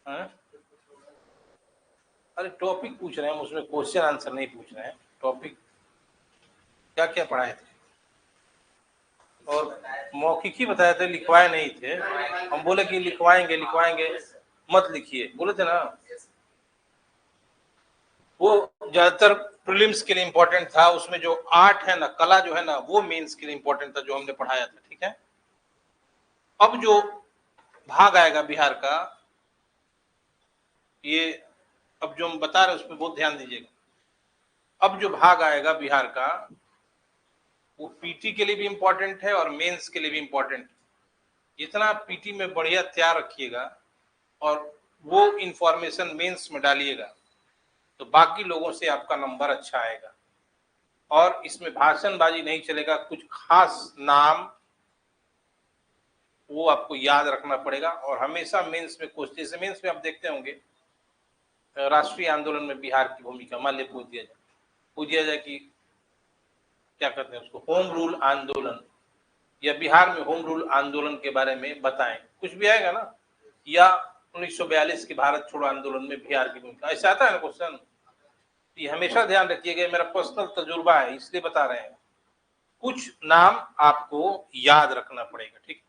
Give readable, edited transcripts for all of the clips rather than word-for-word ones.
हाँ? अरे टॉपिक पूछ रहे हैं, उसमें क्वेश्चन आंसर नहीं पूछ रहे हैं। टॉपिक क्या क्या पढ़ाए थे और मौखिक ही बताए थे, लिखवाए नहीं थे। हम बोले कि लिखवाएंगे लिखवाएंगे, मत लिखिए बोले थे ना। वो ज्यादातर प्रीलिम्स के लिए इम्पोर्टेंट था, उसमें जो आर्ट है ना, कला जो है ना, वो मेंस के लिए इम्पोर्टेंट था, जो हमने पढ़ाया था। ठीक है, अब जो भाग आएगा बिहार का, ये अब जो हम बता रहे हैं उसमें बहुत ध्यान दीजिएगा। अब जो भाग आएगा बिहार का, वो पीटी के लिए भी इम्पोर्टेंट है और मेंस के लिए भी इम्पोर्टेंट है। जितना पीटी में बढ़िया तैयार रखिएगा और वो इंफॉर्मेशन मेंस में डालिएगा, तो बाकी लोगों से आपका नंबर अच्छा आएगा। और इसमें भाषणबाजी नहीं चलेगा, कुछ खास नाम वो आपको याद रखना पड़ेगा। और हमेशा मेंस में क्वेश्चन, जैसे मेंस में आप देखते होंगे, राष्ट्रीय आंदोलन में बिहार की भूमिका मान लिया पूछ दिया जाए कि क्या कहते हैं उसको, होम रूल आंदोलन, या बिहार में होम रूल आंदोलन के बारे में बताएं, कुछ भी आएगा ना। या 1942 के भारत छोड़ो आंदोलन में बिहार की भूमिका, ऐसा आता है ना क्वेश्चन। ये हमेशा ध्यान रखिएगा, मेरा पर्सनल तजुर्बा है इसलिए बता रहे हैं। कुछ नाम आपको याद रखना पड़ेगा, ठीक।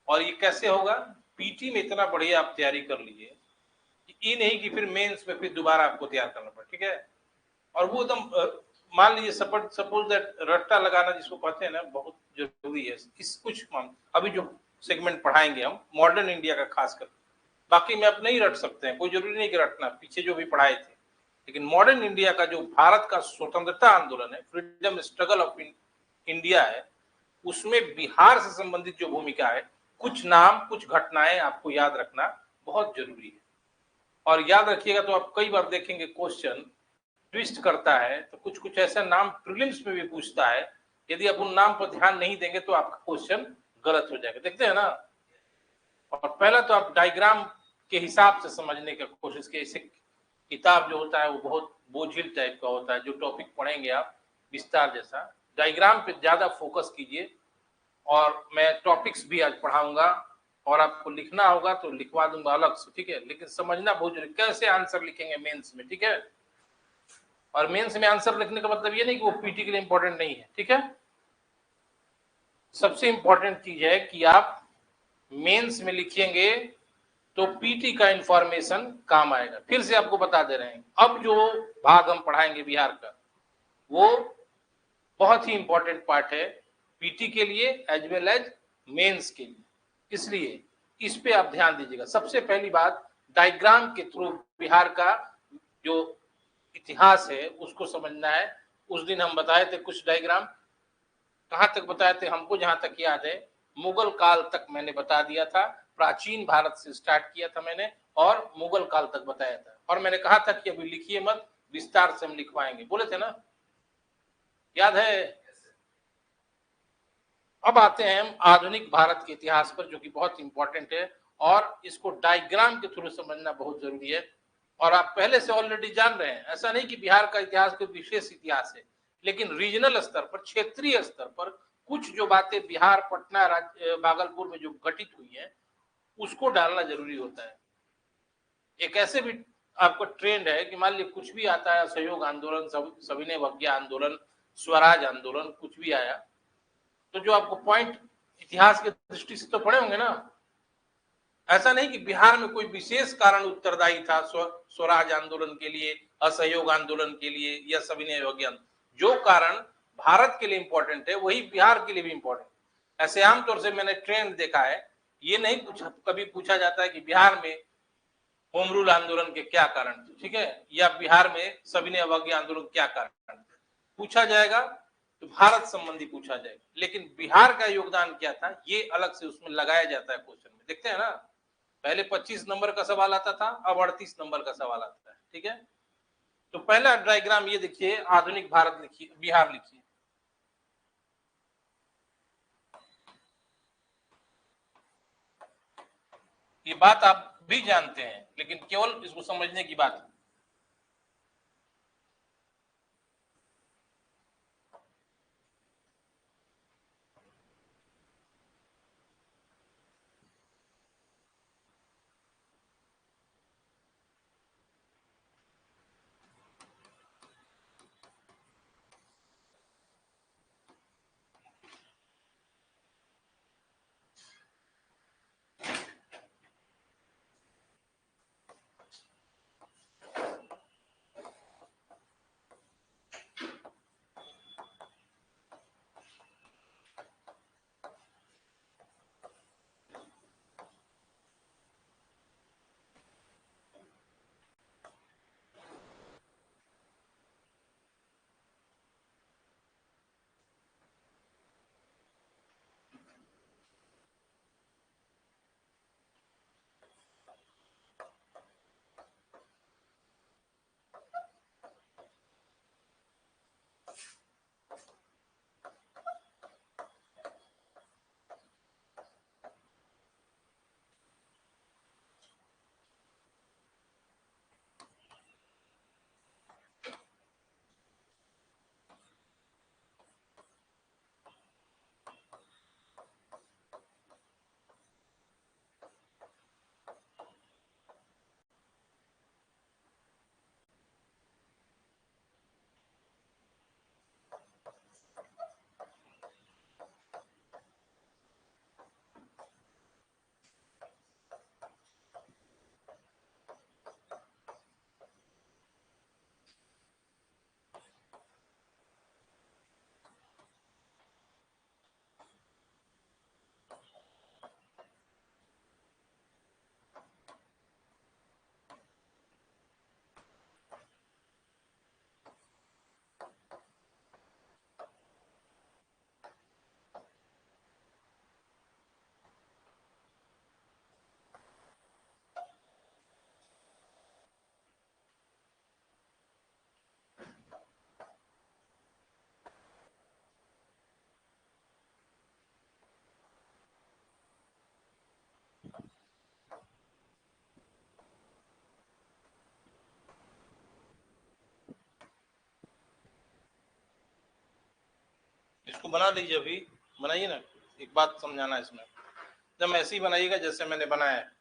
और ये कैसे होगा, पीटी में इतना बढ़िया आप तैयारी कर लीजिए, ये नहीं कि फिर मेंस में फिर दोबारा आपको तैयार करना पड़े, ठीक है। और वो एकदम मान लीजिए सपोज दैट रट्टा लगाना जिसको कहते हैं ना, बहुत जरूरी है। इस कुछ अभी जो सेगमेंट पढ़ाएंगे हम मॉडर्न इंडिया का खासकर, बाकी में आप नहीं रट सकते हैं, कोई जरूरी नहीं कि रटना, पीछे जो भी पढ़ाए थे। लेकिन मॉडर्न इंडिया का जो भारत का स्वतंत्रता आंदोलन है, फ्रीडम स्ट्रगल ऑफ इंडिया है, उसमें बिहार से संबंधित जो भूमिका है, कुछ नाम कुछ घटनाएं आपको याद रखना बहुत जरूरी है। और याद रखिएगा तो आप कई बार देखेंगे क्वेश्चन ट्विस्ट करता है, तो कुछ कुछ ऐसा नाम प्रीलिम्स में भी पूछता है, यदि आप उन नाम पर ध्यान नहीं देंगे तो आपका क्वेश्चन गलत हो जाएगा, देखते हैं ना। और पहला तो आप डायग्राम के हिसाब से समझने की कोशिश कीजिए। इसे किताब जो होता है वो बहुत बोझिल टाइप का होता है, जो टॉपिक पढ़ेंगे आप विस्तार जैसा, डायग्राम पे ज्यादा फोकस कीजिए। और मैं टॉपिक्स भी आज पढ़ाऊंगा, और आपको लिखना होगा तो लिखवा दूंगा अलग से, ठीक है। लेकिन समझना बहुत जरूरी, कैसे आंसर लिखेंगे मेंस में, ठीक है। और मेंस में आंसर लिखने का मतलब ये नहीं कि वो पीटी के लिए इंपॉर्टेंट नहीं है, ठीक है। सबसे इंपॉर्टेंट चीज है कि आप मेंस में लिखेंगे तो पीटी का इंफॉर्मेशन काम आएगा। फिर से आपको बता दे रहे हैं, अब जो भाग हम पढ़ाएंगे बिहार का, वो बहुत ही इंपॉर्टेंट पार्ट है पीटी के लिए एज वेल एज मेंस के लिए, इसलिए इस पे आप ध्यान दीजिएगा। सबसे पहली बात, डायग्राम के थ्रू बिहार का जो इतिहास है उसको समझना है। उस दिन हम बताए थे कुछ डायग्राम, कहां तक बताए थे, हमको जहां तक याद है मुगल काल तक मैंने बता दिया था। प्राचीन भारत से स्टार्ट किया था मैंने और मुगल काल तक बताया था। और मैंने कहा था कि अभी लिखिए मत, विस्तार से हम लिखवाएंगे, बोले थे ना, याद है। अब आते हैं हम आधुनिक भारत के इतिहास पर, जो कि बहुत इंपॉर्टेंट है और इसको डायग्राम के थ्रू समझना बहुत जरूरी है। और आप पहले से ऑलरेडी जान रहे हैं, ऐसा नहीं कि बिहार का इतिहास कोई विशेष इतिहास है, लेकिन रीजनल स्तर पर, क्षेत्रीय स्तर पर कुछ जो बातें बिहार, पटना, भागलपुर में जो घटित हुई है, उसको डालना जरूरी होता है। एक ऐसे भी आपका ट्रेंड है कि मान लीजिए कुछ भी आता है, असहयोग आंदोलन, सविनय अवज्ञा आंदोलन, स्वराज आंदोलन, कुछ भी आया, तो जो आपको पॉइंट इतिहास के दृष्टि से तो पढ़े होंगे ना। ऐसा नहीं कि बिहार में कोई विशेष कारण उत्तरदायी था स्वराज आंदोलन के लिए, असहयोग आंदोलन के लिए, या सविनय अवज्ञा। जो कारण भारत के लिए इंपॉर्टेंट है वही बिहार के लिए भी इंपॉर्टेंट। ऐसे आमतौर से मैंने ट्रेंड देखा है, ये नहीं कभी पूछा जाता है कि बिहार में होम रूल आंदोलन के क्या कारण थे, ठीक है, या बिहार में सविनय अवज्ञा आंदोलन क्या कारण थे। पूछा जाएगा तो भारत संबंधी पूछा जाएगा, लेकिन बिहार का योगदान क्या था ये अलग से उसमें लगाया जाता है क्वेश्चन में, देखते हैं ना। पहले 25 नंबर का सवाल आता था, अब 38 नंबर का सवाल आता है, ठीक है। तो पहला डायग्राम ये देखिए, आधुनिक भारत लिखिए, बिहार लिखिए। ये बात आप भी जानते हैं, लेकिन केवल इसको समझने की बात है। इसको बना लीजिए, अभी बनाइए ना। एक बात समझाना है इसमें, जब ऐसे ही बनाइएगा जैसे मैंने बनाया है।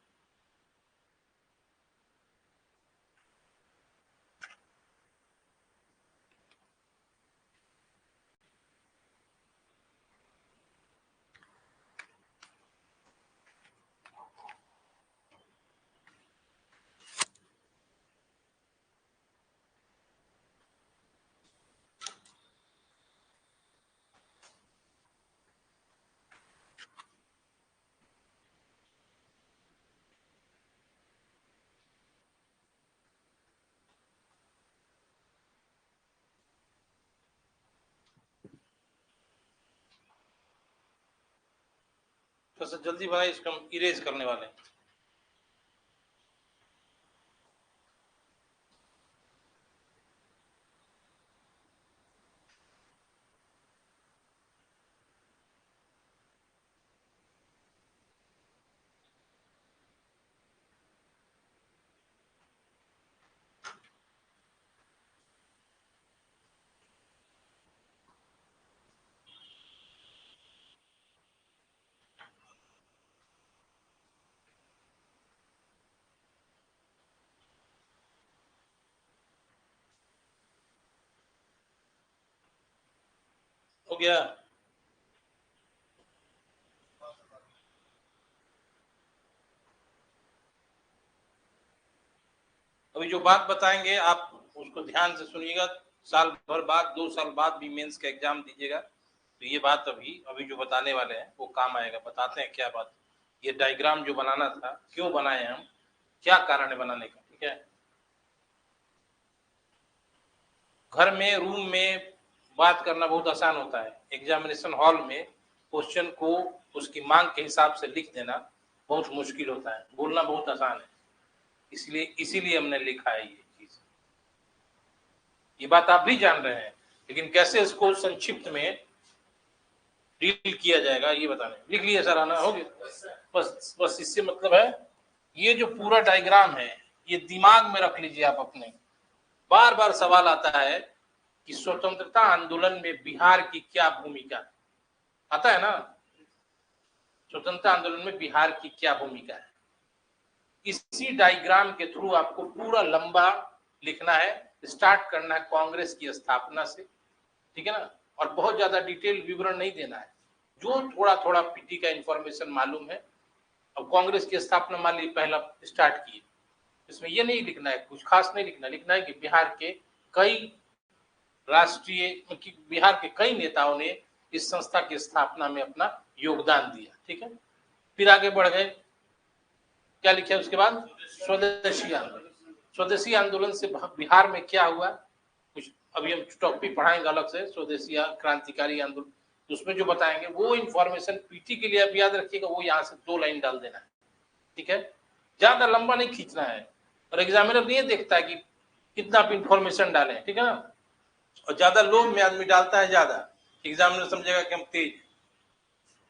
तो सर जल्दी बनाइए, इसको हम इरेज करने वाले हैं। हो गया। अभी जो बात बताएंगे आप उसको ध्यान से सुनिएगा। साल भर बाद, 2 साल बाद भी मेंस का एग्जाम दीजिएगा, तो ये बात अभी अभी जो बताने वाले हैं वो काम आएगा। बताते हैं क्या बात। ये डायग्राम जो बनाना था, क्यों बनाए हम, क्या कारण है बनाने का, ठीक है। घर में, रूम में बात करना बहुत आसान होता है, एग्जामिनेशन हॉल में क्वेश्चन को उसकी मांग के हिसाब से लिख देना बहुत मुश्किल होता है। बोलना बहुत आसान है, इसलिए इसीलिए हमने लिखा है ये चीज। ये बात आप भी जान रहे हैं, लेकिन कैसे इसको संक्षिप्त में डील किया जाएगा ये बताने। लिख लिया सर, आना हो गया। बस बस इससे मतलब है, ये जो पूरा डायग्राम है ये दिमाग में रख लीजिए आप अपने। बार बार सवाल आता है कि स्वतंत्रता आंदोलन में बिहार की क्या भूमिका है, आता है ना। स्वतंत्रता आंदोलन में बिहार की क्या भूमिका है, इसी डायग्राम के थ्रू आपको पूरा लंबा लिखना है। स्टार्ट करना है कांग्रेस की स्थापना से, ठीक है ना। और बहुत ज्यादा डिटेल विवरण नहीं देना है, जो थोड़ा थोड़ा पीटी का इंफॉर्मेशन मालूम है। अब कांग्रेस की स्थापना मान ली पहला स्टार्ट किए, इसमें ये नहीं लिखना है, कुछ खास नहीं लिखना। लिखना है कि बिहार के कई राष्ट्रीय, बिहार के कई नेताओं ने इस संस्था की स्थापना में अपना योगदान दिया, ठीक है। फिर आगे बढ़ गए, क्या लिखे उसके बाद, स्वदेशी आंदोलन। स्वदेशी आंदोलन से बिहार में क्या हुआ, कुछ अभी हम टॉपिक पढ़ाएंगे अलग से, स्वदेशी क्रांतिकारी आंदोलन। तो उसमें जो बताएंगे वो इन्फॉर्मेशन पीटी के लिए आप याद रखिएगा, वो यहाँ से 2 लाइन डाल देना है, ठीक है। ज्यादा लंबा नहीं खींचना है, और एग्जामिनर नहीं देखता है कि कितना आप इंफॉर्मेशन डालें, ठीक है ना। और ज्यादा लोभ में आदमी डालता है ज्यादा, एग्जामिनर समझेगा कि हम तेज,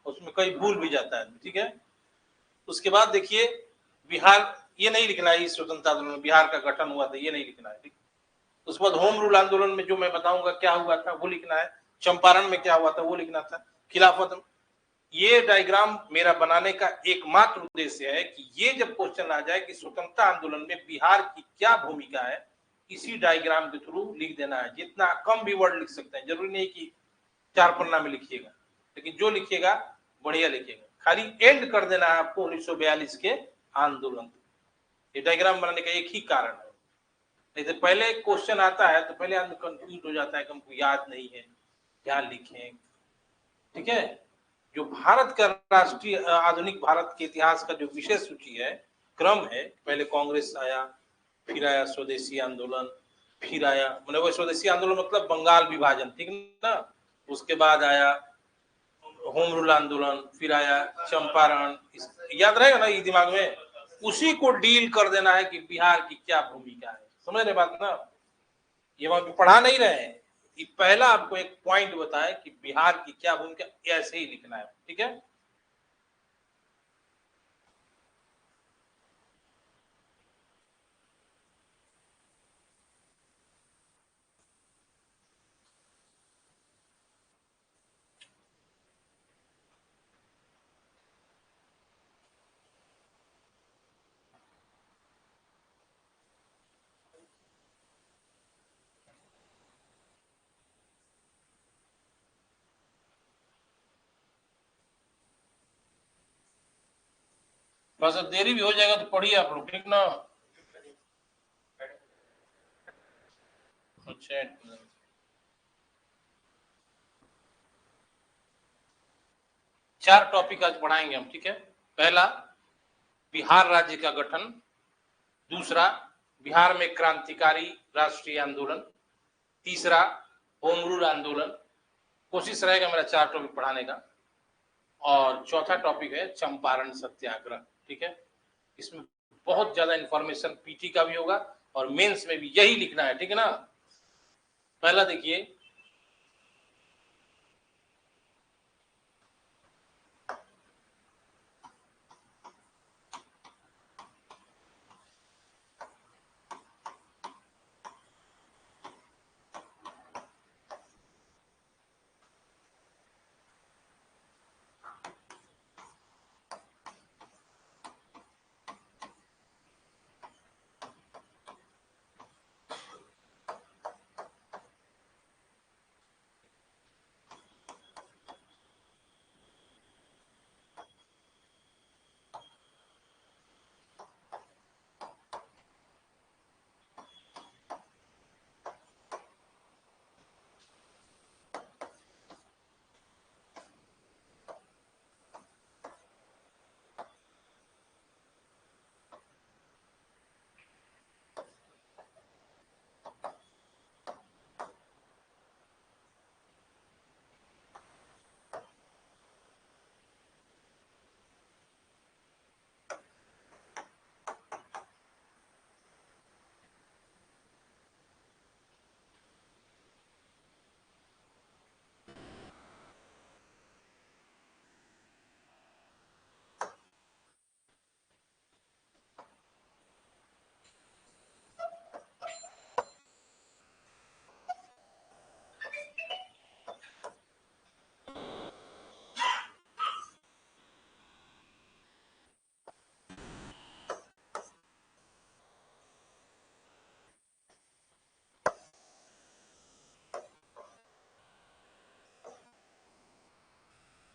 उसमें कई भूल भी जाता है, ठीक है। उसके बाद देखिए, बिहार, ये नहीं लिखना है इस स्वतंत्रता आंदोलन में बिहार का गठन हुआ था, ये नहीं लिखना है, ठीक। उसके बाद होम रूल आंदोलन में जो मैं बताऊंगा क्या हुआ था वो लिखना है। चंपारण में क्या हुआ था वो लिखना था। खिलाफत, ये डायग्राम मेरा बनाने का एकमात्र उद्देश्य है कि ये जब क्वेश्चन आ जाए कि स्वतंत्रता आंदोलन में बिहार की क्या भूमिका है, इसी डायग्राम के थ्रू लिख देना है। जितना कम भी वर्ड लिख सकते हैं, जरूरी नहीं कि 4 पन्ना में लिखिएगा, लेकिन जो लिखिएगा बढ़िया लिखिएगा। खाली एंड कर देना है आपको 1942 के आंदोलन। ये डायग्राम बनाने का एक ही कारण है, नहीं तो पहले क्वेश्चन आता है तो पहले आदमी कंफ्यूज हो जाता है कि हमको याद नहीं है क्या लिखें, ठीक है। जो भारत का राष्ट्रीय आधुनिक भारत के इतिहास का जो विशेष सूची है, क्रम है, पहले कांग्रेस आया, फिर आया स्वदेशी आंदोलन, फिर आया, मतलब वो स्वदेशी आंदोलन मतलब बंगाल विभाजन, ठीक ना। उसके बाद आया होम रूल आंदोलन, फिर आया चंपारण। याद रहेगा ना ये दिमाग में, उसी को डील कर देना है कि बिहार की क्या भूमिका है। समझ रहे बात ना, ये वहां पढ़ा नहीं रहे हैं, ये पहला आपको एक पॉइंट बताए कि बिहार की क्या भूमिका, ऐसे ही लिखना है, ठीक है। थोड़ा सा देरी भी हो जाएगा तो पढ़िए आप लोग, ठीक ना। अच्छा, 4 टॉपिक आज पढ़ाएंगे हम, ठीक है। पहला, बिहार राज्य का गठन। दूसरा, बिहार में क्रांतिकारी राष्ट्रीय आंदोलन। तीसरा, होम रूल आंदोलन। कोशिश रहेगा मेरा 4 टॉपिक पढ़ाने का। और चौथा टॉपिक है चंपारण सत्याग्रह, ठीक है। इसमें बहुत ज्यादा इंफॉर्मेशन पीटी का भी होगा और मेंस में भी यही लिखना है, ठीक है ना। पहला देखिए,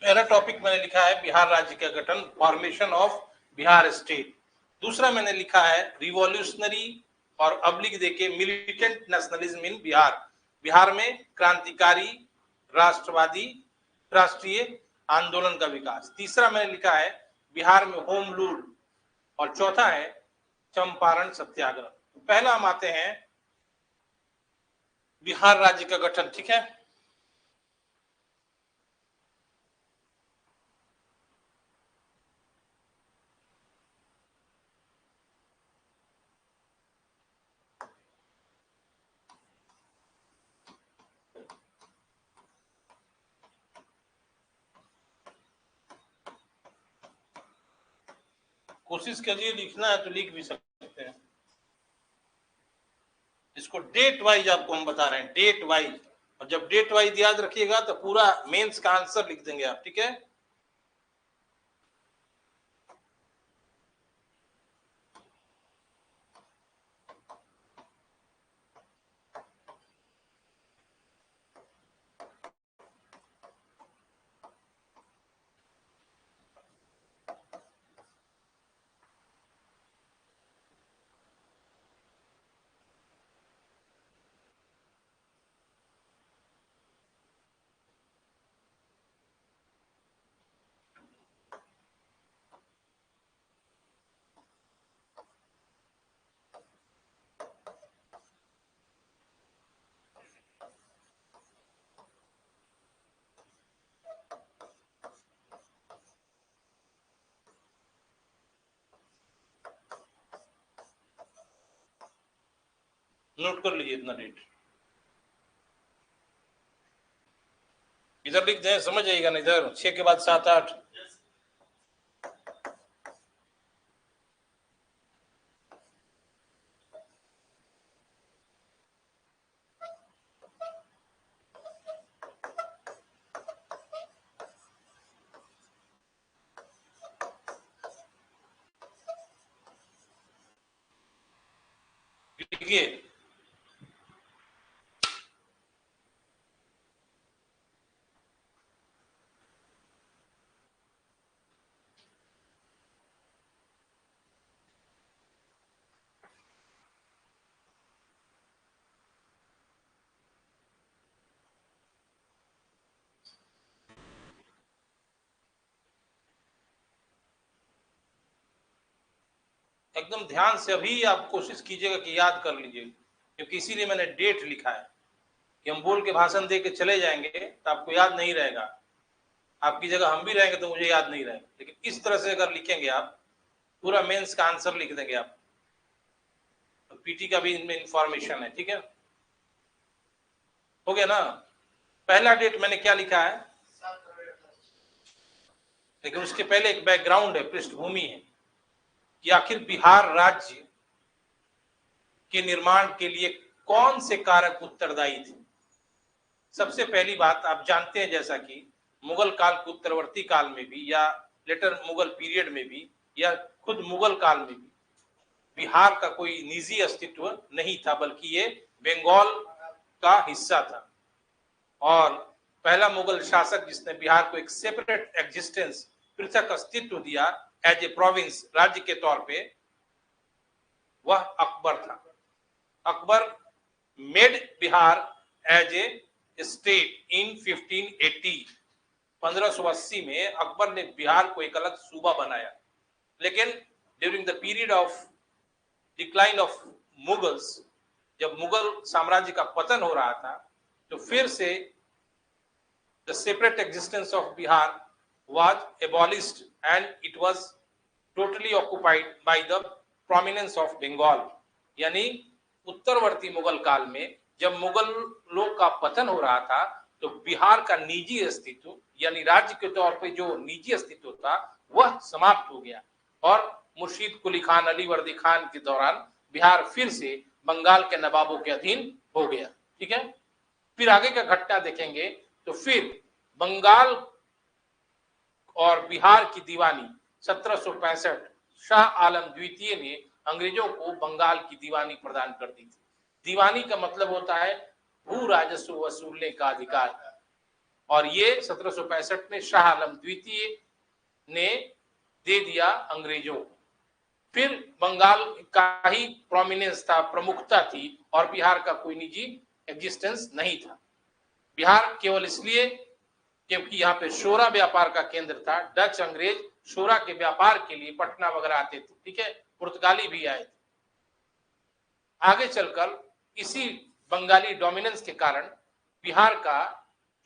पहला टॉपिक मैंने लिखा है बिहार राज्य का गठन, फॉर्मेशन ऑफ बिहार स्टेट। दूसरा मैंने लिखा है रिवॉल्यूशनरी और अब्लिक देके militant nationalism in Bihar, Bihar में क्रांतिकारी राष्ट्रवादी राष्ट्रीय आंदोलन का विकास। तीसरा मैंने लिखा है बिहार में होम रूल और चौथा है चंपारण सत्याग्रह। पहला हम आते हैं बिहार राज्य का गठन, ठीक है। कोशिश करिए लिखना है तो लिख भी सकते हैं। इसको डेट वाइज आपको हम बता रहे हैं, डेट वाइज। और जब डेट वाइज याद रखिएगा तो पूरा मेंस का आंसर लिख देंगे आप, ठीक है। नोट कर लीजिए इतना डेट, इधर लिख दें, समझ आएगा ना। इधर 6 के बाद 7 8। लिखिए, एकदम ध्यान से अभी आप कोशिश कीजिएगा कि याद कर लीजिए, क्योंकि इसीलिए मैंने डेट लिखा है कि हम बोल के भाषण दे के चले जाएंगे तो आपको याद नहीं रहेगा, आपकी जगह हम भी रहेंगे तो मुझे याद नहीं रहेगा। लेकिन इस तरह से अगर लिखेंगे आप, पूरा मेंस का आंसर लिख देंगे आप, तो पीटी का भी इनमें इंफॉर्मेशन है। ठीक है, हो गया ना। पहला डेट मैंने क्या लिखा है, लेकिन उसके पहले एक बैकग्राउंड है, पृष्ठभूमि है कि आखिर बिहार राज्य के निर्माण के लिए कौन से कारक उत्तरदायी थे। सबसे पहली बात, आप जानते हैं जैसा कि मुगल काल के उत्तरवर्ती काल में भी, या लेटर मुगल पीरियड में भी, या खुद मुगल काल में भी बिहार का कोई निजी अस्तित्व नहीं था, बल्कि ये बंगाल का हिस्सा था। और पहला मुगल शासक जिसने बिहार को एक सेपरेट एग्जिस्टेंस, पृथक अस्तित्व दिया एज ए प्रोविंस, राज्य के तौर पे, वह अकबर था। Akbar made Bihar as a state in 1580। 1580 में अकबर ने बिहार को एक अलग सूबा बनाया। लेकिन during the period of decline of Mughals, जब मुगल साम्राज्य का पतन हो रहा था, तो फिर से the separate existence of Bihar was abolished and it was totally occupied by the prominence of Bengal। यानी उत्तरवर्ती मुगल काल में जब मुगल लोग का पतन हो रहा था, तो बिहार का निजी अस्तित्व, यानी राज्य के तौर पे जो निजी अस्तित्व था, वह समाप्त हो गया। और मुर्शीद कुली खान, अली वर्दी खान के दौरान बिहार फिर से बंगाल के नवाबों के अधीन हो गया। ठीक है, फिर आगे का घटना देखेंगे तो फिर बंगाल और बिहार की दीवानी 1765, शाह आलम द्वितीय ने अंग्रेजों को बंगाल की दीवानी प्रदान कर दी थी। दीवानी का मतलब होता है भू राजस्व वसूलने का अधिकार, और ये 1765 में शाह आलम द्वितीय ने दे दिया अंग्रेजों को। फिर बंगाल का ही प्रोमिनेंस था, प्रमुखता थी, और बिहार का कोई निजी एग्जिस्टेंस नहीं था। बिहार केवल इसलिए क्योंकि यहाँ पे शोरा व्यापार का केंद्र था। डच अंग्रेज शोरा के व्यापार के लिए पटना वगैरह आते थे। ठीक है, पुर्तगाली भी आए थे। आगे चलकर इसी बंगाली डोमिनेंस के कारण बिहार का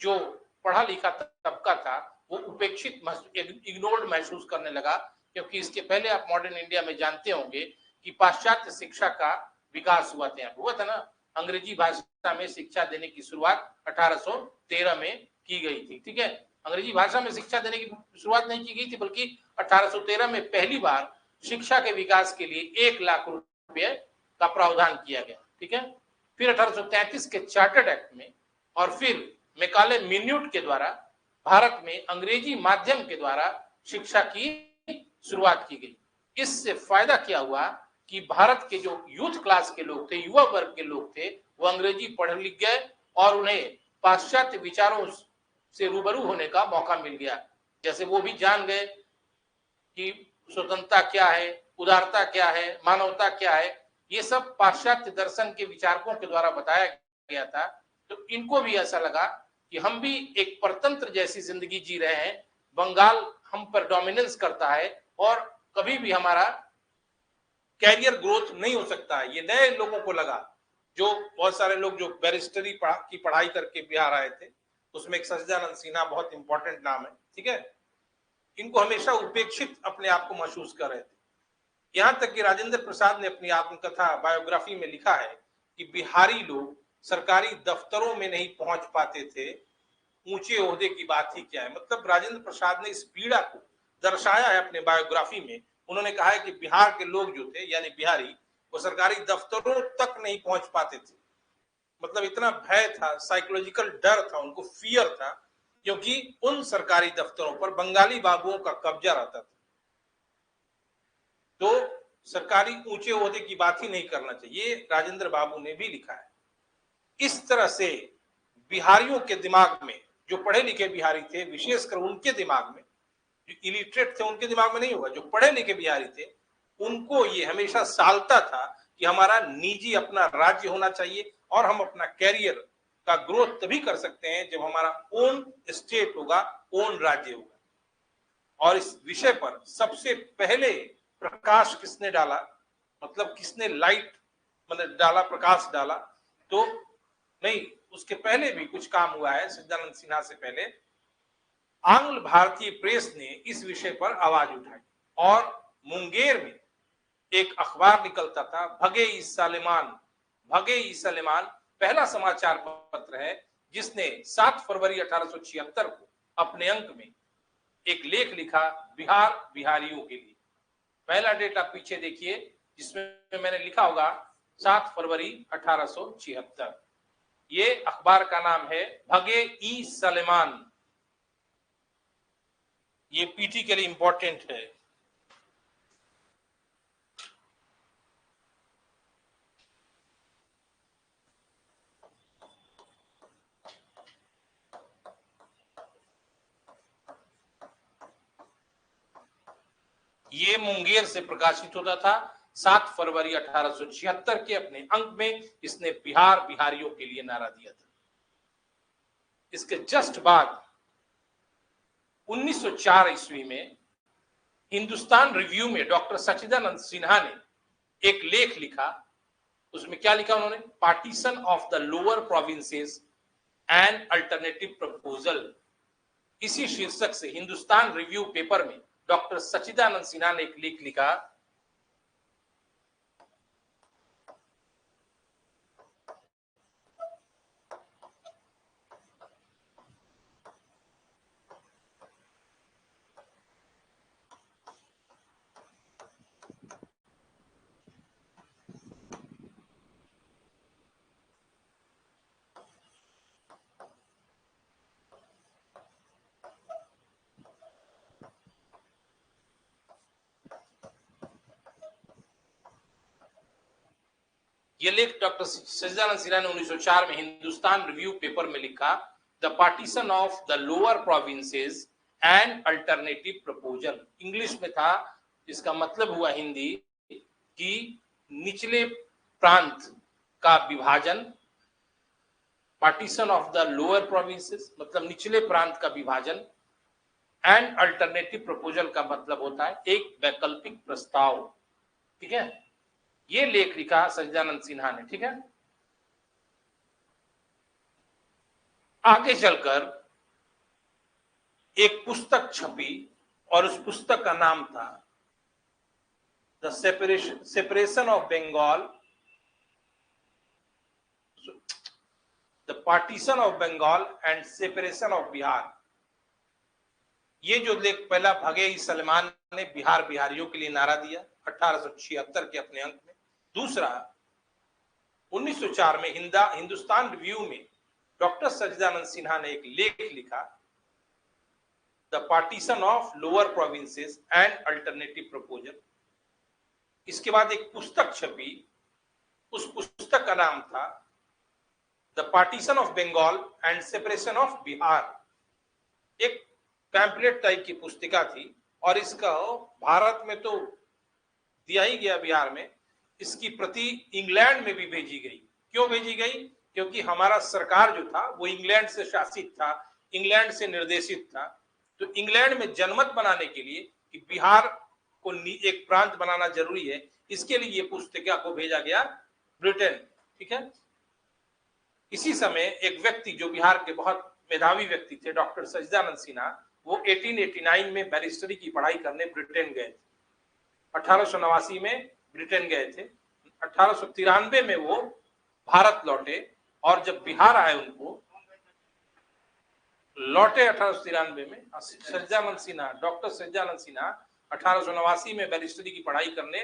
जो पढ़ा लिखा तबका था, वो उपेक्षित, इग्नोर्ड महसूस करने लगा। क्योंकि इसके पहले आप मॉडर्न इंडिया में जानते होंगे कि पाश्चात्य शिक्षा का विकास हुआ था ना। अंग्रेजी भाषा में शिक्षा देने की शुरुआत 1813 में की गई थी। ठीक है, अंग्रेजी भाषा में शिक्षा देने की शुरुआत नहीं की गई थी, बल्कि 1813 में पहली बार शिक्षा के विकास के लिए 1 लाख रुपए का प्रावधान किया गया। ठीक है, फिर 1833 के चार्टर्ड एक्ट में, और फिर मैकाले मिन्यूट के द्वारा भारत में अंग्रेजी माध्यम के द्वारा शिक्षा की शुरुआत की गई। इससे फायदा क्या हुआ कि भारत के जो यूथ क्लास के लोग थे, युवा वर्ग के लोग थे, वो अंग्रेजी पढ़ लिख गए और उन्हें पाश्चात्य विचारों से रूबरू होने का मौका मिल गया। जैसे वो भी जान गए कि स्वतंत्रता क्या है, उदारता क्या है, मानवता क्या है, ये सब पाश्चात्य दर्शन के विचारकों के द्वारा बताया गया था। तो इनको भी ऐसा लगा कि हम भी एक परतंत्र जैसी जिंदगी जी रहे हैं, बंगाल हम पर डोमिनेंस करता है और कभी भी हमारा कैरियर ग्रोथ नहीं हो सकता है। ये नए लोगों को लगा, जो बहुत सारे लोग जो बैरिस्टरी की पढ़ाई करके बिहार आए थे, उसमें एक सच्चिदानंद सिन्हा बहुत इंपॉर्टेंट नाम है। ठीक है, इनको हमेशा उपेक्षित अपने आप को महसूस कर रहे थे। यहां तक कि राजेंद्र प्रसाद ने अपनी आत्मकथा बायोग्राफी में लिखा है कि बिहारी लोग सरकारी दफ्तरों में नहीं पहुंच पाते थे, ऊंचे ओहदे की बात ही क्या है। मतलब राजेंद्र प्रसाद ने इस पीड़ा को दर्शाया है अपने बायोग्राफी में। उन्होंने कहा है कि बिहार के लोग जो थे, यानी बिहारी, वो सरकारी दफ्तरों तक नहीं पहुंच पाते थे। मतलब इतना भय था, साइकोलॉजिकल डर था, उनको फियर था, क्योंकि उन सरकारी दफ्तरों पर बंगाली बाबुओं का कब्जा रहता था। तो सरकारी ऊंचे ओहदे की बात ही नहीं करना चाहिए, राजेंद्र बाबू ने भी लिखा है। इस तरह से बिहारियों के दिमाग में, जो पढ़े लिखे बिहारी थे, विशेषकर उनके दिमाग में, जो इलिटरेट थे उनके दिमाग में नहीं होगा, जो पढ़े लिखे बिहारी थे, उनको ये हमेशा सालता था कि हमारा निजी अपना राज्य होना चाहिए और हम अपना कैरियर का ग्रोथ तभी कर सकते हैं जब हमारा ओन स्टेट होगा, ओन राज्य होगा। और इस विषय पर सबसे पहले प्रकाश किसने डाला? मतलब किसने लाइट मतलब डाला, प्रकाश डाला, तो नहीं, उसके पहले भी कुछ काम हुआ है सच्चिदानंद सिन्हा से पहले। आंग्ल भारतीय प्रेस ने इस विषय पर आवाज उठाई और मुंगेर में एक अखबार निकलता था, भगे ई सलेमान। भगे ई सलेमान पहला समाचार पत्र है जिसने 7 फरवरी 1876 को अपने अंक में एक लेख लिखा बिहार बिहारियों के लिए। पहला डेट आप पीछे देखिए जिसमें मैंने लिखा होगा 7 फरवरी 1876। ये अखबार का नाम है भगे ई सलेमान। ये पीटी के लिए इंपॉर्टेंट है। ये मुंगेर से प्रकाशित होता था। 7 फरवरी 1876 के अपने अंक में इसने बिहार बिहारियों के लिए नारा दिया था। इसके जस्ट बाद 1904 ईस्वी में हिंदुस्तान रिव्यू में डॉक्टर सच्चिदानंद सिन्हा ने एक लेख लिखा। उसमें क्या लिखा उन्होंने? Partition of the lower provinces and alternative proposal. इसी शीर्षक से हिंदुस्तान रिव्यू पेपर में डॉक्टर सच्चिदानंद सिन्हा ने एक लेख लिखा। यह लेख डॉक्टर सच्चिदानंद सिन्हा ने 1904 में हिंदुस्तान रिव्यू पेपर में लिखा, the partition of the lower provinces and alternative proposal. English में था, इसका मतलब हुआ हिंदी कि निचले प्रांत का विभाजन। Partition of the lower provinces मतलब निचले प्रांत का विभाजन, एंड अल्टरनेटिव प्रपोजल का मतलब होता है एक वैकल्पिक प्रस्ताव। ठीक है, ये लेख लिखा सच्चिदानंद सिन्हा ने। ठीक है, आगे चलकर एक पुस्तक छपी और उस पुस्तक का नाम था the separation of Bengal, the partition of Bengal and separation of Bihar. ये जो लेख पहला भगे ई सलेमान ने बिहार बिहारियों के लिए नारा दिया 1876 के अपने अंक में। दूसरा 1904 में हिंदुस्तान रिव्यू में डॉक्टर सच्चिदानंद सिन्हा ने एक लेख लिखा, the partition of lower provinces and alternative proposal. इसके बाद एक पुस्तक छपी, उस पुस्तक का नाम था the partition of Bengal and separation of Bihar. एक पैम्पलेट टाइप की पुस्तिका थी और इसका भारत में तो दिया ही गया, बिहार में इसकी प्रति इंग्लैंड में भी भेजी गई। क्यों भेजी गई? क्योंकि हमारा सरकार जो था वो इंग्लैंड से शासित था, इंग्लैंड से निर्देशित था। तो इंग्लैंड में जनमत बनाने के लिए कि बिहार को एक प्रांत बनाना जरूरी है, इसके लिए ये पुस्तिका को भेजा गया ब्रिटेन। ठीक है, इसी समय एक व्यक्ति जो बिहार के बहुत मेधावी व्यक्ति थे, डॉक्टर सच्चिदानंद सिन्हा, वो 1889 में बैरिस्टरी की पढ़ाई करने ब्रिटेन गए थे। 1889 में ब्रिटेन गए थे। 1893 में वो भारत लौटे और जब बिहार आए उनको लौटे 1893 में। सच्चिदानंद सिन्हा, डॉक्टर सच्चिदानंद सिन्हा 1889 में बैरिस्टरी की पढ़ाई करने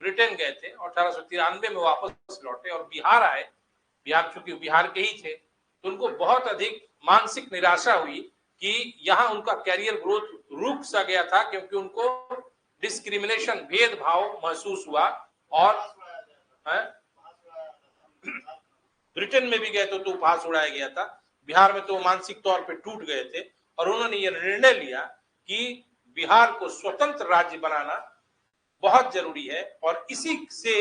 ब्रिटेन गए थे और 1893 में वापस लौटे और बिहार आए। बिहार चूंकि बिहार के ही थे तो उनको बहुत अधिक मानसिक निराशा हुई कि यहाँ उनका कैरियर ग्रोथ रुक सा गया था, क्योंकि उनको डिस्क्रिमिनेशन, भेदभाव महसूस हुआ। और ब्रिटेन में भी गए तो उपहास उड़ाया गया था, बिहार में तो मानसिक तौर पे टूट गए थे और उन्होंने ये निर्णय लिया कि बिहार को स्वतंत्र राज्य बनाना बहुत जरूरी है और इसी से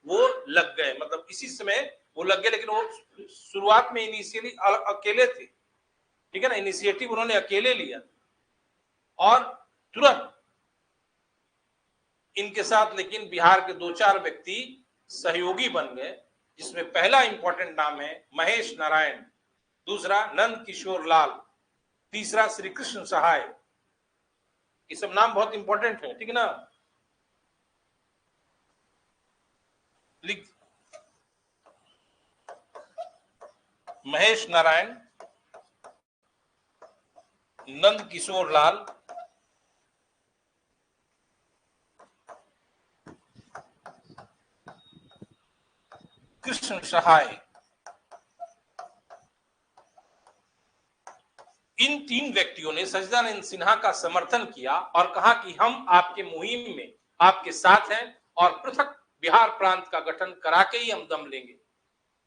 वो लग गए। मतलब इसी समय वो लग गए, लेकिन वो शुरुआत में इनिशियली अकेले थे। ठीक है ना, इनिशिएटिव उन्होंने अकेले लिया और तुरंत इनके साथ लेकिन बिहार के 2-4 व्यक्ति सहयोगी बन गए, जिसमें पहला इंपॉर्टेंट नाम है महेश नारायण, दूसरा नंद किशोर लाल, तीसरा श्री कृष्ण सहाय। ये सब नाम बहुत इंपॉर्टेंट है, ठीक है ना। लिख, महेश नारायण, नंद किशोर लाल, कृष्ण सहाय। इन 3 व्यक्तियों ने सच्चिदानंद सिन्हा का समर्थन किया और कहा कि हम आपके मुहिम में आपके साथ हैं और पृथक बिहार प्रांत का गठन करा के ही हम दम लेंगे।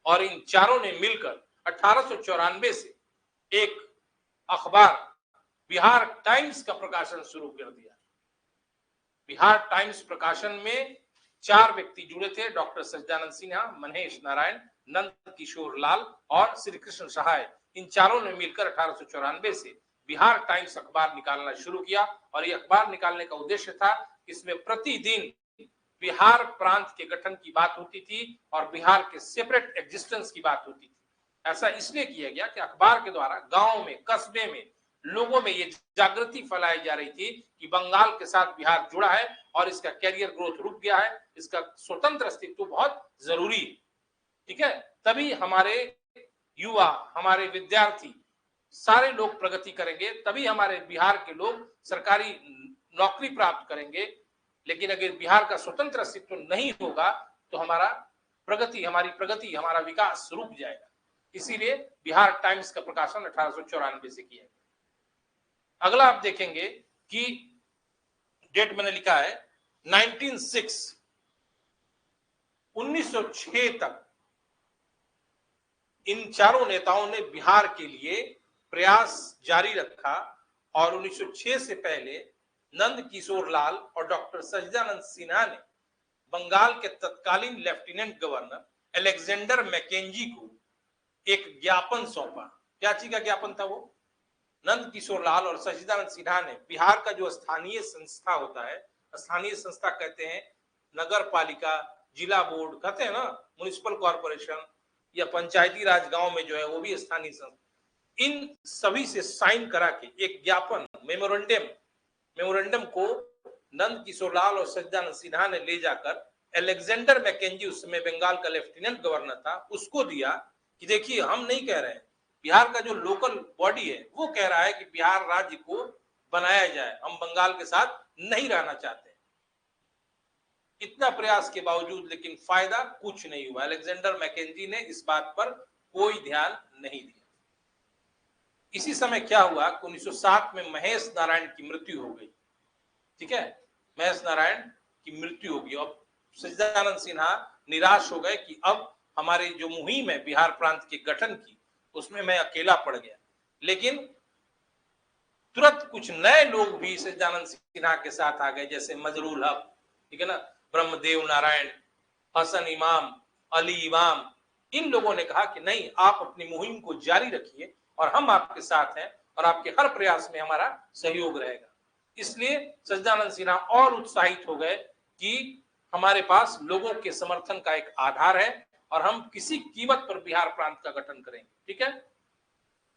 और इन चारों ने मिलकर 1894 से एक अखबार बिहार टाइम्स का प्रकाशन शुरू कर दिया। बिहार टाइम्स प्रकाशन में 4 व्यक्ति जुड़े थे, डॉक्टर सच्चिदानंद सिन्हा, महेश नारायण, नंद किशोर लाल और श्री कृष्ण सहाय। इन चारों ने मिलकर 1894 से बिहार टाइम्स अखबार निकालना शुरू किया और यह अखबार निकालने का उद्देश्य था, इसमें प्रतिदिन बिहार प्रांत के गठन की बात होती थी और बिहार के सेपरेट एग्जिस्टेंस की बात होती थी। ऐसा इसलिए किया गया कि अखबार के द्वारा गांव में, कस्बे में लोगों में ये जागृति फैलाई जा रही थी कि बंगाल के साथ बिहार जुड़ा है और इसका कैरियर ग्रोथ रुक गया है, इसका स्वतंत्र अस्तित्व बहुत जरूरी है, ठीक है। तभी हमारे युवा, हमारे विद्यार्थी, सारे लोग प्रगति करेंगे, तभी हमारे बिहार के लोग सरकारी नौकरी प्राप्त करेंगे। लेकिन अगर बिहार का स्वतंत्र अस्तित्व नहीं होगा तो हमारी प्रगति, हमारा विकास रुक जाएगा। इसीलिए बिहार टाइम्स का प्रकाशन 1894 से किया गया। अगला आप देखेंगे कि डेट मैंने लिखा है 1906 तक इन चारों नेताओं ने बिहार के लिए प्रयास जारी रखा और 1906 से पहले नंद किशोर लाल और डॉक्टर सच्चिदानंद सिन्हा ने बंगाल के तत्कालीन लेफ्टिनेंट गवर्नर अलेक्जेंडर मैकेंजी को एक ज्ञापन सौंपा। क्या चीज का ज्ञापन था वो? नंद किशोर लाल और सच्चिदानंद सिन्हा ने बिहार का जो स्थानीय संस्था होता है, स्थानीय संस्था कहते हैं नगर पालिका, जिला बोर्ड कहते हैं ना, म्युनिसिपल कॉर्पोरेशन या पंचायती राज गांव में जो है वो भी स्थानीय संस्था, इन सभी से साइन करा के एक ज्ञापन मेमोरेंडम को नंद किशोर लाल और सच्चिदानंद सिन्हा ने ले जाकर अलेक्जेंडर मैकेंजी, उस समय बंगाल का लेफ्टिनेंट गवर्नर था, उसको दिया कि देखिए हम नहीं कह रहे हैं, बिहार का जो लोकल बॉडी है वो कह रहा है कि बिहार राज्य को बनाया जाए, हम बंगाल के साथ नहीं रहना चाहते। इतना प्रयास के बावजूद लेकिन फायदा कुछ नहीं हुआ। अलेक्जेंडर मैकेंजी ने इस बात पर कोई ध्यान नहीं दिया। इसी समय क्या हुआ कि 1907 में महेश नारायण की मृत्यु हो गई, ठीक है, महेश नारायण की मृत्यु होगी। अब सच्चिदानंद सिन्हा निराश हो गए कि अब हमारी जो मुहिम है बिहार प्रांत के गठन की, उसमें मैं अकेला पड़ गया। लेकिन तुरंत कुछ नए लोग भी सच्चिदानंद सिन्हा के साथ आ गए, जैसे मजरूल हक, ठीक है ना, ब्रह्मदेव नारायण, हसन इमाम, अली इमाम। इन लोगों ने कहा कि नहीं, आप अपनी मुहिम को जारी रखिए और हम आपके साथ हैं और आपके हर प्रयास में हमारा सहयोग रहेगा। इसलिए सच्चिदानंद सिन्हा और उत्साहित हो गए कि हमारे पास लोगों के समर्थन का एक आधार है और हम किसी कीमत पर बिहार प्रांत का गठन करेंगे, ठीक है।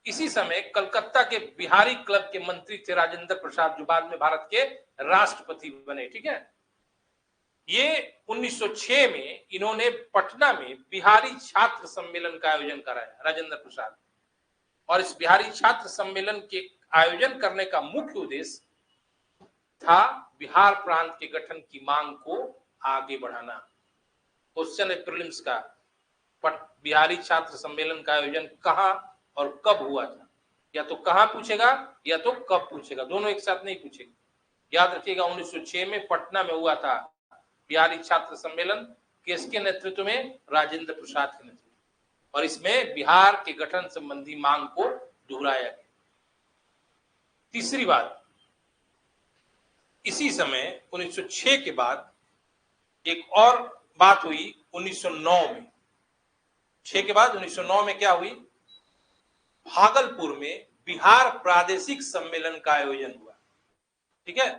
इसी समय कलकत्ता के बिहारी क्लब के मंत्री थे राजेंद्र प्रसाद, जो बाद में भारत के राष्ट्रपति बने, ठीक है। ये 1906 में इन्होंने पटना में बिहारी छात्र सम्मेलन का आयोजन कराया, राजेंद्र प्रसाद। और इस बिहारी छात्र सम्मेलन के आयोजन करने का मुख्य उद्देश्य था बिहार प्रांत के गठन की मांग को आगे बढ़ाना। क्वेश्चन है प्रीलिम्स का, बिहारी छात्र सम्मेलन का आयोजन कहां और कब हुआ था? या तो कहां पूछेगा या तो कब पूछेगा, दोनों एक साथ नहीं पूछेगा। याद रखिएगा 1906 में पटना में हुआ था बिहारी छात्र सम्मेलन, किसके नेतृत्व में? राजेंद्र प्रसाद के नेतृत्व, और इसमें बिहार के गठन संबंधी मांग को दोहराया गया। तीसरी बात, इसी समय 1906 के बाद एक और बात हुई 1909 में। 6 के बाद 1909 में क्या हुई? भागलपुर में बिहार प्रादेशिक सम्मेलन का आयोजन हुआ, ठीक है।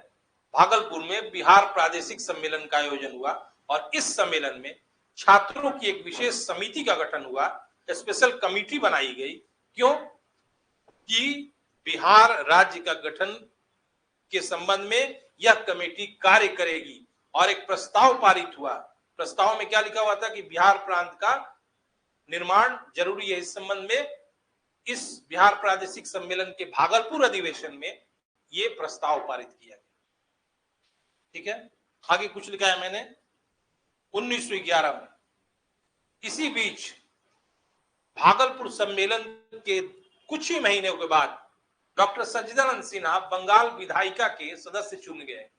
भागलपुर में बिहार प्रादेशिक सम्मेलन का आयोजन हुआ और इस सम्मेलन में छात्रों की एक विशेष समिति का गठन हुआ, स्पेशल कमेटी बनाई गई। क्यों? कि बिहार राज्य का गठन के संबंध में यह कमेटी कार्य करेगी और एक प्रस्ताव पारित हुआ। प्रस्ताव में क्या लिखा हुआ था कि बिहार प्रांत का निर्माण जरूरी है। इस संबंध में इस बिहार प्रादेशिक सम्मेलन के भागलपुर अधिवेशन में यह प्रस्ताव पारित किया गया। ठीक है, आगे कुछ लिखा है मैंने 1911 में। इसी बीच भागलपुर सम्मेलन के कुछ ही महीनों के बाद डॉक्टर सच्चिदानंद सिन्हा बंगाल विधायिका के सदस्य चुन गए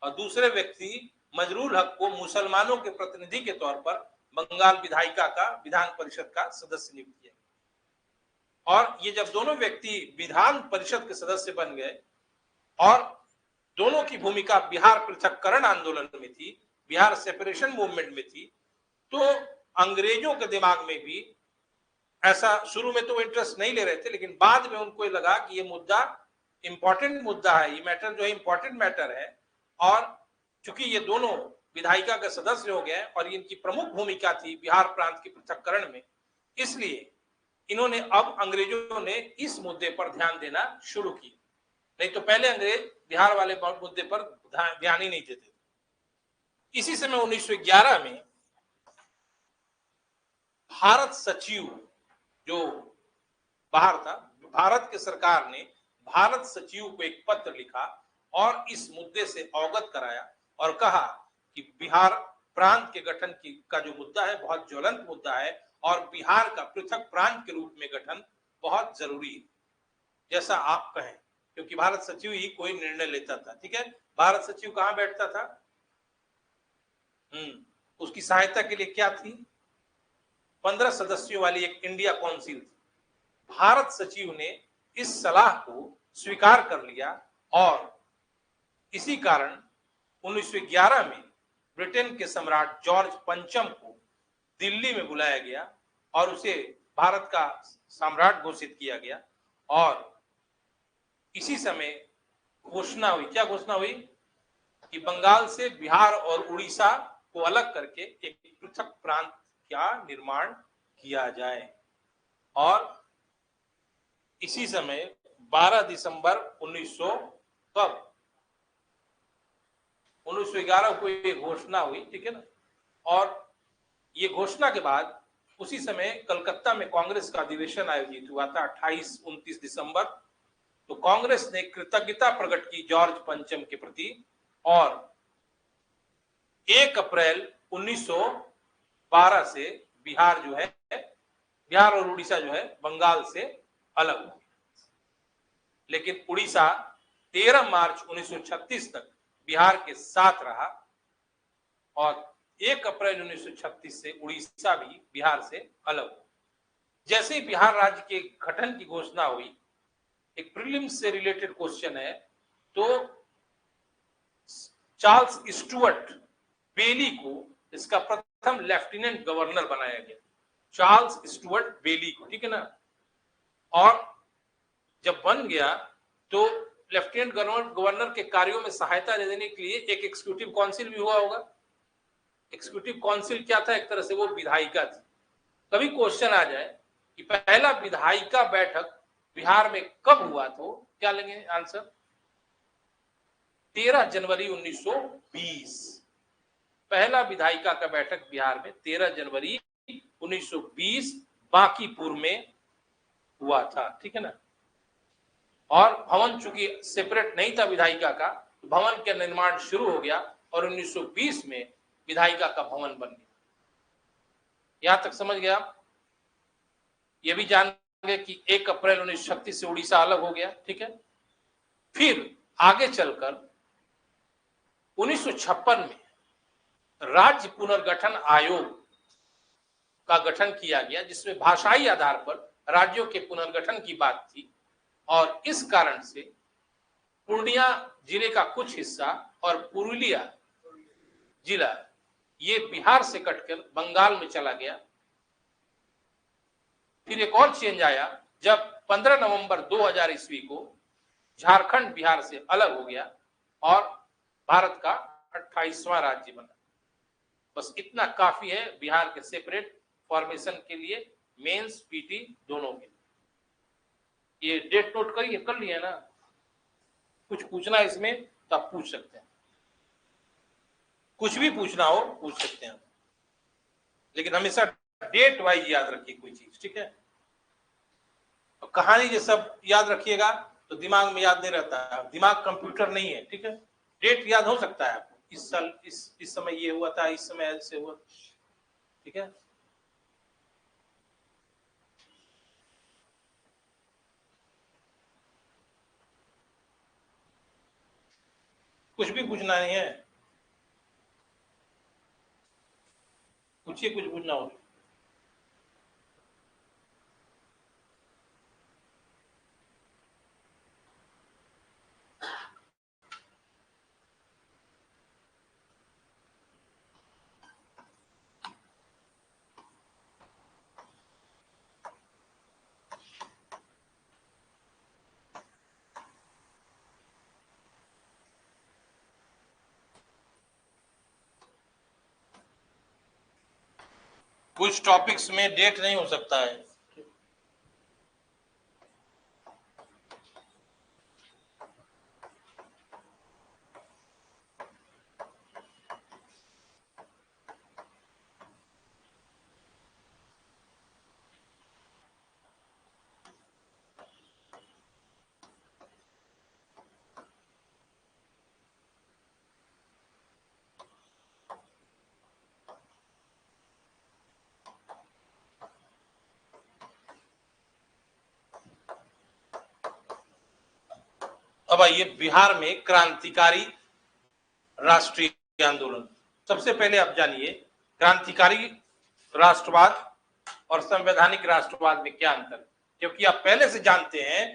और दूसरे व्यक्ति मजरूल हक को मुसलमानों के प्रतिनिधि के तौर पर बंगाल विधायिका का विधान परिषद का सदस्य नियुक्त किया। और ये जब दोनों व्यक्ति विधान परिषद के सदस्य बन गए और दोनों की भूमिका बिहार पृथक्करण आंदोलन में थी, बिहार सेपरेशन मूवमेंट में थी, तो अंग्रेजों के दिमाग में भी ऐसा, शुरू में तो इंटरेस्ट नहीं ले रहे थे, लेकिन बाद में उनको लगा कि ये मुद्दा इंपॉर्टेंट मुद्दा है, ये मैटर जो है इंपॉर्टेंट मैटर है। और चूंकि ये दोनों विधायिका के सदस्य हो गए और इनकी प्रमुख भूमिका थी बिहार प्रांत के पृथक्करण में, इसलिए इन्होंने अब अंग्रेजों ने इस मुद्दे पर ध्यान देना शुरू किया। नहीं तो पहले अंग्रेज बिहार वाले मुद्दे पर ध्यान ही नहीं देते। इसी समय 1911 में भारत सचिव जो बाहर था, भारत के सरकार ने भारत सचिव को एक पत्र लिखा और इस मुद्दे से अवगत कराया और कहा कि बिहार प्रांत के गठन का जो मुद्दा है बहुत ज्वलंत मुद्दा है और बिहार का पृथक प्रांत के रूप में गठन बहुत जरूरी है, जैसा आप कहें। क्योंकि भारत सचिव ही कोई निर्णय लेता था। ठीक है, भारत सचिव कहां बैठता था? उसकी सहायता के लिए क्या थी? 15 सदस्यों वाली एक इंडिया काउंसिल थी। भारत सचिव ने इस सलाह को स्वीकार कर लिया और इसी कारण 1911 में ब्रिटेन के सम्राट जॉर्ज पंचम को दिल्ली में बुलाया गया और उसे भारत का सम्राट घोषित किया गया। और इसी समय घोषणा हुई, क्या घोषणा हुई? कि बंगाल से बिहार और उड़ीसा को अलग करके एक पृथक प्रांत का निर्माण किया जाए। और इसी समय 12 दिसंबर 1911 को ये घोषणा हुई। ठीक है ना। और ये घोषणा के बाद उसी समय कलकत्ता में कांग्रेस का अधिवेशन आयोजित हुआ था 28-29 दिसंबर। तो कांग्रेस ने कृतज्ञता प्रकट की जॉर्ज पंचम के प्रति और 1 अप्रैल 1912 से बिहार जो है, बिहार और उड़ीसा जो है बंगाल से अलग हो गया। लेकिन उड़ीसा 13 मार्च 1936 तक बिहार के साथ रहा और 1 अप्रैल 1936 से उड़ीसा भी बिहार से अलग हो। जैसे ही बिहार राज्य के गठन की घोषणा हुई, एक प्रीलिम्स से रिलेटेड क्वेश्चन है, तो चार्ल्स स्टुअर्ट बेली को इसका प्रथम लेफ्टिनेंट गवर्नर बनाया गया। चार्ल्स स्टुअर्ट बेली को, ठीक है ना। और जब बन गया तो लेफ्टिनेंट गवर्नर के कार्यों में सहायता देने के लिए एक एग्जीक्यूटिव काउंसिल भी हुआ होगा। एग्जीक्यूटिव काउंसिल क्या था? एक तरह से वो विधायिका थी। कभी क्वेश्चन आ जाए कि पहला विधायिका बैठक बिहार में कब हुआ, तो क्या लेंगे आंसर? 13 जनवरी 1920। पहला विधायिका का बैठक बिहार में 13 जनवरी 1920 बांकीपुर में हुआ था। ठीक है ना। और भवन चूंकि सेपरेट नहीं था विधायिका का, तो भवन का निर्माण शुरू हो गया और 1920 में विधायिका का भवन बन गया। यहां तक समझ गया? ये भी जान गए कि 1 अप्रैल 1936 से उड़ीसा अलग हो गया। ठीक है। फिर आगे चलकर 1956 में राज्य पुनर्गठन आयोग का गठन किया गया, जिसमें भाषाई आधार पर राज्यों के पुनर्गठन की बात थी। और इस कारण से पूर्णिया जिले का कुछ हिस्सा और पुरुलिया जिला ये बिहार से कटकर बंगाल में चला गया। फिर एक और चेंज आया जब 15 नवंबर 2000 ईस्वी को झारखंड बिहार से अलग हो गया और भारत का 28वां राज्य बना। बस इतना काफी है बिहार के सेपरेट फॉर्मेशन के लिए, मेंस पीटी दोनों के लिए। ये डेट नोट करिए, कर लिया ना? कुछ पूछना इसमें तो आप पूछ सकते हैं, कुछ भी पूछना हो पूछ सकते हैं, लेकिन हमेशा डेट वाइज याद रखिए कोई चीज, ठीक है? तो कहानी ये सब याद रखिएगा तो दिमाग में याद नहीं रहता, दिमाग कंप्यूटर नहीं है, ठीक है? डेट याद हो सकता है आपको, इस साल इस समय ये हुआ था, इस समय ऐसे हुआ, ठीक है? कुछ भी पूछना नहीं है, पूछिए, कुछ पूछना हो। कुछ टॉपिक्स में डेट नहीं हो सकता है। अब आइए बिहार में क्रांतिकारी राष्ट्रीय आंदोलन। सबसे पहले आप जानिए क्रांतिकारी राष्ट्रवाद और संवैधानिक राष्ट्रवाद में क्या अंतर है, क्योंकि आप पहले से जानते हैं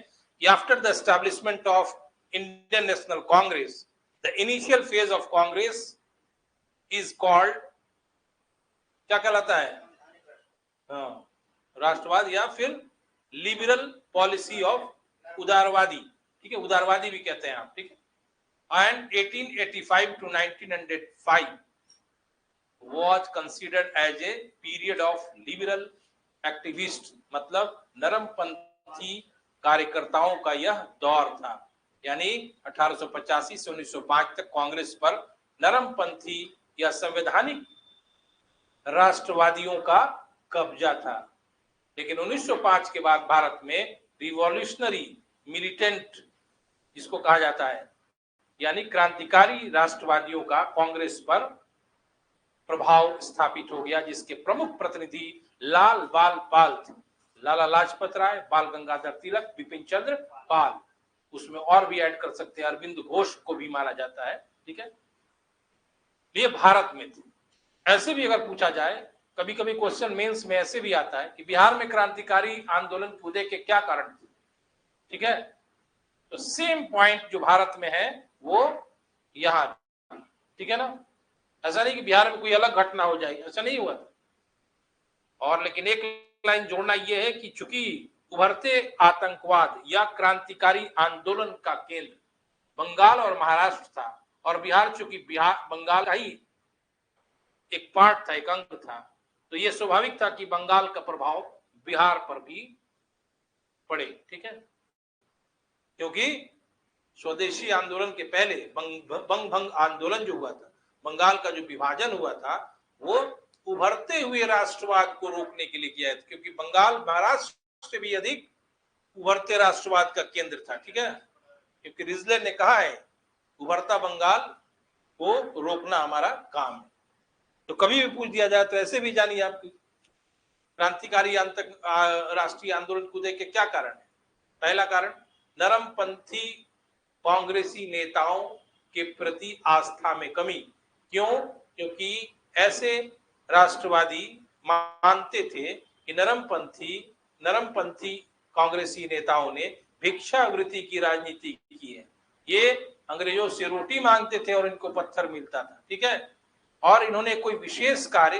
कि after the establishment of Indian national Congress, the initial phase of Congress is called, क्या कहलाता है? हाँ, राष्ट्रवाद या फिर लिबरल पॉलिसी ऑफ, उदारवादी, ठीक है? उदारवादी भी कहते हैं आप, ठीक है? And 1885 to 1905 was considered as a period of liberal activist, मतलब नरमपंथी कार्यकर्ताओं का यह दौर था। यानी 1885 से 1905 तक कांग्रेस पर नरमपंथी या संवैधानिक राष्ट्रवादियों का कब्जा था। लेकिन 1905 के बाद भारत में रिवॉल्यूशनरी मिलिटेंट, जिसको कहा जाता है, यानी क्रांतिकारी राष्ट्रवादियों का कांग्रेस पर प्रभाव स्थापित हो गया, जिसके प्रमुख प्रतिनिधि लाल बाल पाल थे। लाला लाजपत राय, बाल गंगाधर तिलक, बिपिन चंद्र पाल, उसमें और भी ऐड कर सकते हैं, अरविंद घोष को भी माना जाता है, ठीक है? ये भारत में थे। ऐसे भी अगर पूछा जाए, कभी कभी क्वेश्चन मेंस में ऐसे भी आता है कि बिहार में क्रांतिकारी आंदोलन कूदे के क्या कारण थे, ठीक है? तो सेम पॉइंट जो भारत में है वो यहां, ठीक है ना? ऐसा नहीं कि बिहार में कोई अलग घटना हो जाएगी, ऐसा नहीं हुआ। और लेकिन एक लाइन जोड़ना यह है कि चूंकि उभरते आतंकवाद या क्रांतिकारी आंदोलन का केंद्र बंगाल और महाराष्ट्र था, और बिहार चूंकि बंगाल का ही एक पार्ट था, एक अंग था, तो यह स्वाभाविक था कि बंगाल का प्रभाव बिहार पर भी पड़े, ठीक है? क्योंकि स्वदेशी आंदोलन के पहले बंग भंग आंदोलन जो हुआ था, बंगाल का जो विभाजन हुआ था, वो उभरते हुए राष्ट्रवाद को रोकने के लिए किया था, क्योंकि बंगाल महाराष्ट्र से भी अधिक उभरते राष्ट्रवाद का केंद्र था, ठीक है? क्योंकि रिजले ने कहा है उभरता बंगाल को रोकना हमारा काम है। तो कभी भी पूछ दिया जाए तो ऐसे भी जानिए आप क्रांतिकारी राष्ट्रीय आंदोलन कूदे के क्या कारण है। पहला कारण, नरमपंथी कांग्रेसी नेताओं के प्रति आस्था में कमी। क्यों? क्योंकि ऐसे राष्ट्रवादी मानते थे कि नरमपंथी कांग्रेसी नेताओं ने भिक्षावृत्ति की राजनीति की है। ये अंग्रेजों से रोटी मांगते थे और इनको पत्थर मिलता था, ठीक है? और इन्होंने कोई विशेष कार्य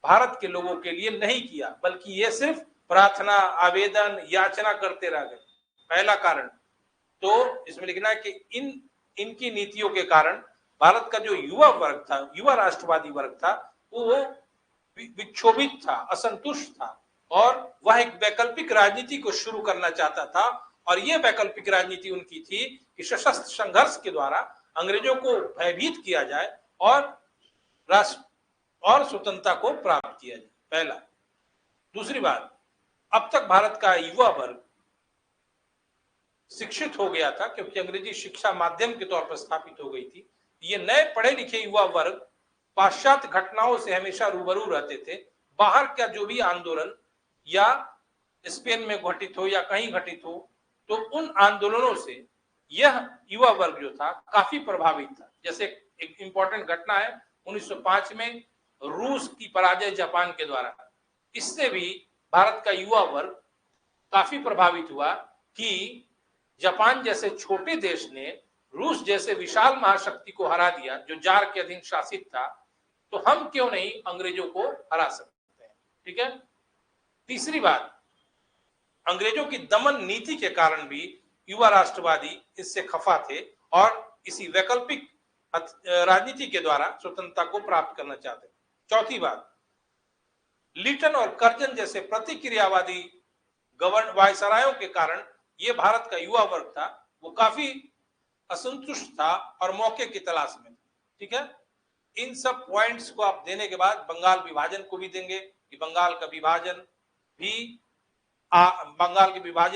भारत के लोगों के लिए नहीं किया, बल्कि ये सिर्फ प्रार्थना, आवेदन, याचना करते रह गए। पहला कारण। तो इसमें लिखना है कि इनकी नीतियों के कारण भारत का जो युवा वर्ग था, युवा राष्ट्रवादी वर्ग था, वो विक्षोभित था, असंतुष्ट था और वह एक वैकल्पिक राजनीति को शुरू करना चाहता था। और यह वैकल्पिक राजनीति उनकी थी कि सशस्त्र संघर्ष के द्वारा अंग्रेजों को भयभीत किया जाए और राष्ट्र और स्वतंत्रता को प्राप्त किया जाए, पहला। दूसरी बात, अब तक भारत का युवा वर्ग शिक्षित हो गया था क्योंकि अंग्रेजी शिक्षा माध्यम के तौर पर स्थापित हो गई थी। ये नए पढ़े लिखे युवा वर्ग पाश्चात्य घटनाओं से हमेशा रूबरू रहते थे। बाहर का जो भी आंदोलन या स्पेन में घटित हो या कहीं घटित हो, तो उन आंदोलनों से यह युवा वर्ग जो था काफी प्रभावित था। जैसे एक इंपॉर्टेंट घटना है 1905 में रूस की पराजय जापान के द्वारा, इससे भी भारत का युवा वर्ग काफी प्रभावित हुआ कि जापान जैसे छोटे देश ने रूस जैसे विशाल महाशक्ति को हरा दिया जो जार के अधीन शासित था, तो हम क्यों नहीं अंग्रेजों को हरा सकते हैं। ठीक है। तीसरी बात, अंग्रेजों की दमन नीति के कारण भी युवा राष्ट्रवादी इससे खफा थे और इसी वैकल्पिक राजनीति के द्वारा स्वतंत्रता को प्राप्त करना चाहते। चौथी बात, लिटन और कर्जन जैसे प्रतिक्रियावादी वायसरायों के कारण यह भारत का युवा वर्ग था वो काफी असंतुष्ट था और मौके की तलाश में। ठीक है। इन सब पॉइंट्स को आप देने के बाद बंगाल विभाजन को भी देंगे कि बंगाल के विभाजन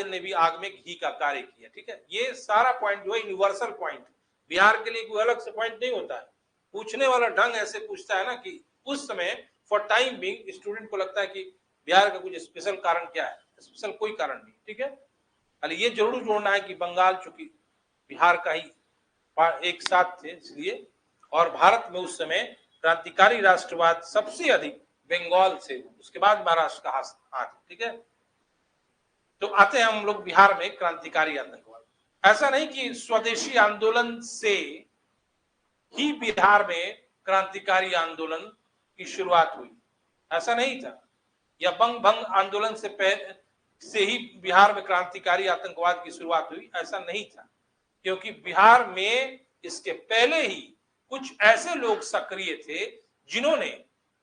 ने भी आग में घी का कार्य किया। ठीक है। ये सारा पॉइंट जो है यूनिवर्सल पॉइंट, बिहार के लिए कोई अलग से पॉइंट नहीं होता है। पूछने वाला ढंग ऐसे पूछता है ना कि उस समय फॉर टाइम बीइंग स्टूडेंट को लगता है कि बिहार का कुछ स्पेशल कारण क्या है, स्पेशल कोई कारण नहीं। ठीक है। अरे ये जरूर जोड़ना है कि बंगाल चूंकि बिहार का ही एक साथ थे इसलिए, और भारत में उस समय क्रांतिकारी राष्ट्रवाद सबसे अधिक बंगाल से, उसके बाद महाराष्ट्र का हाथ। ठीक है। तो आते हैं हम लोग बिहार में क्रांतिकारी आतंकवाद। ऐसा नहीं कि स्वदेशी आंदोलन से ही बिहार में क्रांतिकारी आंदोलन की शुरुआत हुई, ऐसा नहीं था। या बंग भंग आंदोलन से ही बिहार में क्रांतिकारी आतंकवाद की शुरुआत हुई, ऐसा नहीं था। क्योंकि बिहार में इसके पहले ही कुछ ऐसे लोग सक्रिय थे जिन्होंने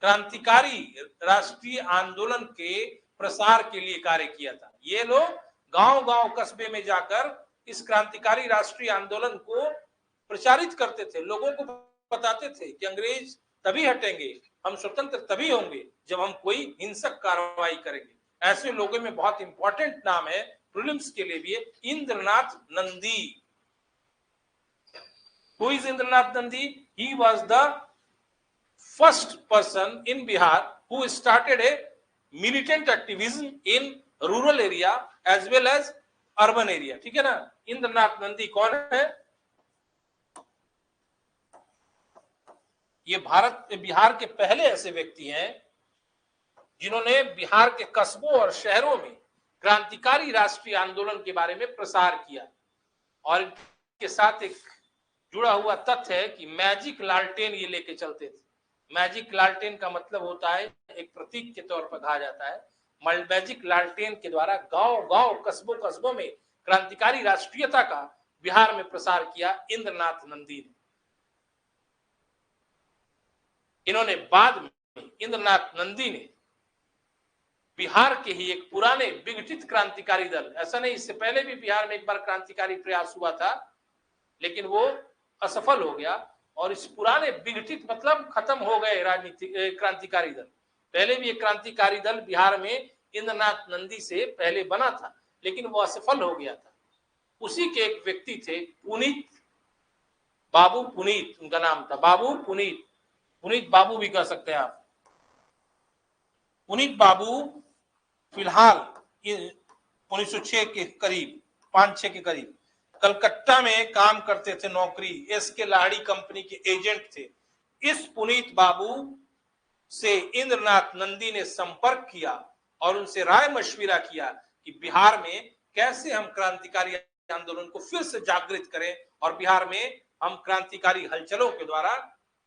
क्रांतिकारी राष्ट्रीय आंदोलन के प्रसार के लिए कार्य किया था। ये लोग गांव-गांव कस्बे में जाकर इस क्रांतिकारी राष्ट्रीय आंदोलन को प्रचारित करते थे, लोगों को बताते थे कि अंग्रेज तभी हटेंगे, हम स्वतंत्र तभी होंगे जब हम कोई हिंसक कार्रवाई करेंगे। ऐसे लोगों में बहुत इंपॉर्टेंट नाम है प्रीलिम्स के लिए भी, Indranath Nandi. Who is Indranath Nandi? He was the first person in Bihar who started a militant activism in rural area as well as urban area. ठीक है ना। इंद्रनाथ नंदी कौन है? ये बिहार के पहले ऐसे व्यक्ति हैं जिन्होंने बिहार के कस्बों और शहरों में क्रांतिकारी राष्ट्रीय आंदोलन के बारे में प्रसार किया। और इनके साथ एक जुड़ा हुआ तथ्य है कि मैजिक लालटेन ये लेके चलते थे। मैजिक लालटेन का मतलब होता है, एक प्रतीक के तौर पर कहा जाता है, मैजिक लालटेन के द्वारा गांव-गांव कस्बों में क्रांतिकारी राष्ट्रीयता का बिहार में प्रसार किया इंद्रनाथ नंदी ने। इन्होंने बाद में, इंद्रनाथ नंदी ने बिहार के ही एक पुराने विघटित क्रांतिकारी दल, ऐसा नहीं इससे पहले भी बिहार में एक बार क्रांतिकारी प्रयास हुआ था लेकिन वो असफल हो गया, और इस पुराने विघटित मतलब खत्म हो गए राजनीतिक क्रांतिकारी दल। पहले भी एक क्रांतिकारी दल बिहार में इंद्रनाथ नंदी से पहले बना था लेकिन वो असफल हो गया था। उसी के एक व्यक्ति थे पुनीत, बाबू पुनीत उनका नाम था, बाबू पुनीत, पुनीत बाबू भी कह सकते हैं आप। पुनीत बाबू फिलहाल 1906 के करीब, 5-6 के करीब कलकत्ता में काम करते थे, नौकरी एसके लाहिड़ी कंपनी के एजेंट थे। इस पुनीत बाबू से इंद्रनाथ नंदी ने संपर्क किया और उनसे राय मशविरा किया कि बिहार में कैसे हम क्रांतिकारी आंदोलन को फिर से जागृत करें और बिहार में हम क्रांतिकारी हलचलों के द्वारा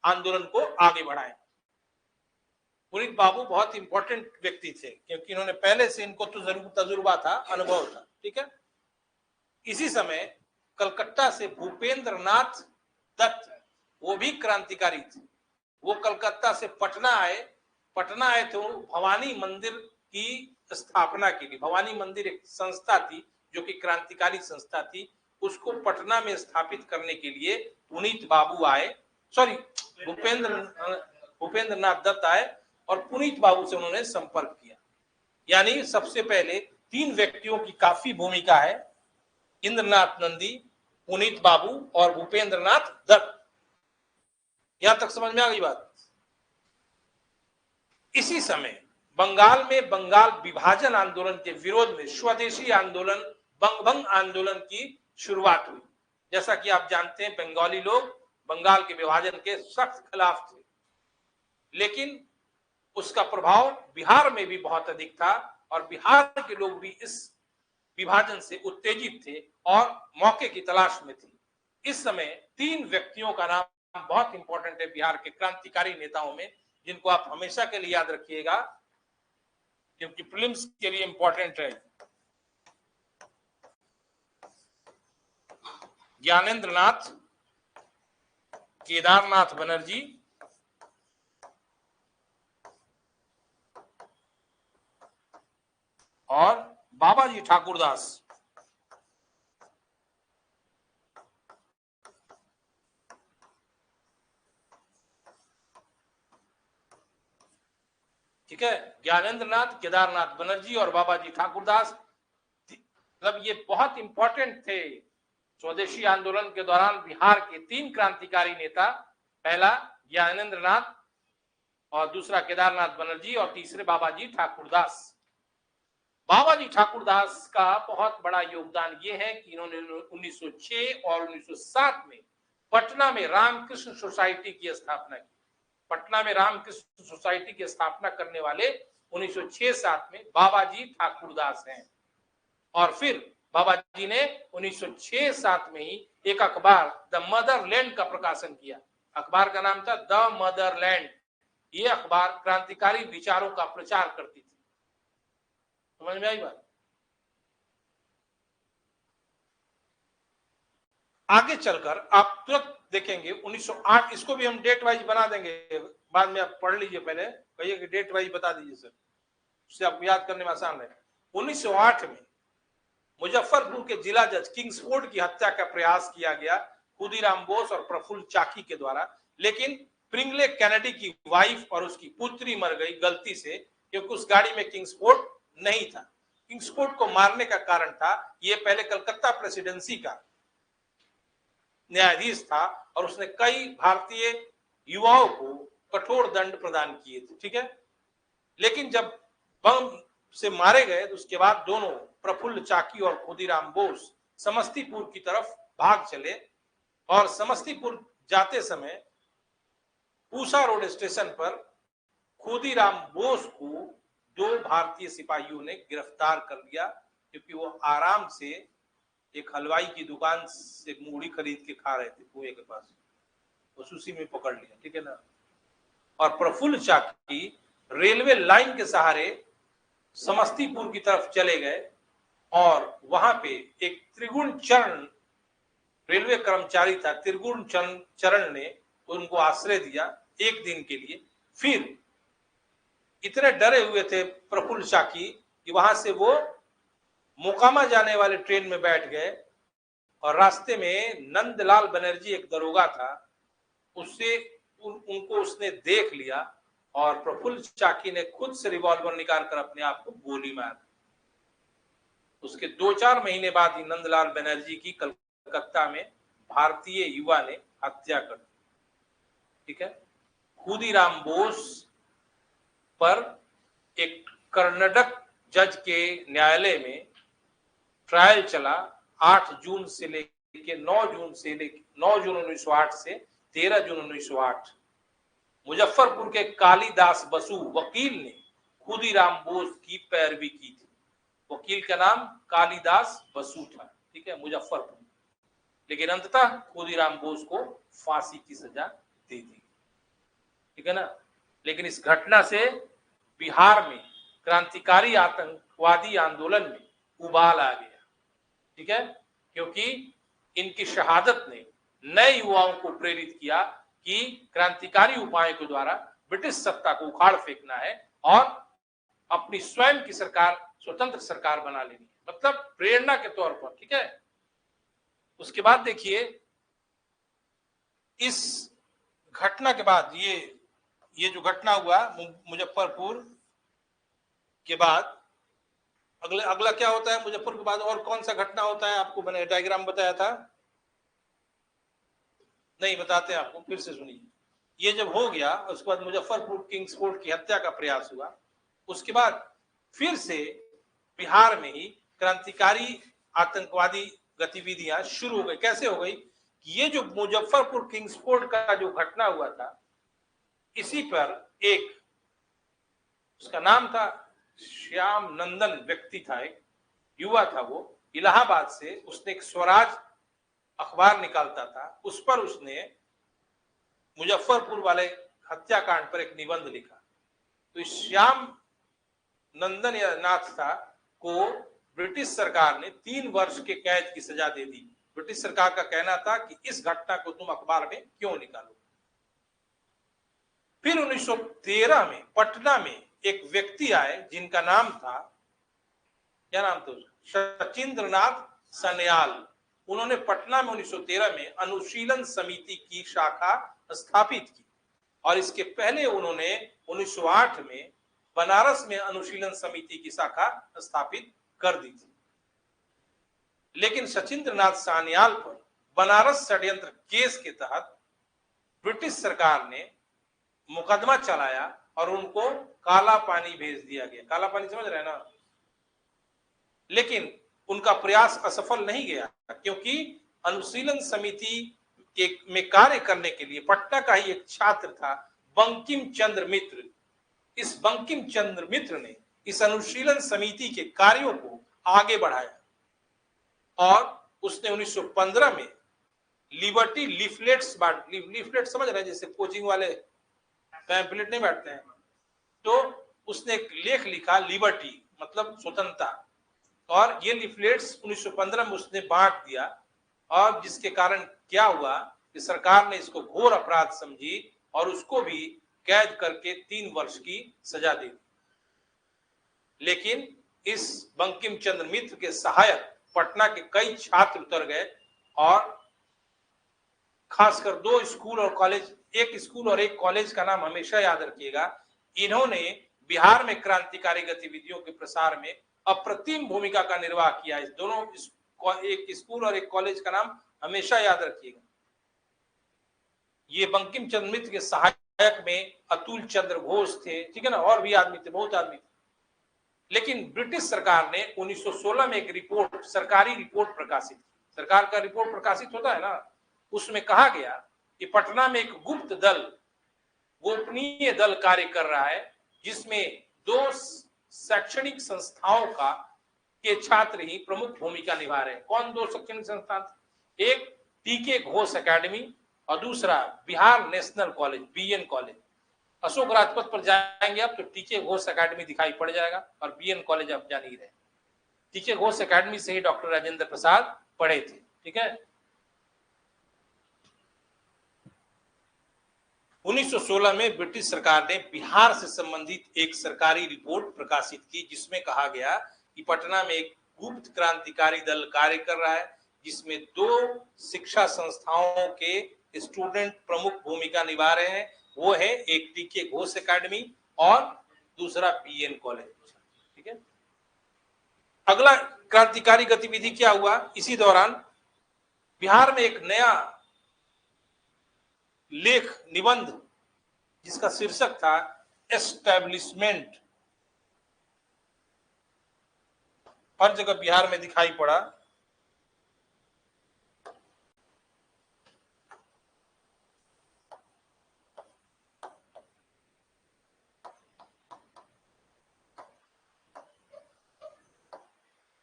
आंदोलन को आगे बढ़ाएं। पुनीत बाबू बहुत इंपॉर्टेंट व्यक्ति थे क्योंकि इन्होंने पहले से, इनको तो जरूर तजुर्बा था, अनुभव था। ठीक है। इसी समय कलकत्ता से भूपेंद्र नाथ दत्त वो भी क्रांतिकारी थे। वो कलकत्ता से पटना आए तो भवानी मंदिर की स्थापना के लिए। भवानी मंदिर एक संस्था थी जो कि क्रांतिकारी संस्था थी, उसको पटना में स्थापित करने के लिए पुनीत बाबू आए, सॉरी भूपेंद्र नाथ दत्त आए और पुनीत बाबू से उन्होंने संपर्क किया। यानी सबसे पहले 3 व्यक्तियों की काफी भूमिका है, इंद्रनाथ नंदी, पुनीत बाबू और भूपेंद्र नाथ दत्त। यहां तक समझ में आ गई बात। इसी समय बंगाल में बंगाल विभाजन आंदोलन के विरोध में स्वदेशी आंदोलन, बंगभंग आंदोलन की शुरुआत हुई। जैसा कि आप जानते हैं, बंगाली लोग बंगाल के विभाजन के सख्त खिलाफ थे, लेकिन उसका प्रभाव बिहार में भी बहुत अधिक था और बिहार के लोग भी इस विभाजन से उत्तेजित थे और मौके की तलाश में थे। इस समय 3 व्यक्तियों का नाम बहुत इंपॉर्टेंट है बिहार के क्रांतिकारी नेताओं में, जिनको आप हमेशा के लिए याद रखिएगा क्योंकि प्रीलिम्स के लिए इंपॉर्टेंट है। ज्ञानेंद्र नाथ, केदारनाथ बनर्जी और बाबाजी ठाकुरदास। ठीक है, ज्ञानेंद्र नाथ, केदारनाथ बनर्जी और बाबाजी ठाकुरदास, मतलब ये बहुत इंपॉर्टेंट थे स्वदेशी आंदोलन के दौरान बिहार के 3 क्रांतिकारी नेता। पहला ज्ञानेंद्र नाथ और दूसरा केदारनाथ बनर्जी और तीसरे बाबाजी ठाकुरदास। बाबाजी ठाकुरदास का बहुत बड़ा योगदान ये है कि इन्होंने 1906 और 1907 में पटना में रामकृष्ण सोसाइटी की स्थापना की। पटना में रामकृष्ण सोसाइटी की स्थापना करने वाले 1906-07 में बाबाजी ठाकुरदास हैं। और फिर बाबाजी ने 1906-07 में ही एक अखबार द मदरलैंड का प्रकाशन किया। अखबार का नाम था द मदरलैंड। ये अखबार क्रांतिकारी विचारों का प्रचार करती थी। समझ में आई बात। आगे चलकर आप तुरंत देखेंगे 1908, इसको भी हम डेट वाइज बना देंगे, बाद में आप पढ़ लीजिए, पहले कहिए कि डेट वाइज बता दीजिए सर, उससे आपको याद करने में आसान है। 1908 में मुजफ्फरपुर के जिला जज किंग्सफोर्ड की हत्या का प्रयास किया गया खुदीराम बोस और प्रफुल्ल चाकी के द्वारा, लेकिन प्रिंगले कैनेडी की वाइफ और उसकी पुत्री मर गई गलती से, क्योंकि उस गाड़ी में किंग्सफोर्ड नहीं था। किंग्सफोर्ड को मारने का कारण था, ये पहले कलकत्ता प्रेसिडेंसी का न्यायाधीश था और उसने कई भारतीय युवाओं को कठोर दंड प्रदान किए थे। ठीक है, लेकिन जब बम से मारे गए तो उसके बाद दोनों प्रफुल्ल चाकी और खुदीराम बोस समस्तीपुर की तरफ भाग चले और समस्तीपुर जाते समय पूसा रोड स्टेशन पर खुदीराम बोस को 2 भारतीय सिपाहियों ने गिरफ्तार कर लिया, क्योंकि वो आराम से एक हलवाई की दुकान से मूढ़ी खरीद के खा रहे थे कुएं के पास, बस उसी में पकड़ लिया। ठीक है ना। और प्रफुल्ल चाकी रेलवे लाइन के सहारे समस्तीपुर की तरफ चले गए और वहां पे एक त्रिगुण चरण रेलवे कर्मचारी था, त्रिगुण चरण ने उनको आश्रय दिया 1 दिन के लिए। फिर इतने डरे हुए थे प्रफुल्ल चाकी कि वहां से वो मोकामा जाने वाले ट्रेन में बैठ गए और रास्ते में नंदलाल बनर्जी एक दरोगा था, उससे उनको उसने देख लिया और प्रफुल्ल चाकी ने खुद से रिवॉल्वर निकालकर अपने आप को गोली मार दी। उसके 2-4 महीने बाद ही नंदलाल बनर्जी की कलकत्ता में भारतीय युवा ने हत्या कर दी। ठीक है, खुदीराम बोस पर एक कर्नाटक जज के न्यायालय में ट्रायल चला 8 जून से लेके 9 जून 1908 से 13 जून 1908। मुजफ्फरपुर के कालिदास बसु वकील ने खुदीराम बोस की पैरवी की थी। वकील का नाम कालिदास बसु था। ठीक है, मुजफ्फरपुर। लेकिन अंततः खुदीराम बोस को फांसी की सजा दे दी। ठीक है ना। लेकिन इस घटना से बिहार में क्रांतिकारी आतंकवादी आंदोलन में उबाल आ गया। ठीक है, क्योंकि इनकी शहादत ने नए युवाओं को प्रेरित किया कि क्रांतिकारी उपायों के द्वारा ब्रिटिश सत्ता को उखाड़ फेंकना है और अपनी स्वयं की सरकार, स्वतंत्र सरकार बना लेनी है, मतलब प्रेरणा के तौर पर। ठीक है, उसके बाद देखिए इस घटना के बाद ये जो घटना हुआ मुजफ्फरपुर के बाद, अगला क्या होता है मुजफ्फरपुर के बाद, और कौन सा घटना होता है? आपको मैंने डायग्राम बताया था, नहीं बताते आपको, फिर से सुनिए। ये जब हो गया उसके बाद मुजफ्फरपुर किंग्स कोर्ट की हत्या का प्रयास हुआ। उसके बाद फिर से बिहार में ही क्रांतिकारी आतंकवादी गतिविधियां शुरू हो गई। कैसे हो गई? ये जो मुजफ्फरपुर किंग्स कोर्ट का जो घटना हुआ था, इसी पर एक, उसका नाम था श्याम नंदन व्यक्ति था, एक युवा था, वो इलाहाबाद से, उसने एक स्वराज अखबार निकालता था, उस पर उसने मुजफ्फरपुर वाले हत्याकांड पर एक निबंध लिखा। तो इस श्याम नंदन या नाथ था को ब्रिटिश सरकार ने 3 वर्ष के कैद की सजा दे दी। ब्रिटिश सरकार का कहना था कि इस घटना को तुम अखबार में क्यों निकालो। फिर 1913 में पटना में एक व्यक्ति आए जिनका नाम था, क्या नाम था उसका? सचिंद्रनाथ सान्याल। उन्होंने पटना में 1913 में अनुशीलन समिति की शाखा स्थापित की और इसके पहले उन्होंने 1908 में बनारस में अनुशीलन समिति की शाखा स्थापित कर दी थी। लेकिन सचिंद्रनाथ सान्याल पर बनारस षड्यंत्र केस के तहत ब्रिटिश सरकार ने मुकदमा चलाया और उनको काला पानी भेज दिया गया। काला पानी समझ रहे हैं ना? लेकिन उनका प्रयास असफल नहीं गया, क्योंकि अनुशीलन समिति में कार्य करने के लिए पटना का ही एक छात्र था, बंकिम चंद्र मित्र। इस बंकिम चंद्र मित्र ने इस अनुशीलन समिति के कार्यों को आगे बढ़ाया और उसने 1915 में लिबर्टी लीफलेट्स बांट, लीफलेट समझ रहे हैं, जैसे कोचिंग वाले पैम्पलेट नहीं बांटते हैं, तो उसने एक लेख लिखा, लिबर्टी मतलब स्वतंत्रता, और ये लीफलेट्स 1915 में उसने बांट दिया। और जिसके कारण क्या हुआ कि सरकार ने इसको घोर अपराध समझी और उसको भी कैद करके 3 वर्ष की सजा दे दी। लेकिन इस बंकिम चंद्र मित्र के सहायक पटना के कई छात्र उतर गए और खासकर 2 स्कूल और कॉलेज, एक स्कूल और एक कॉलेज का नाम हमेशा याद रखिएगा, इन्होंने बिहार में क्रांतिकारी गतिविधियों के प्रसार में अप्रतिम भूमिका का निर्वाह किया। इस दोनों, एक स्कूल और एक कॉलेज का नाम हमेशा याद रखिएगा। ये बंकिम चंद्र मित्र के सहायक में अतुल चंद्र घोष थे, ठीक है ना, और भी आदमी थे, बहुत आदमी थे। लेकिन ब्रिटिश सरकार ने 1916 में एक रिपोर्ट, सरकारी रिपोर्ट प्रकाशित की। सरकार का रिपोर्ट प्रकाशित होता है ना, उसमें कहा गया कि पटना में एक गुप्त दल, गोपनीय दल कार्य कर रहा है, जिसमें 2 शैक्षणिक संस्थाओं के छात्र ही प्रमुख भूमिका निभा रहे हैं। कौन 2 शैक्षणिक संस्थान? एक टीके घोष एकेडमी और दूसरा Bihar national college, BN college. Ashok Rajpath पर जाएंगे आप तो टीके घोष एकेडमी दिखाई पड़ जाएगा और बीएन कॉलेज आप जान ही रहे। टीके घोष एकेडमी से ही डॉक्टर राजेंद्र प्रसाद पढ़े थे। ठीक है, 1916 में ब्रिटिश सरकार ने बिहार से संबंधित एक सरकारी रिपोर्ट प्रकाशित की, जिसमें कहा गया कि पटना में एक गुप्त क्रांतिकारी दल कार्य कर रहा है, जिसमें 2 शिक्षा संस्थाओं के स्टूडेंट प्रमुख भूमिका निभा रहे हैं। वो है एक टीके घोष एकेडमी और दूसरा बीएन कॉलेज। ठीक है, अगला क्रांतिकारी गतिविधि क्या हुआ? इसी दौरान बिहार में एक नया लेख, निबंध, जिसका शीर्षक था एस्टैब्लिशमेंट, हर जगह बिहार में दिखाई पड़ा।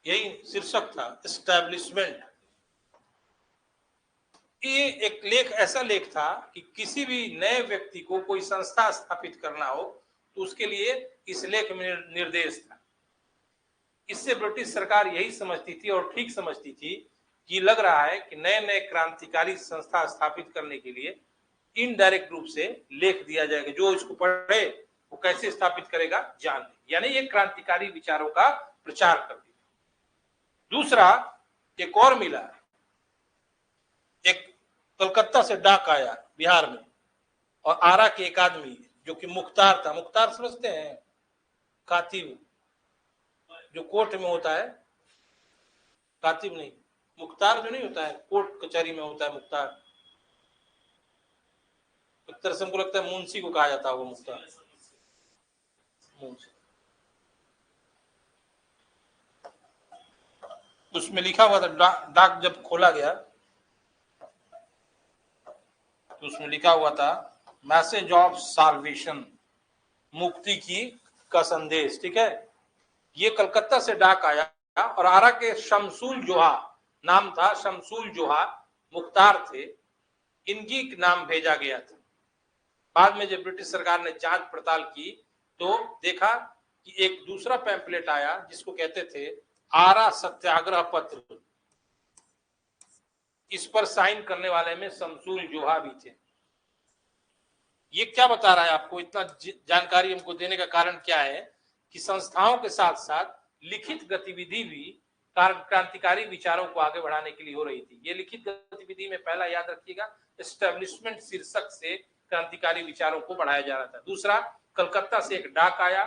यही शीर्षक था, एस्टैब्लिशमेंट। ये एक लेख, ऐसा लेख था कि किसी भी नए व्यक्ति को कोई संस्था स्थापित करना हो तो उसके लिए इस लेख में निर्देश था। इससे ब्रिटिश सरकार यही समझती थी और ठीक समझती थी कि लग रहा है कि नए नए क्रांतिकारी संस्था स्थापित करने के लिए इनडायरेक्ट रूप से लेख दिया जाएगा, जो इसको पढ़े वो कैसे स्थापित करेगा जान ले। यानी ये क्रांतिकारी विचारों का प्रचार कर दिया। दूसरा एक और मिला, एक कलकत्ता से डाक आया बिहार में, और आरा के एक आदमी जो कि मुख्तार था, मुख्तार समझते हैं, कातिब जो कोर्ट में होता है, कातिब नहीं, मुख्तार जो नहीं होता है, कोर्ट कचहरी में होता है मुख्तार, एक तरह से हमको लगता है मुंशी को कहा जाता है वो मुख्तार, मुंशी। उसमें लिखा हुआ था, डाक जब खोला गया तो उसमें लिखा हुआ था मैसेज ऑफ साल्वेशन, मुक्ति की का संदेश। ठीक है, ये कलकत्ता से डाक आया और आरा के शमसूल जोहा नाम था, शमसूल जोहा मुख्तार थे, इनकी नाम भेजा गया था। बाद में जब ब्रिटिश सरकार ने जांच पड़ताल की तो देखा कि एक दूसरा पैम्पलेट आया जिसको कहते थे आरा सत्याग्रह पत्र, इस पर साइन करने वाले में शमसूल जोहा भी थे। ये क्या बता रहा है आपको, इतना जानकारी हमको देने का कारण क्या है कि संस्थाओं के साथ साथ लिखित गतिविधि भी क्रांतिकारी विचारों को आगे बढ़ाने के लिए हो रही थी। ये लिखित गतिविधि में पहला याद रखिएगा, एस्टेब्लिशमेंट शीर्षक से क्रांतिकारी विचारों को बढ़ाया जा रहा था। दूसरा, कलकत्ता से एक डाक आया,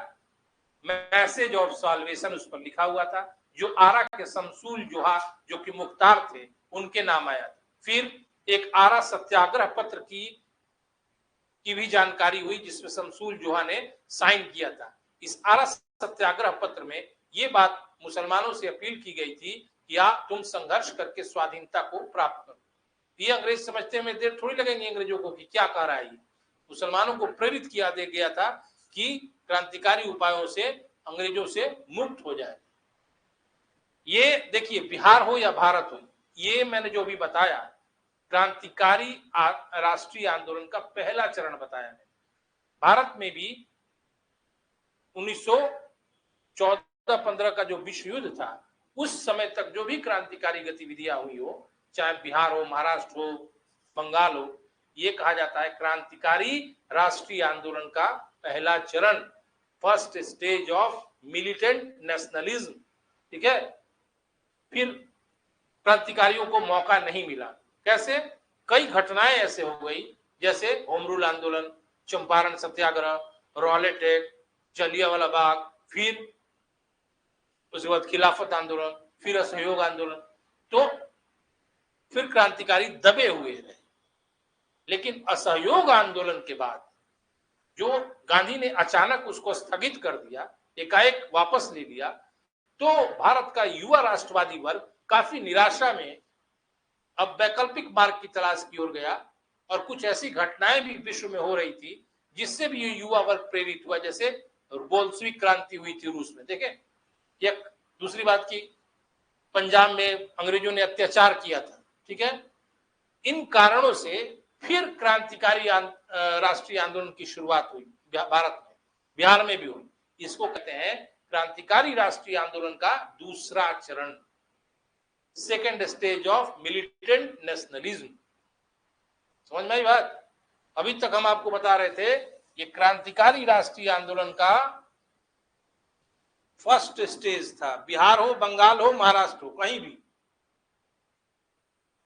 मैसेज ऑफ साल्वेशन उस पर लिखा हुआ था, जो आरा के शमसूल जोहा जो कि मुख्तार थे उनके नाम आया था। फिर एक आरा सत्याग्रह पत्र की भी जानकारी हुई जिसमें शमसूल जोहा ने साइन किया था। इस आरा सत्याग्रह पत्र में ये बात मुसलमानों से अपील की गई थी कि आप तुम संघर्ष करके स्वाधीनता को प्राप्त करो। ये अंग्रेज समझते में देर थोड़ी लगेंगे अंग्रेजों को कि क्या कह रहा है ये। मुसलमानों को प्रेरित किया दे गया था कि क्रांतिकारी उपायों से अंग्रेजों से मुक्त हो जाए। ये देखिए, बिहार हो या भारत हो, ये मैंने जो भी बताया क्रांतिकारी राष्ट्रीय आंदोलन का पहला चरण बताया है। भारत में भी 1914-15 का जो विश्व युद्ध था उस समय तक जो भी क्रांतिकारी गतिविधियां हुई हो, चाहे बिहार हो, महाराष्ट्र हो, बंगाल हो, ये कहा जाता है क्रांतिकारी राष्ट्रीय आंदोलन का पहला चरण, first stage of militant nationalism. ठीक है, फिर क्रांतिकारियों को मौका नहीं मिला। कैसे? कई घटनाएं ऐसे हो गई, जैसे होम रूल आंदोलन, चंपारण सत्याग्रह, रॉलेट एक्ट, जलियांवाला बाग, फिर उसके बाद खिलाफत आंदोलन, फिर असहयोग आंदोलन, तो फिर क्रांतिकारी दबे हुए रहे। लेकिन असहयोग आंदोलन के बाद जो गांधी ने अचानक उसको स्थगित कर दिया, एकाएक वापस ले लिया, तो भारत का युवा राष्ट्रवादी वर्ग काफी निराशा में अब वैकल्पिक मार्ग की तलाश की ओर गया, और कुछ ऐसी घटनाएं भी विश्व में हो रही थी जिससे भी ये युवा वर्ग प्रेरित हुआ, जैसे बोल्शेविक क्रांति हुई थी रूस में। देखें, एक दूसरी बात की, पंजाब में अंग्रेजों ने अत्याचार किया था। ठीक है, इन कारणों से फिर क्रांतिकारी राष्ट्रीय आंदोलन की शुरुआत हुई भारत में, बिहार में भी हुई। इसको कहते हैं क्रांतिकारी राष्ट्रीय आंदोलन का दूसरा चरण, second stage of militant nationalism. समझ में आई बात? अभी तक हम आपको बता रहे थे ये क्रांतिकारी राष्ट्रीय आंदोलन का फर्स्ट स्टेज था, बिहार हो, बंगाल हो, महाराष्ट्र हो, कहीं भी।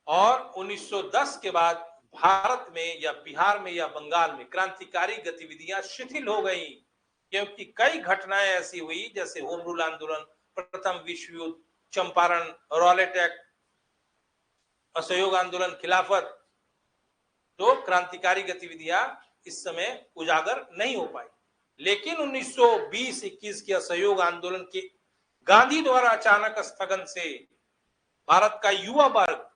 और 1910 के बाद भारत में या बिहार में या बंगाल में क्रांतिकारी गतिविधियां शिथिल हो गई, क्योंकि कई घटनाएं ऐसी हुई, जैसे होम रूल आंदोलन, प्रथम विश्व युद्ध, चंपारण, रॉलेट एक्ट, असहयोग आंदोलन, खिलाफत, तो क्रांतिकारी गतिविधियां इस समय उजागर नहीं हो पाई। लेकिन 1920-21 के असहयोग आंदोलन के गांधी द्वारा अचानक स्थगन से भारत का युवा वर्ग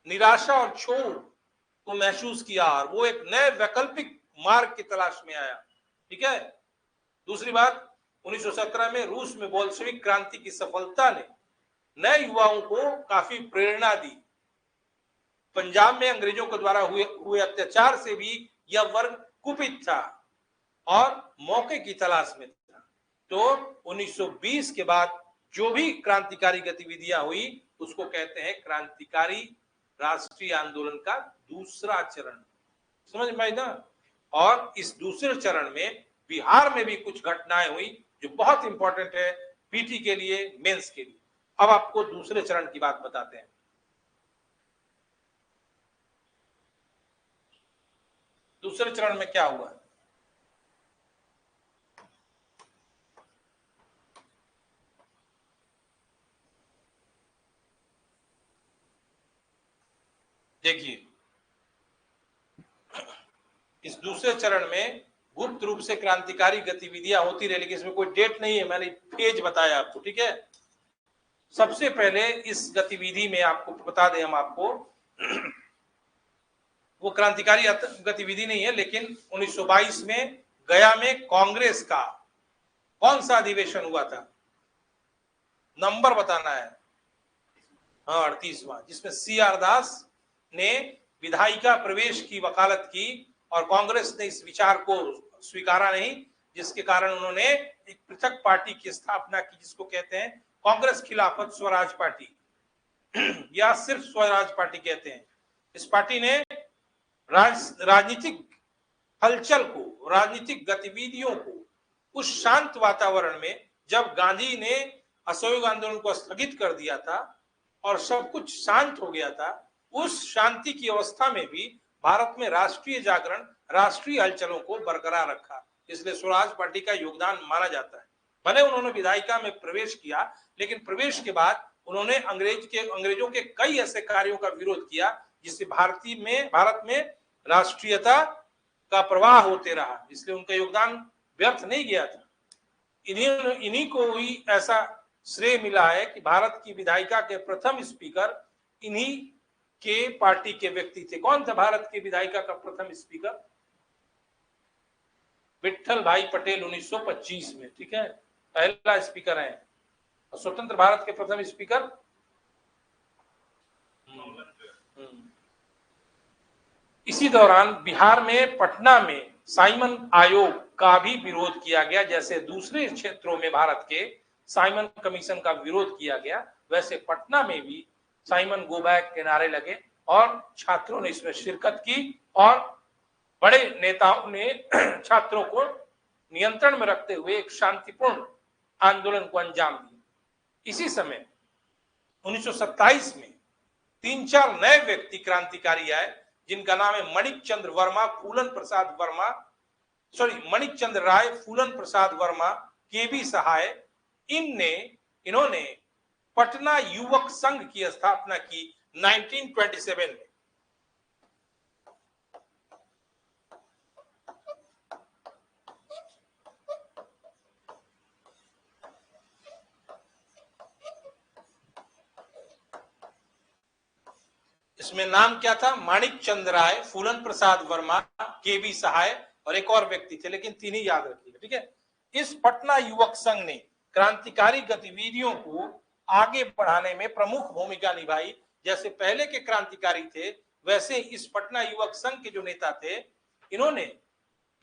निराशा और क्षोभ को महसूस किया और वो एक नए वैकल्पिक मार्ग की तलाश में आया। ठीक है, दूसरी बात, 1917 में रूस में बोल्शेविक क्रांति की सफलता ने नए युवाओं को काफी प्रेरणा दी। पंजाब में अंग्रेजों के द्वारा हुए अत्याचार से भी यह वर्ग कुपित था और मौके की तलाश में था। तो 1920 के बाद जो भी क्रांतिकारी गतिविधियां हुई उसको कहते हैं क्रांतिकारी राष्ट्रीय आंदोलन का दूसरा चरण। समझ में आई ना। और इस दूसरे चरण में बिहार में भी कुछ घटनाएं हुई जो बहुत इंपॉर्टेंट है पीटी के लिए, मेंस के लिए। अब आपको दूसरे चरण की बात बताते हैं। दूसरे चरण में क्या हुआ? देखिए, इस दूसरे चरण में गुप्त रूप से क्रांतिकारी गतिविधियां होती रही, लेकिन इसमें कोई डेट नहीं है, मैंने पेज बताया आपको, ठीक है। सबसे पहले इस गतिविधि में आपको बता दें हम आपको, वो क्रांतिकारी गतिविधि नहीं है, लेकिन 1922 में गया में कांग्रेस का कौन सा अधिवेशन हुआ था? नंबर बताना है। हाँ, 38वां, जिसमें CR दास ने विधायिका प्रवेश की वकालत की और कांग्रेस ने इस विचार को स्वीकारा नहीं, जिसके कारण उन्होंने एक पृथक पार्टी की स्थापना की, जिसको कहते हैं कांग्रेस खिलाफत स्वराज पार्टी या सिर्फ स्वराज पार्टी कहते हैं। इस पार्टी ने राजनीतिक हलचल को, राजनीतिक गतिविधियों को उस शांत वातावरण में, जब गांधी ने असहयोग आंदोलन को स्थगित कर दिया था और सब कुछ शांत हो गया था, उस शांति की अवस्था में भी भारत में राष्ट्रीय जागरण, राष्ट्रीय हलचलों को बरकरार रखा। इसलिए स्वराज पार्टी का योगदान माना जाता है। भले उन्होंने विधायिका में प्रवेश किया, लेकिन प्रवेश के बाद उन्होंने अंग्रेजों के कई ऐसे कार्यों का विरोध किया जिससे भारत में राष्ट्रीयता का प्रवाह होते रहा, इसलिए उनका योगदान व्यर्थ नहीं गया था। इन्हीं को ही ऐसा श्रेय मिला है कि भारत की विधायिका के प्रथम स्पीकर इन्हीं के पार्टी के व्यक्ति थे। कौन था भारत की विधायिका का प्रथम स्पीकर? विट्ठल भाई पटेल 1925 में, ठीक है, पहला स्पीकर है। और स्वतंत्र भारत के प्रथम स्पीकर इसी दौरान बिहार में पटना में साइमन आयोग का भी विरोध किया गया। जैसे दूसरे क्षेत्रों में भारत के साइमन कमीशन का विरोध किया गया, वैसे पटना में भी साइमन गो बैक के नारे लगे और छात्रों ने इसमें शिरकत की और बड़े नेताओं ने छात्रों को नियंत्रण में रखते हुए एक शांतिपूर्ण आंदोलन को अंजाम दिया। इसी समय 1927 में 3-4 नए व्यक्ति क्रांतिकारी आए, जिनका नाम है मणिक चंद्र राय, फूलन प्रसाद वर्मा, केबी सहाय। इन्होंने पटना युवक संघ की स्थापना की 1927 में। इसमें नाम क्या था? माणिक चंद्र राय, फूलन प्रसाद वर्मा, केबी सहाय और एक और व्यक्ति थे, लेकिन 3 ही याद रखिएगा, ठीक है। इस पटना युवक संघ ने क्रांतिकारी गतिविधियों को आगे बढ़ाने में प्रमुख भूमिका निभाई। जैसे पहले के क्रांतिकारी थे, वैसे इस पटना युवक संघ के जो नेता थे, इन्होंने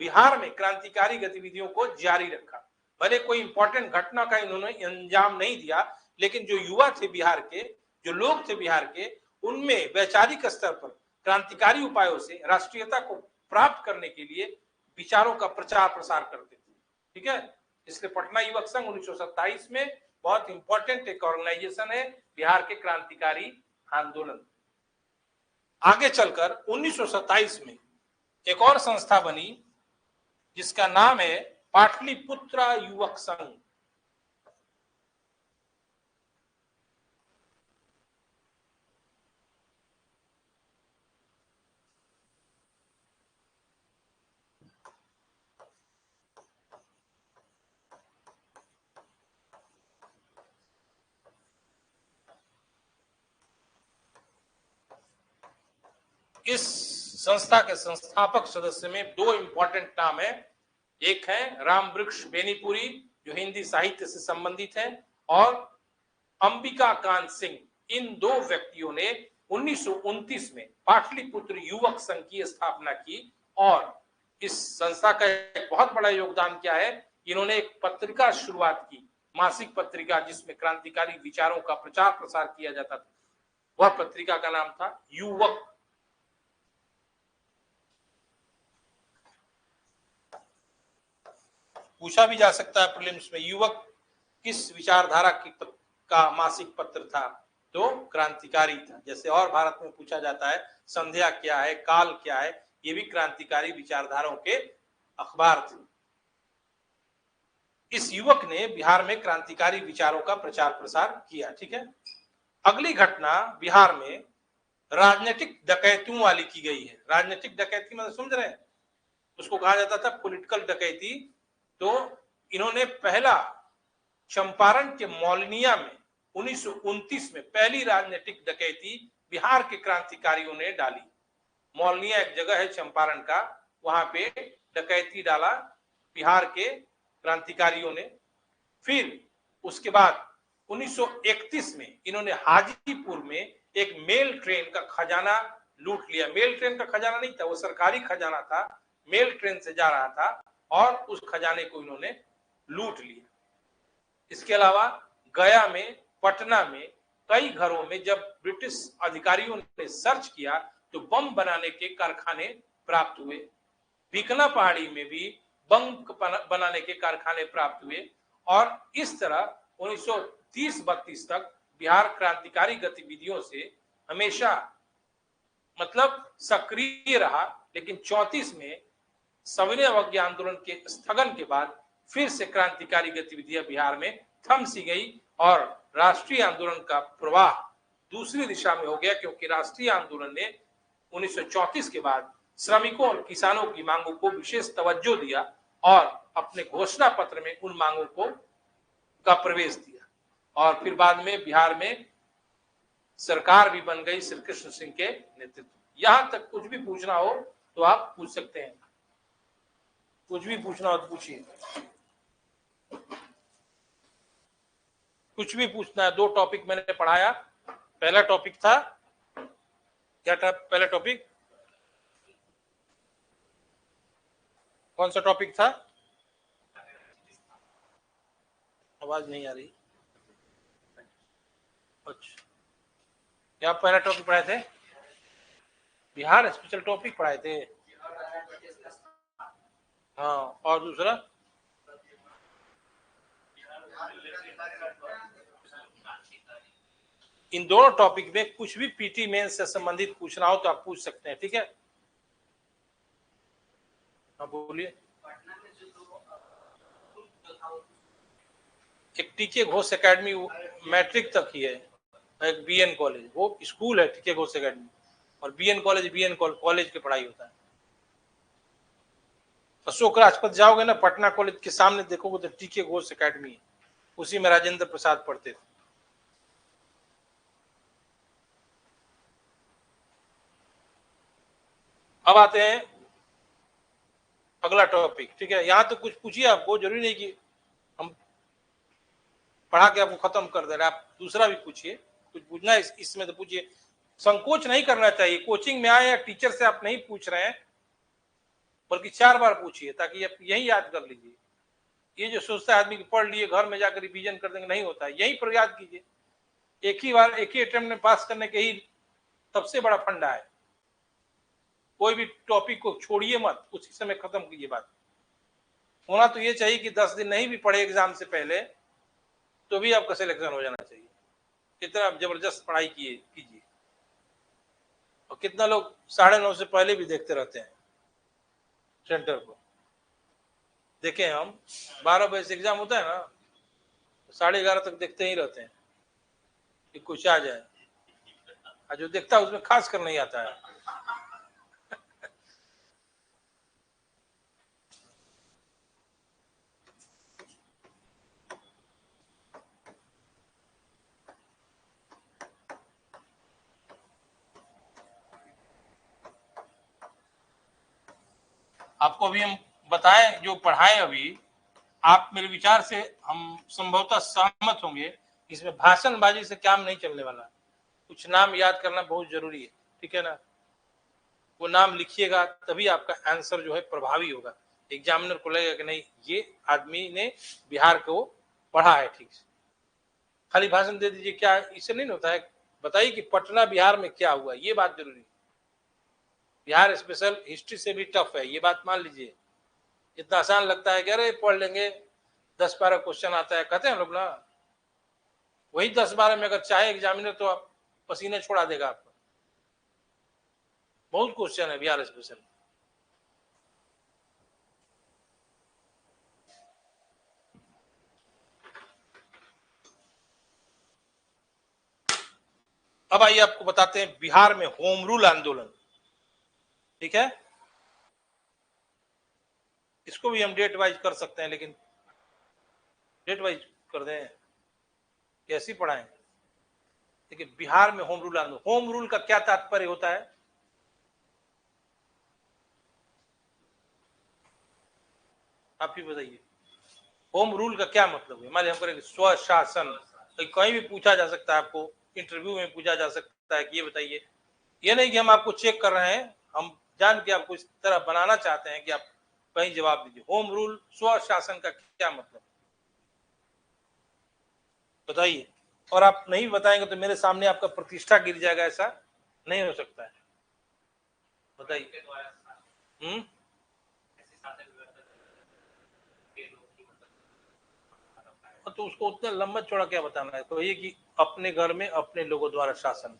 बिहार में क्रांतिकारी गतिविधियों को जारी रखा। भले कोई इंपॉर्टेंट घटना का इन्होंने अंजाम नहीं दिया, लेकिन जो युवा थे बिहार के, जो लोग थे बिहार के, उनमें वैचारिक स्तर पर क्रांतिकारी उपायों से राष्ट्रीयता को प्राप्त करने के लिए विचारों का प्रचार प्रसार करते थे, ठीक है। इसलिए पटना युवक संघ 1927 में बहुत इंपॉर्टेंट एक ऑर्गेनाइजेशन है बिहार के क्रांतिकारी आंदोलन। आगे चलकर 1927 में एक और संस्था बनी जिसका नाम है पाटलिपुत्रा युवक संघ। इस संस्था के संस्थापक सदस्य में 2 इंपॉर्टेंट नाम है। एक है राम वृक्ष बेनीपुरी, जो हिंदी साहित्य से संबंधित है, और अंबिका कांत सिंह। इन 2 व्यक्तियों ने 1929 में पाटलिपुत्र युवक संघ की स्थापना की। और इस संस्था का एक बहुत बड़ा योगदान क्या है? इन्होंने एक पत्रिका शुरुआत की, मासिक पत्रिका, जिसमें क्रांतिकारी विचारों का प्रचार प्रसार किया जाता था। वह पत्रिका का नाम था युवक। पूछा भी जा सकता है प्रीलिम्स में, युवक किस विचारधारा का मासिक पत्र था, तो क्रांतिकारी था। जैसे और भारत में पूछा जाता है संध्या क्या है, काल क्या है, ये भी क्रांतिकारी विचारधाराओं के अखबार थे। इस युवक ने बिहार में क्रांतिकारी विचारों का प्रचार प्रसार किया। ठीक है, अगली घटना बिहार में राजनीतिक डकैतियों वाली की गई है। राजनीतिक डकैती मतलब समझ रहे हैं, उसको कहा जाता था पॉलिटिकल डकैती। तो इन्होंने पहला चंपारण के मौलनिया में 1929 में पहली राजनीतिक डकैती बिहार के क्रांतिकारियों ने डाली। मौलनिया एक जगह है चंपारण का, वहां पे डकैती डाला बिहार के क्रांतिकारियों ने। फिर उसके बाद 1931 में इन्होंने हाजीपुर में एक मेल ट्रेन का खजाना लूट लिया। मेल ट्रेन का खजाना नहीं था, वो सरकारी खजाना था, मेल ट्रेन से जा रहा था और उस खजाने को इन्होंने लूट लिया। इसके अलावा गया में, पटना में कई घरों में जब ब्रिटिश अधिकारियों ने सर्च किया तो बम बनाने के कारखाने प्राप्त हुए। बीकना पहाड़ी में भी बम बनाने के कारखाने प्राप्त हुए। और इस तरह 1930-32 तक बिहार क्रांतिकारी गतिविधियों से हमेशा मतलब सक्रिय रहा। लेकिन 34 में सविनय अवज्ञा आंदोलन के स्थगन के बाद फिर से क्रांतिकारी गतिविधियां बिहार में थम सी गई और राष्ट्रीय आंदोलन का प्रवाह दूसरी दिशा में हो गया, क्योंकि राष्ट्रीय आंदोलन ने 1934 के बाद श्रमिकों और किसानों की मांगों को विशेष तवज्जो दिया और अपने घोषणा पत्र में उन मांगों को का प्रवेश दिया। और फिर बाद में बिहार में सरकार भी बन गई श्री कृष्ण सिंह के नेतृत्व। यहां तक कुछ भी पूछना हो तो आप पूछ सकते हैं, कुछ भी पूछना हो तो पूछिए, कुछ भी पूछना है। 2 टॉपिक मैंने पढ़ाया। पहला टॉपिक था क्या था? पहला टॉपिक कौन सा टॉपिक था? आवाज नहीं आ रही। अच्छा, क्या पहला टॉपिक पढ़ाए थे? बिहार स्पेशल टॉपिक पढ़ाए थे। हाँ, और दूसरा इन दोनों टॉपिक में कुछ भी पीटी मेंस से संबंधित पूछना हो तो आप पूछ सकते हैं। ठीक है, हाँ बोलिए। एक टीके घोष एकेडमी मैट्रिक तक ही है, एक बीएन कॉलेज, वो स्कूल है टीके घोष एकेडमी, और बीएन कॉलेज की पढ़ाई होता है। अशोक राजपथ जाओगे ना, पटना कॉलेज के सामने देखोगे तो टीके घोष एकेडमी है, उसी में राजेंद्र प्रसाद पढ़ते थे। अब आते हैं अगला टॉपिक। ठीक है, यहां तो कुछ पूछिए, आपको जरूरी नहीं कि हम पढ़ा के आपको खत्म कर दे रहे, आप दूसरा भी पूछिए, कुछ पूछना है इसमें तो पूछिए। संकोच नहीं करना चाहिए। कोचिंग में आए या टीचर से आप नहीं पूछ रहे हैं, बल्कि 4 बार पूछिए ताकि आप यही याद कर लीजिए। ये जो सोचता है आदमी कि पढ़ लिए घर में जाकर रिवीजन कर देंगे, नहीं होता है। यही पर याद कीजिए। एक ही बार एक ही अटेम्प्ट में पास करने के ही सबसे बड़ा फंडा है। कोई भी टॉपिक को छोड़िए मत, उसी समय खत्म कीजिए बात। होना तो ये चाहिए कि 10 दिन नहीं भी पढ़े एग्जाम से पहले तो भी आपका सिलेक्शन हो जाना चाहिए। कितना आप जबरदस्त पढ़ाई कीजिए। और कितना लोग 9:30 से पहले भी देखते रहते हैं सेंटर को। देखें हम 12 बजे से एग्जाम होता है ना, 11:30 तक देखते ही रहते हैं कि कुछ आ जाए, और जो देखता है उसमें खास कर नहीं आता है। आपको अभी हम बताएं, जो पढ़ाए अभी, आप मेरे विचार से हम संभवतः सहमत होंगे, इसमें भाषणबाजी से काम नहीं चलने वाला। कुछ नाम याद करना बहुत जरूरी है। ठीक है ना, वो नाम लिखिएगा तभी आपका आंसर जो है प्रभावी होगा। एग्जामिनर को लगेगा कि नहीं, ये आदमी ने बिहार को पढ़ा है ठीक से। खाली भाषण दे दीजिए, क्या इससे नहीं होता है। बताइए कि पटना बिहार में क्या हुआ, ये बात जरूरी है। बिहार स्पेशल हिस्ट्री से भी टफ है, ये बात मान लीजिए। इतना आसान लगता है कि अरे पढ़ लेंगे, 10-12 क्वेश्चन आता है, कहते हैं लोग ना, वही 10-12 में अगर चाहे एग्जामिनर तो आप पसीने छोड़ा देगा आपको। बहुत क्वेश्चन है बिहार स्पेशल। अब आइए आपको बताते हैं बिहार में होम रूल आंदोलन, ठीक है। इसको भी हम डेट वाइज कर सकते हैं, लेकिन डेट वाइज कर दें, कैसी पढ़ाएं। देखिए बिहार में होम रूल आंदोलन, होम रूल का क्या तात्पर्य होता है? आप ही बताइए, होम रूल का क्या मतलब है? मान लीजिए हम करेंगे स्वशासन, तो कहीं भी पूछा जा सकता है, आपको इंटरव्यू में पूछा जा सकता है कि ये बताइए। ये नहीं कि हम आपको चेक कर रहे हैं, हम जान के आपको इस तरह बनाना चाहते हैं कि आप कहीं जवाब दीजिए। होम रूल स्वशासन का क्या मतलब बताइए। और आप नहीं बताएंगे तो मेरे सामने आपका प्रतिष्ठा गिर जाएगा, ऐसा नहीं हो सकता है। बताइए। तो उसको उतना लंबा चौड़ा क्या बताना है? तो ये कि अपने घर में अपने लोगों द्वारा शासन,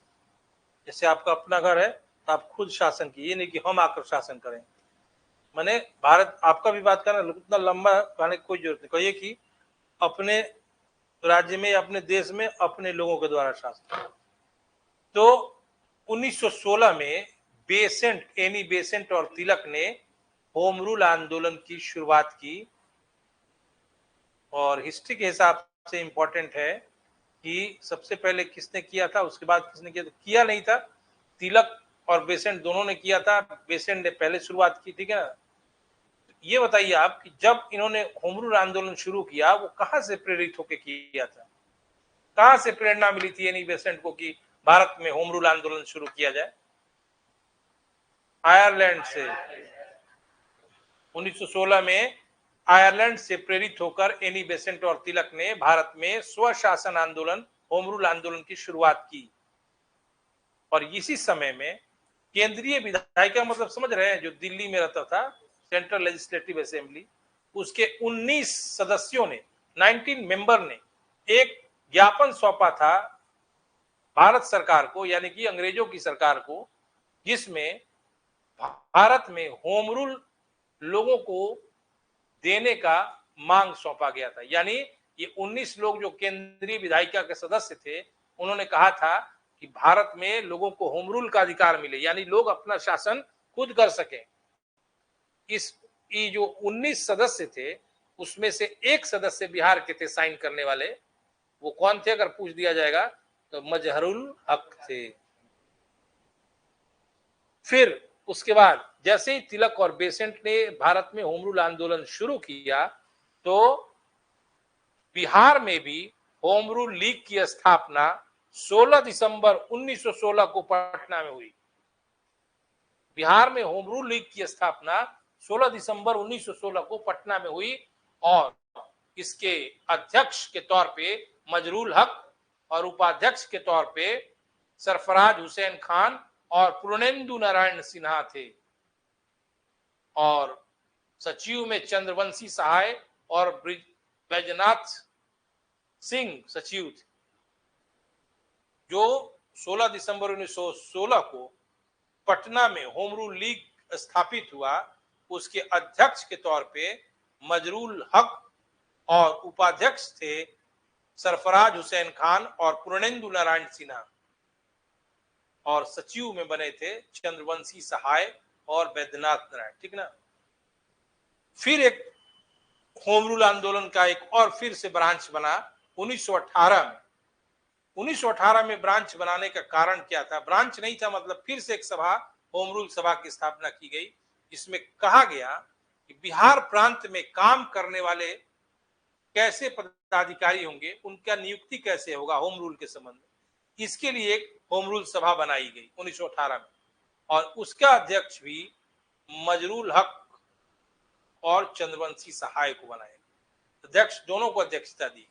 जैसे आपका अपना घर है तो आप खुद शासन की, ये नहीं कि हम आकर शासन करें। मैंने भारत आपका भी बात करना, उतना लंबा कहने की कोई जरूरत नहीं। कहिए कि अपने राज्य में, अपने देश में अपने लोगों के द्वारा शासन। तो 1916 में बेसेंट, एनी बेसेंट और तिलक ने होम रूल आंदोलन की शुरुआत की। और हिस्ट्री के हिसाब से इंपॉर्टेंट है कि सबसे पहले किसने किया था, उसके बाद किसने किया? तो किया नहीं था, तिलक और बेसेंट दोनों ने किया था। बेसेंट ने पहले शुरुआत की, ठीक है ना। ये बताइए आप कि जब इन्होंने होम रूल आंदोलन शुरू किया, वो कहां से प्रेरित होकर किया था? कहां से प्रेरणा मिली थी एनी बेसेंट को कि भारत में होम रूल आंदोलन शुरू किया जाए? आयरलैंड से। 1916 में आयरलैंड से प्रेरित होकर एनी बेसेंट और तिलक ने भारत में स्वशासन आंदोलन, होम रूल आंदोलन की शुरुआत की। और इसी समय में केंद्रीय विधायिका, मतलब समझ रहे हैं, जो दिल्ली में रहता था, सेंट्रल लेजिस्लेटिव असेंबली, उसके 19 सदस्यों ने, 19 मेंबर ने एक ज्ञापन सौंपा था भारत सरकार को, यानी कि अंग्रेजों की सरकार को, जिसमें भारत में होम रूल लोगों को देने का मांग सौंपा गया था। यानी ये 19 लोग जो केंद्रीय विधायिका के सदस्य थे, उन्होंने कहा था कि भारत में लोगों को होम रूल का अधिकार मिले, यानी लोग अपना शासन खुद कर सकें। इस ये जो 19 सदस्य थे, उसमें से एक सदस्य बिहार के थे साइन करने वाले। वो कौन थे अगर पूछ दिया जाएगा तो मजहरुल हक थे। फिर उसके बाद जैसे ही तिलक और बेसेंट ने भारत में होम रूल आंदोलन शुरू किया, तो बिहार में भी होम रूल लीग की स्थापना 16 दिसंबर 1916 को पटना में हुई। बिहार में होम रूल लीग की स्थापना 16 दिसंबर 1916 को पटना में हुई। और इसके अध्यक्ष के तौर पे मजरूल हक और उपाध्यक्ष के तौर पे सरफराज हुसैन खान और पूर्णेंदु नारायण सिन्हा थे। और सचिव में चंद्रवंशी सहाय और बैजनाथ सिंह सचिव थे। जो 16 दिसंबर 1916 को पटना में होम रूल लीग स्थापित हुआ, उसके अध्यक्ष के तौर पे मजरूल हक और उपाध्यक्ष थे सरफराज हुसैन खान और पूर्णेंदु नारायण सिन्हा। और सचिव में बने थे चंद्रवंशी सहाय और बैद्यनाथ नारायण, ठीक ना। फिर एक होम रूल आंदोलन का एक और फिर से ब्रांच बना 1918 में। 1918 में ब्रांच बनाने का कारण क्या था? ब्रांच नहीं था, मतलब फिर से एक सभा, होम रूल सभा की स्थापना की गई। इसमें कहा गया कि बिहार प्रांत में काम करने वाले कैसे पदाधिकारी होंगे, उनका नियुक्ति कैसे होगा होम रूल के संबंध में, इसके लिए एक होम रूल सभा बनाई गई 1918 में। और उसका अध्यक्ष भी मजरूल हक और चंद्रवंशी सहाय को बनाया, अध्यक्ष दोनों को अध्यक्षता दी।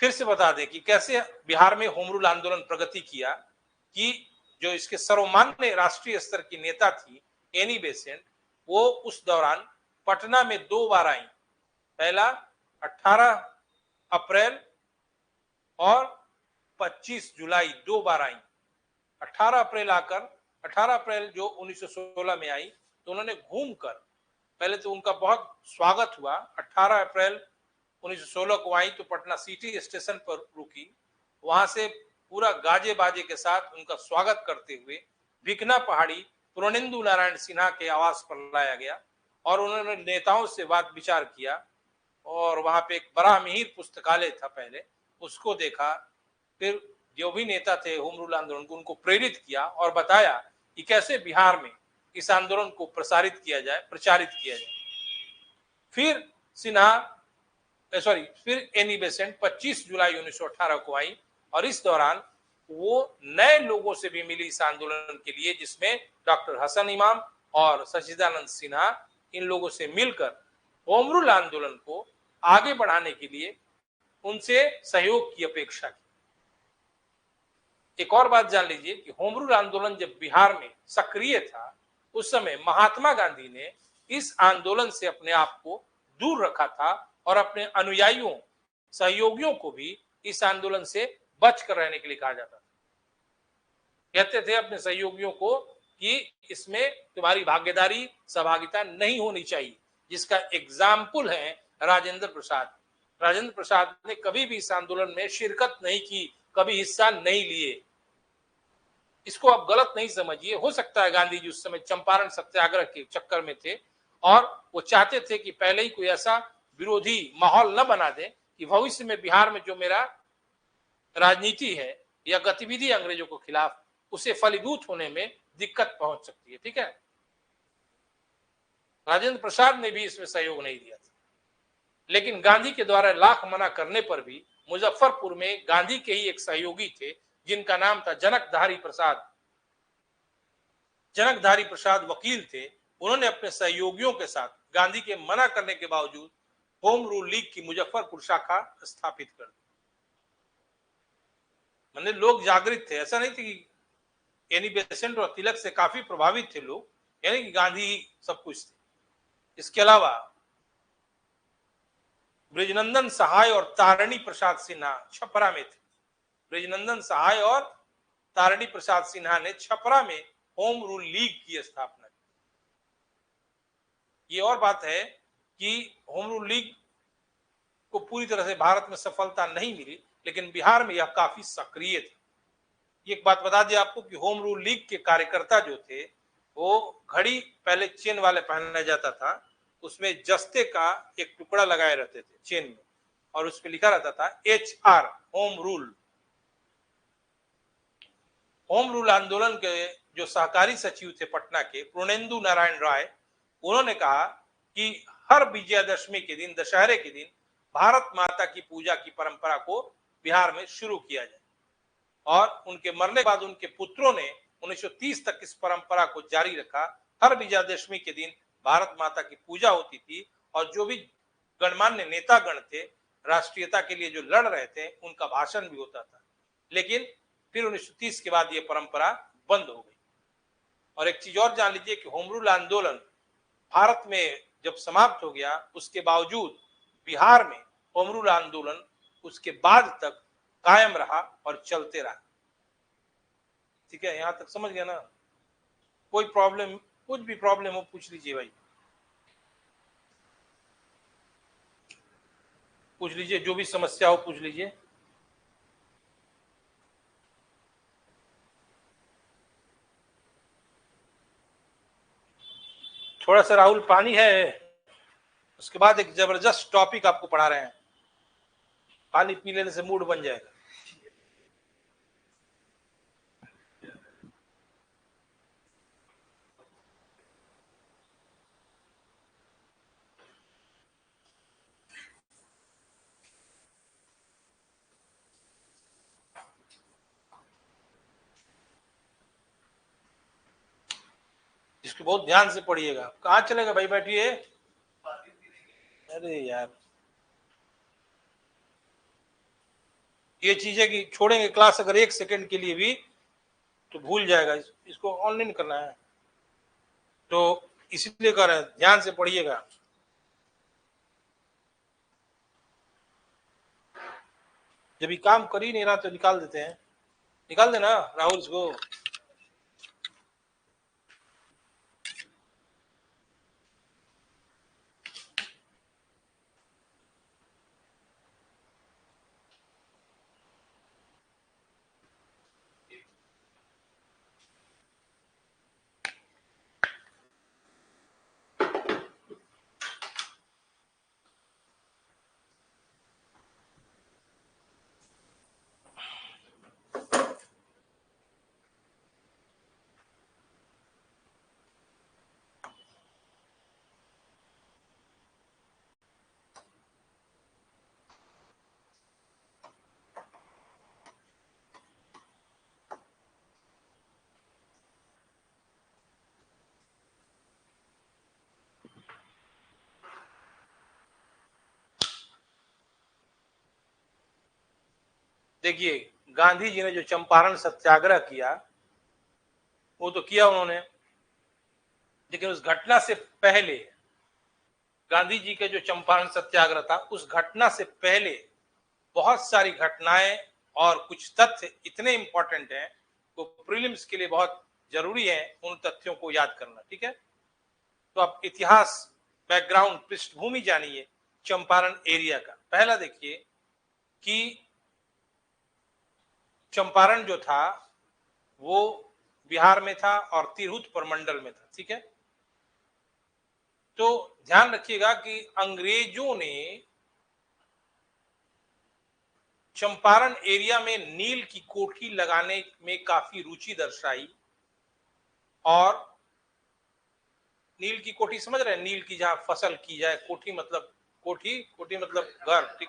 फिर से बता दें कि कैसे बिहार में होम रूल आंदोलन प्रगति किया, कि जो इसके सर्वमान्य राष्ट्रीय स्तर की नेता थी एनी बेसेंट, वो उस दौरान पटना में 2 बार आई। पहला 18 अप्रैल और 25 जुलाई 2 बार आई। 18 अप्रैल आकर 18 अप्रैल जो 1916 में आई तो उन्होंने घूमकर, पहले तो उनका बहुत स्वागत हुआ। 18 अप्रैल 1916 को आई तो पटना सिटी स्टेशन पर रुकी, वहां से पूरा गाजे बाजे के साथ उनका स्वागत करते हुए भिकना पहाड़ी पूर्णेंदु नारायण सिन्हा के आवास पर लाया गया और उन्होंने नेताओं से बात विचार किया। और वहां पे एक बड़ा मिहिर पुस्तकालय था पहले, उसको देखा। फिर जो भी नेता थे होम रूल आंदोलन को, उनको प्रेरित किया और बताया कि कैसे बिहार में इस आंदोलन को प्रचारित किया जाए। फिर फिर एनी बेसेंट 25 जुलाई 1918 को आई और इस दौरान वो नए लोगों से भी मिली इस आंदोलन के लिए, जिसमें डॉक्टर हसन इमाम और सच्चिदानंद सिन्हा, इन लोगों से मिलकर होम रूल आंदोलन को आगे बढ़ाने के लिए उनसे सहयोग की अपेक्षा की। एक और बात जान लीजिए कि होम रूल आंदोलन जब बिहार में सक्रिय था, उस समय महात्मा गांधी ने इस आंदोलन से अपने आप को दूर रखा था और अपने अनुयायियों, सहयोगियों को भी इस आंदोलन से बचकर रहने के लिए कहा जाता था। कहते थे अपने सहयोगियों को कि इसमें तुम्हारी भागीदारी, सहभागिता नहीं होनी चाहिए, जिसका एग्जाम्पल है राजेंद्र प्रसाद। राजेंद्र प्रसाद ने कभी भी इस आंदोलन में शिरकत नहीं की, कभी हिस्सा नहीं लिए। इसको आप गलत नहीं समझिए। हो सकता है गांधी जी उस समय चंपारण सत्याग्रह के चक्कर में थे और वो चाहते थे कि पहले ही कोई ऐसा विरोधी माहौल न बना दे कि भविष्य में बिहार में जो मेरा राजनीति है या गतिविधि अंग्रेजों के खिलाफ, उसे फलीभूत होने में दिक्कत पहुंच सकती है। ठीक है, राजेंद्र प्रसाद ने भी इसमें सहयोग नहीं दिया था, लेकिन गांधी के द्वारा लाख मना करने पर भी मुजफ्फरपुर में गांधी के ही एक सहयोगी थे जिनका नाम था जनकधारी प्रसाद। जनकधारी प्रसाद वकील थे। उन्होंने अपने सहयोगियों के साथ गांधी के मना करने के बावजूद होम रूल लीग की मुजफ्फरपुर शाखा स्थापित कर दी। मतलब लोग जागृत थे, ऐसा नहीं थी कि एनी बेसेंट और तिलक से काफी प्रभावित थे लोग, यानी कि गांधी सब कुछ थे। इसके अलावा ब्रिजनंदन सहाय और तारिणी प्रसाद सिन्हा छपरा में थे। ब्रिजनंदन सहाय और तारिणी प्रसाद सिन्हा ने छपरा में होम रूल लीग की स्थापना की। ये और बात है कि होम रूल लीग को पूरी तरह से भारत में सफलता नहीं मिली, लेकिन बिहार में यह काफी सक्रिय थी। एक बात बता दिया आपको कि होम रूल लीग के कार्यकर्ता जो थे, वो घड़ी पहले चेन वाले पहनना जाता था, उसमें जस्ते का एक टुकड़ा लगाए रहते थे चेन में, और उस पर लिखा रहता था HR, home rule. Home rule आंदोलन के जो सहकारी सचिव थे पटना के, पूर्णेंदु नारायण राय, उन्होंने कहा कि हर विजयादशमी के दिन, दशहरे के दिन, भारत माता की पूजा की परंपरा को बिहार में शुरू किया जाए। और उनके मरने के बाद उनके पुत्रों ने 1930 तक इस परंपरा को जारी रखा। हर विजयादशमी के दिन भारत माता की पूजा होती थी और जो भी गणमान्य नेतागण थे राष्ट्रीयता के लिए जो लड़ रहे थे, उनका भाषण भी होता था। लेकिन फिर 1930 के बाद ये परंपरा बंद हो गई। और एक चीज और जान लीजिए कि होम रूल आंदोलन भारत में जब समाप्त हो गया, उसके बावजूद बिहार में होम रूल आंदोलन उसके बाद तक कायम रहा और चलते रहा। ठीक है, यहां तक समझ गया ना? कोई प्रॉब्लम, कुछ भी प्रॉब्लम हो पूछ लीजिए भाई, पूछ लीजिए, जो भी समस्या हो पूछ लीजिए। थोड़ा सा राहुल पानी है, उसके बाद एक जबरदस्त टॉपिक आपको पढ़ा रहे हैं। पानी पी लेने से मूड बन जाएगा। इसको बहुत ध्यान से पढ़िएगा। कहाँ चलेगा भाई, बैठिए। अरे यार, ये चीज है कि छोड़ेंगे क्लास अगर 1 सेकंड के लिए भी तो भूल जाएगा। इसको ऑनलाइन करना है। तो इसलिए कर रहे हैं, ध्यान से पढ़िएगा। जब ये काम कर ही नहीं रहा तो निकाल देते हैं, निकाल देना राहुल इसको। देखिए, गांधी जी ने जो चंपारण सत्याग्रह किया वो तो किया उन्होंने, लेकिन उस घटना से पहले, गांधी जी के जो चंपारण सत्याग्रह था उस घटना से पहले बहुत सारी घटनाएं और कुछ तथ्य इतने इंपॉर्टेंट हैं वो प्रीलिम्स के लिए बहुत जरूरी है उन तथ्यों को याद करना। ठीक है, तो आप इतिहास, बैकग्राउंड, पृष्ठभूमि जानिए चंपारण एरिया का। पहला देखिए कि चंपारण जो था वो बिहार में था और तिरहुत प्रमंडल में था। ठीक है, तो ध्यान रखिएगा कि अंग्रेजों ने चंपारण एरिया में नील की कोठी लगाने में काफी रुचि दर्शाई, और नील की कोठी समझ रहे हैं, नील की जहां फसल की जाए, कोठी मतलब कोठी, कोठी मतलब घर। ठीक,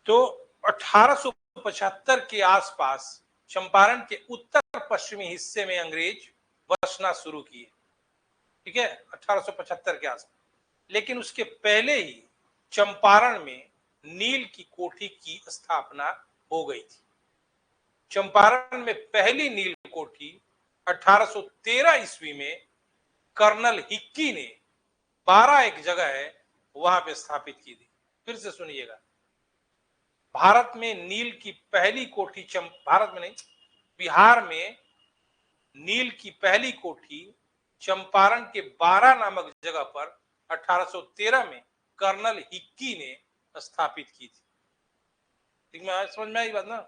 तो 1875 के आसपास चंपारण के उत्तर पश्चिमी हिस्से में अंग्रेज बसना शुरू किए। ठीक है, 1875 के आसपास। लेकिन उसके पहले ही चंपारण में नील की कोठी की स्थापना हो गई थी। चंपारण में पहली नील कोठी 1813 ईस्वी में कर्नल हिक्की ने 12 एक जगह है वहां पे स्थापित की थी। फिर से सुनिएगा, भारत में नील की पहली कोठी भारत में नहीं, बिहार में नील की पहली कोठी चंपारण के 12 नामक जगह पर 1813 में कर्नल हिक्की ने स्थापित की थी। ठीक है, समझ में आई बात ना।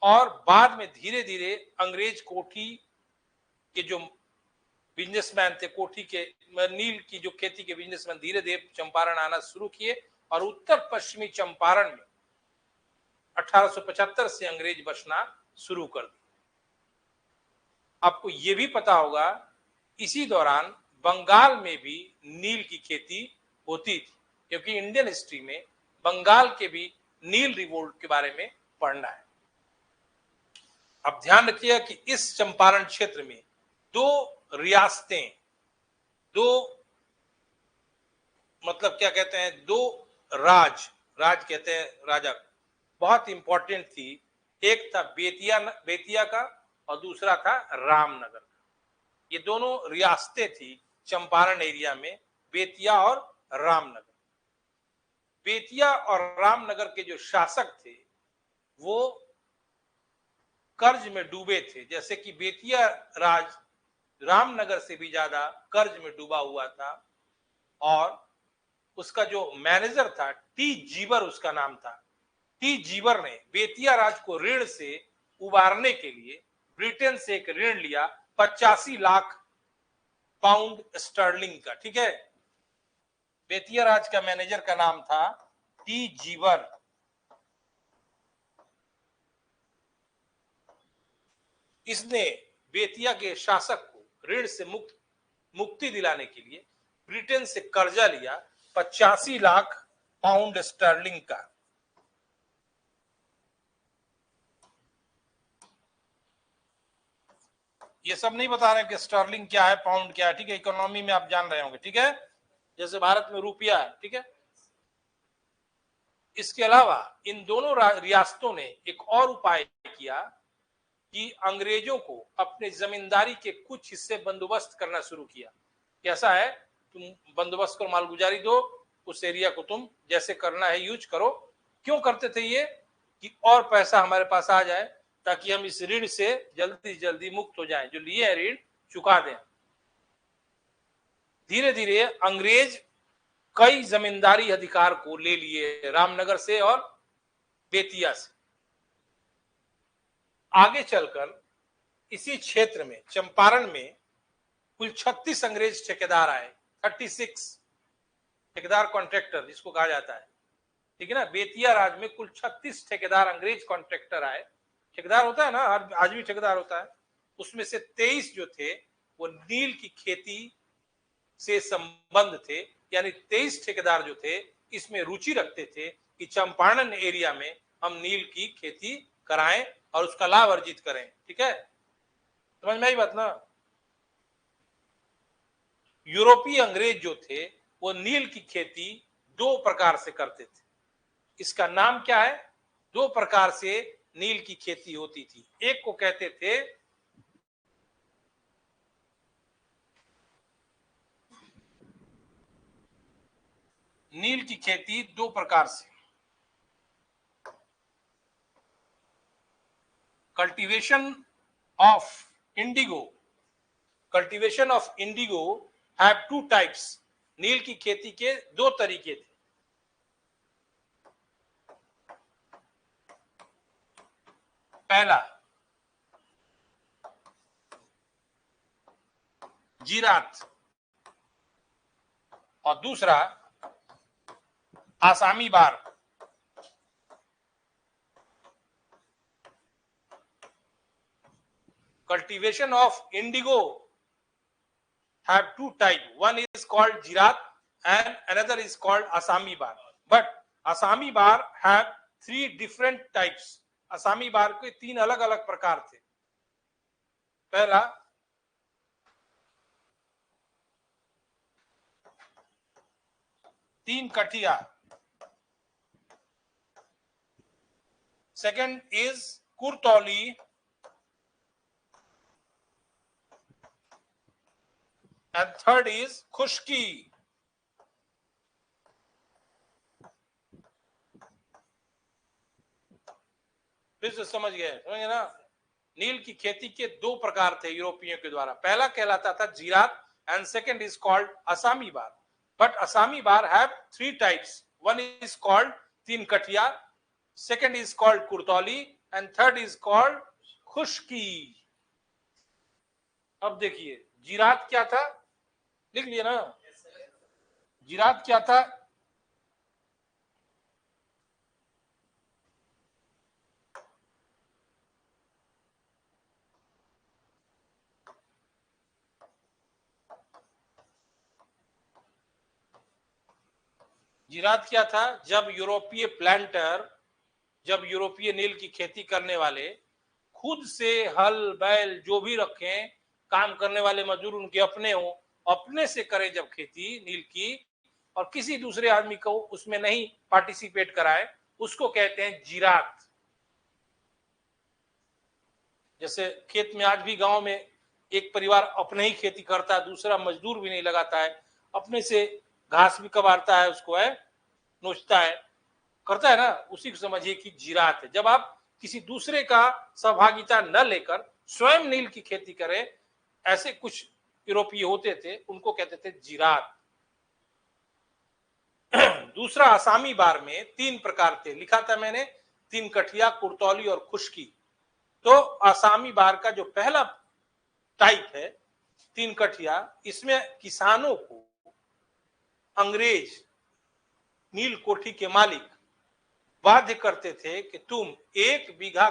और बाद में धीरे धीरे अंग्रेज कोठी के जो बिजनेसमैन थे, कोठी के नील की जो खेती के बिजनेसमैन, धीरे धीरे चंपारण आना शुरू किए और उत्तर पश्चिमी चंपारण में 1875 से अंग्रेज बसना शुरू कर दिया। आपको यह भी पता होगा इसी दौरान बंगाल में भी नील की खेती होती थी, क्योंकि इंडियन हिस्ट्री में बंगाल के भी नील रिवोल्ट के बारे में पढ़ना है। अब ध्यान रखिएगा कि इस चंपारण क्षेत्र में दो रियासतें, दो मतलब क्या कहते हैं, दो राज कहते हैं, राजा बहुत इंपॉर्टेंट थी। एक था बेतिया का और दूसरा था रामनगर का। ये दोनों रियासतें थी चंपारण एरिया में, बेतिया और रामनगर। बेतिया और रामनगर के जो शासक थे वो कर्ज में डूबे थे, जैसे कि बेतिया राज रामनगर से भी ज्यादा कर्ज में डूबा हुआ था, और उसका जो मैनेजर था टी जीवर उसका नाम था। टी जीवर ने बेतिया राज को ऋण से उबारने के लिए ब्रिटेन से एक ऋण लिया 85 लाख पाउंड स्टर्लिंग का। ठीक है, बेतिया राज का मैनेजर का नाम था टी जीवर। इसने बेतिया के शासक को ऋण से मुक्ति दिलाने के लिए ब्रिटेन से कर्जा लिया 85 लाख पाउंड स्टर्लिंग का। ये सब नहीं बता रहे कि स्टर्लिंग क्या है, पाउंड क्या है। ठीक है, इकोनॉमी में आप जान रहे होंगे। ठीक है, जैसे भारत में रुपया है। ठीक है, इसके अलावा इन दोनों रियासतों ने एक और उपाय किया कि अंग्रेजों को अपने जमींदारी के कुछ हिस्से बंदोबस्त करना शुरू किया। कैसा है, तुम बंदोबस्त करो, मालगुजारी दो, उस एरिया को तुम जैसे करना है यूज करो। क्यों करते थे ये? कि और पैसा हमारे पास आ जाए ताकि हम इस ऋण से जल्दी जल्दी मुक्त हो जाएं, जो लिए ऋण चुका दें। धीरे धीरे अंग्रेज कई जमींदारी अधिकार को ले लिए रामनगर से और बेतिया से। आगे चलकर इसी क्षेत्र में चंपारण में कुल 36 अंग्रेज ठेकेदार आए, 36 ठेकेदार कॉन्ट्रैक्टर जिसको कहा जाता है, ठीक है ना। बेतिया राज में कुल 36 ठेकेदार अंग्रेज कॉन्ट्रैक्टर आए। ठेकेदार होता है ना, आज भी ठेकेदार होता है। उसमें से 23 जो थे वो नील की खेती से संबंध थे, यानी 23 ठेकेदार जो थे इसमें रुचि रखते थे कि चंपारण एरिया में हम नील की खेती कराएं और उसका लाभ अर्जित करें। ठीक है, समझ में आई बात ना। यूरोपीय अंग्रेज जो थे वो नील की खेती दो प्रकार से करते थे। इसका नाम क्या है? दो प्रकार से नील की खेती होती थी। एक को कहते थे नील की खेती दो प्रकार से, cultivation of indigo. Cultivation of indigo have two types. नील की खेती के दो तरीके थे। पहला जीरात और दूसरा आसामी बार। Cultivation of indigo have two types. One is called Jirat and another is called Assami bar. But Assami bar have three different types. Assami bar के तीन अलग अलग प्रकार थे। पहला तीन कठिया, second is kurtoli, and third is खुश्की। फिर से समझ गए ना। नील की खेती के दो प्रकार थे यूरोपियों के द्वारा। पहला कहलाता था जीरात एंड सेकंड इज कॉल्ड असामी बार। बट असामी बार have three types. One is called तीन कठिया, सेकंड इज कॉल्ड कुर्तौली एंड थर्ड इज कॉल्ड खुश्की। अब देखिए जीरात क्या था, लिख लिया ना। जीरात क्या था? जीरात क्या था? जब यूरोपीय प्लांटर, जब यूरोपीय नील की खेती करने वाले खुद से हल बैल जो भी रखें, काम करने वाले मजदूर उनके अपने हो, अपने से करें जब खेती नील की, और किसी दूसरे आदमी को उसमें नहीं पार्टिसिपेट कराए, उसको कहते हैं जीरात। जैसे खेत में आज भी गांव में एक परिवार अपने ही खेती करता है, दूसरा मजदूर भी नहीं लगाता है, अपने से घास भी कबाड़ता है, उसको है नोचता है, करता है ना, उसी को समझिए कि जीरात है। जब आप किसी दूसरे का सहभागिता न लेकर स्वयं नील की खेती करें, ऐसे कुछ यूरोपीय होते थे, उनको कहते थे जीरात। दूसरा आसामी बार में तीन प्रकार थे, लिखा था मैंने, तीन कठिया, कुर्तौली और खुश्की। तो आसामी बार का जो पहला टाइप है तीन कठिया, इसमें किसानों को अंग्रेज नील कोठी के मालिक बाध्य करते थे कि तुम 1 बीघा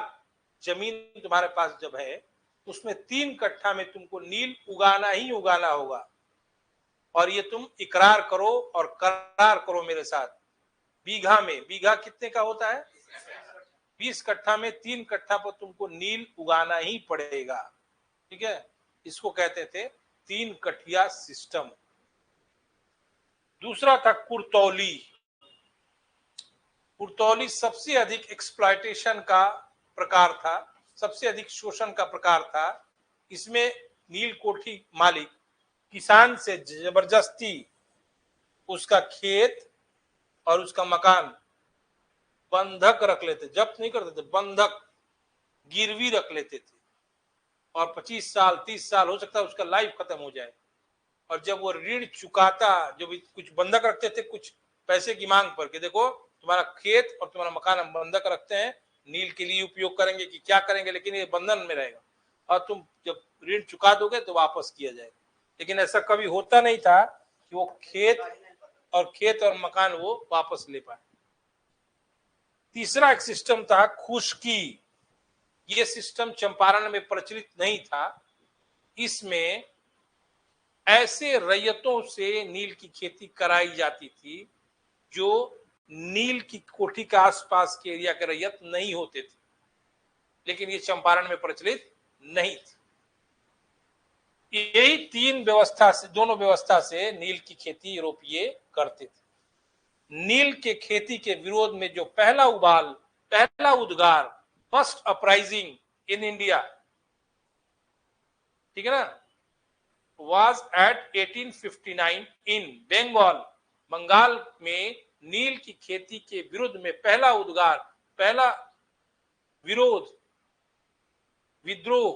जमीन तुम्हारे पास जब है, उसमें 3 कट्ठा में तुमको नील उगाना ही उगाना होगा, और ये तुम इकरार करो और करार करो मेरे साथ। बीघा में, बीघा कितने का होता है? 20 कट्ठा में 3 कट्ठा पर तुमको नील उगाना ही पड़ेगा। ठीक है, इसको कहते थे 3 कठिया सिस्टम। दूसरा था कुर्तौली। कुर्तौली सबसे अधिक एक्सप्लॉयटेशन का प्रकार था। सबसे अधिक शोषण का प्रकार था। इसमें नील कोठी मालिक किसान से जबरदस्ती उसका खेत और उसका मकान बंधक रख लेते, जब्त नहीं करते थे, बंधक गिरवी रख लेते थे, और 25 साल 30 साल हो सकता है उसका लाइफ खत्म हो जाए। और जब वो ऋण चुकाता, जो भी कुछ बंधक रखते थे कुछ पैसे की मांग पर, कि देखो तुम्हारा खेत और तुम्हारा मकान हम बंधक रखते हैं, नील के लिए उपयोग करेंगे कि क्या करेंगे, लेकिन ये बंधन में रहेगा, और तुम जब ऋण चुका दोगे तो वापस किया जाएगा। लेकिन ऐसा कभी होता नहीं था कि वो खेत और मकान वो वापस ले पाए। तीसरा एक सिस्टम था खुशकी। ये सिस्टम चंपारण में प्रचलित नहीं था। इसमें ऐसे रैयतों से नील की खेती कराई जाती थी जो नील की कोठी के आसपास के एरिया के रैयत नहीं होते थे, लेकिन ये चंपारण में प्रचलित नहीं थी। यही तीन व्यवस्था से, दोनों व्यवस्था से नील की खेती यूरोपीय करते थे। नील के खेती के विरोध में जो पहला उद्गार, फर्स्ट अपराइजिंग इन इंडिया, ठीक है ना, was at 1859 in Bengal. Bengal में नील की खेती के विरुद्ध में पहला उद्गार, पहला विद्रोह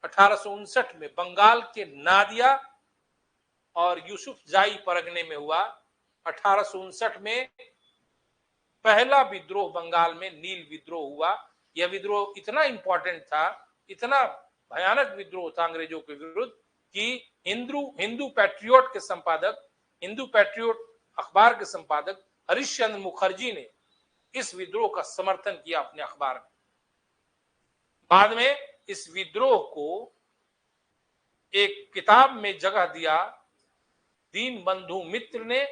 1859 में बंगाल के नादिया और यूसुफ जाई परगने में हुआ। 1859 में पहला विद्रोह बंगाल में नील विद्रोह हुआ। यह विद्रोह इतना इंपॉर्टेंट था, इतना भयानक विद्रोह था अंग्रेजों के विरुद्ध, कि हिंदू पैट्रियोट के संपादक, हिंदू पैट्रियोट अखबार के संपादक हरिश्चंद्र मुखर्जी ने इस विद्रोह का समर्थन किया अपने अखबार में। बाद में इस विद्रोह को एक किताब में जगह दिया दीन बंधु मित्र ने,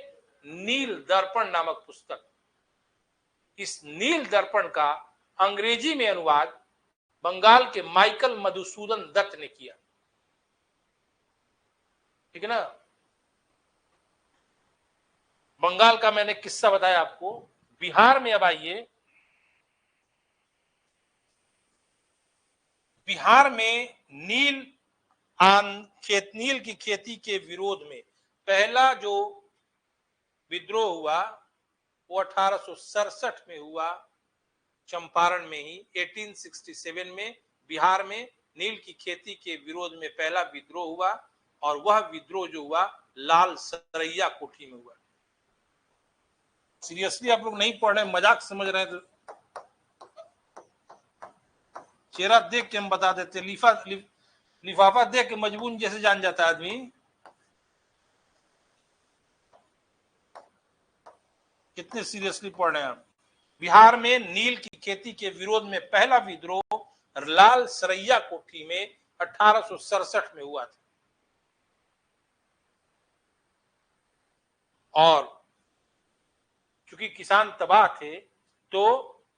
नील दर्पण नामक पुस्तक। इस नील दर्पण का अंग्रेजी में अनुवाद बंगाल के माइकल मधुसूदन दत्त ने किया, ठीक है ना। बंगाल का मैंने किस्सा बताया आपको। बिहार में अब आइए। बिहार में नील की खेती के विरोध में पहला जो विद्रोह हुआ वो 1867 में हुआ, चंपारण में ही। 1867 में बिहार में नील की खेती के विरोध में पहला विद्रोह हुआ, और वह विद्रोह जो हुआ लाल सरैया कोठी में हुआ। सीरियसली आप लोग नहीं पढ़ रहे, मजाक समझ रहे हैं तो चेहरा देख के हम बता देते। लिफाफा देख के मजबून जैसे जान जाता है आदमी। कितने सीरियसली पढ़ रहे हैं आप। बिहार में नील की खेती के विरोध में पहला विद्रोह लाल सरैया कोठी में 1867 में हुआ था, और चूंकि किसान तबाह थे तो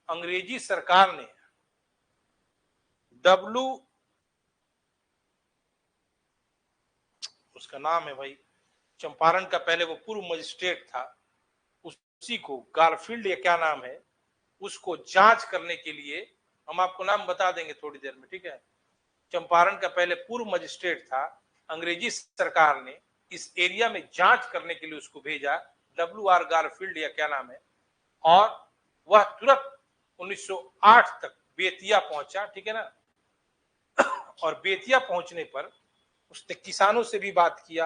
अंग्रेजी सरकार ने उसका नाम है भाई, चंपारण का पहले वो पूर्व मजिस्ट्रेट था, उसी को गारफील्ड या क्या नाम है, उसको जांच करने के लिए, हम आपको नाम बता देंगे थोड़ी देर में, ठीक है। चंपारण का पहले पूर्व मजिस्ट्रेट था। अंग्रेजी सरकार ने इस एरिया में जांच करने के लिए उसको भेजा, WR गारफील्ड या क्या नाम है, और वह तुरंत 1908 तक बेतिया पहुंचा, ठीक है ना। और बेतिया पहुंचने पर उसने किसानों से भी बात किया,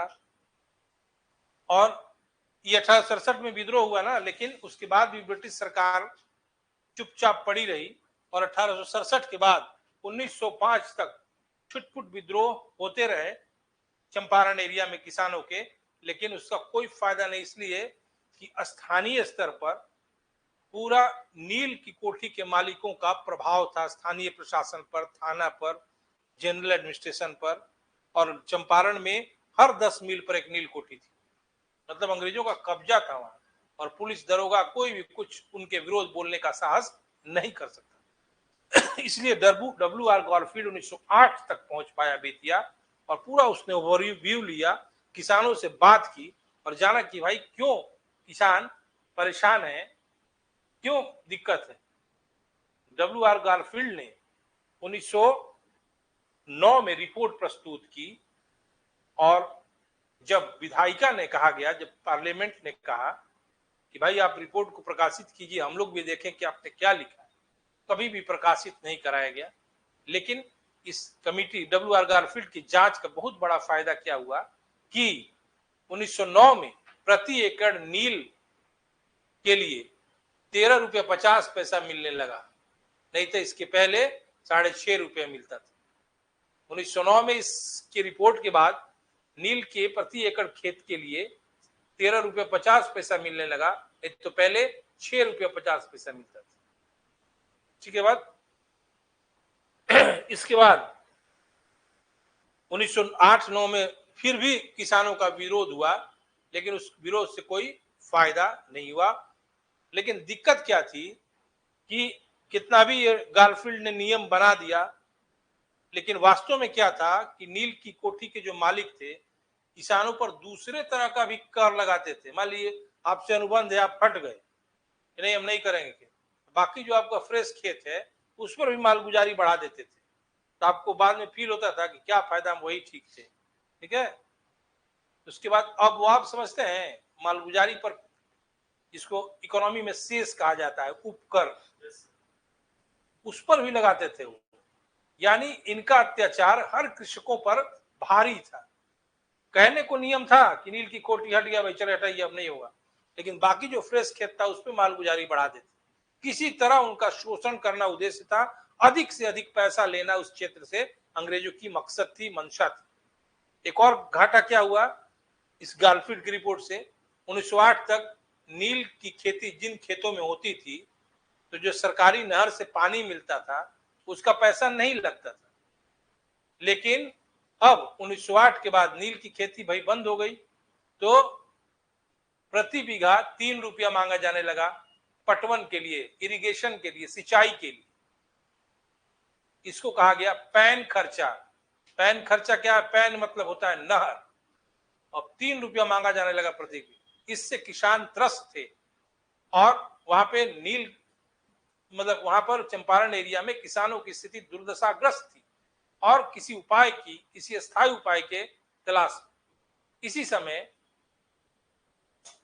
और ये 1867 में विद्रोह हुआ ना, लेकिन उसके बाद भी ब्रिटिश सरकार चुपचाप पड़ी रही, और 1867 के बाद 1905 तक छुटपुट विद्रोह होते रहे चंपारण एरिया में किसानों के, लेकिन उसका कोई फायदा नहीं, इसलिए कि स्थानीय स्तर पर पूरा नील की कोठी के मालिकों का प्रभाव था, स्थानीय प्रशासन पर, थाना पर, जनरल एडमिनिस्ट्रेशन पर, और चंपारण में हर 10 मील पर एक नील कोठी थी। मतलब अंग्रेजों का कब्जा था वहां, और पुलिस दरोगा कोई भी कुछ उनके विरोध बोलने का साहस नहीं कर सकता। इसलिए WR गारफील्ड 1908 तक पहुंच पाया बेतिया, और पूरा उसने ओवरव्यू लिया, किसानों से बात की, और जाना कि भाई क्यों किसान परेशान है, क्यों दिक्कत है। WR गारफील्ड ने 1909 में रिपोर्ट प्रस्तुत की और जब विधायिका ने कहा गया, जब पार्लियामेंट ने कहा कि भाई आप रिपोर्ट को प्रकाशित कीजिए, हम लोग भी देखें कि आपने क्या लिखा है, कभी भी प्रकाशित नहीं कराया गया। लेकिन इस कमिटी WR गारफील्ड की जांच का बहुत बड़ा फायदा क्या हुआ कि 1909 में प्रति एकड़ नील के लिए 13 रुपये 50 पैसा मिलने लगा, नहीं तो इसके पहले 6.5 रुपये मिलता था। 1909 में इसकी रिपोर्ट के बाद नील के प्रति एकड़ खेत के लिए 13 रुपये 50 पैसा मिलने लगा, नहीं तो पहले 6 रुपये 50 पैसा मिलता था। इसके बाद 1908-9 में फिर भी किसानों का विरोध हुआ, लेकिन उस विरोध से कोई फायदा नहीं हुआ। लेकिन दिक्कत क्या थी कि कितना भी गारफील्ड ने नियम बना दिया, लेकिन वास्तव में क्या था कि नील की कोठी के जो मालिक थे किसानों पर दूसरे तरह का भी कर लगाते थे। मान लीजिए आपसे अनुबंध है, आप फट गए, नहीं हम नहीं करेंगे, बाकी जो आपका फ्रेश खेत है उस पर भी मालगुजारी बढ़ा देते थे, तो आपको बाद में फील होता था कि क्या फायदा, हम वही ठीक थे। ठीक है, उसके बाद अब वो आप समझते हैं मालगुजारी पर, जिसको इकोनॉमी में सेस कहा जाता है, उपकर, उस पर भी लगाते थे वो। यानी इनका अत्याचार हर कृषकों पर भारी था। कहने को नियम था कि नील की कोठी हट गया भाई, चले हटाइए, अब नहीं होगा, लेकिन बाकी जो फ्रेश खेत था उस पर मालगुजारी बढ़ा देते। किसी तरह उनका शोषण करना उद्देश्य था, अधिक से अधिक पैसा लेना उस क्षेत्र से अंग्रेजों की मकसद थी, मंशा थी। एक और घाटा क्या हुआ इस गारफील्ड की रिपोर्ट से, 1908 तक नील की खेती जिन खेतों में होती थी, तो जो सरकारी नहर से पानी मिलता था उसका पैसा नहीं लगता था। लेकिन अब 1908 के बाद नील की खेती भाई बंद हो गई, तो प्रति बीघा 3 रुपया मांगा जाने लगा पटवन के लिए, इरिगेशन के लिए, सिंचाई के लिए। इसको कहा गया पैन खर्चा। पैन खर्चा क्या है? पैन मतलब होता है नहर, अब 3 रुपया मांगा जाने लगा प्रति बीघा। इससे किसान त्रस्त थे और वहां पे नील मतलब वहां पर चंपारण एरिया में किसानों की स्थिति दुर्दशाग्रस्त थी और किसी उपाय की, किसी स्थायी उपाय के तलाश। इसी समय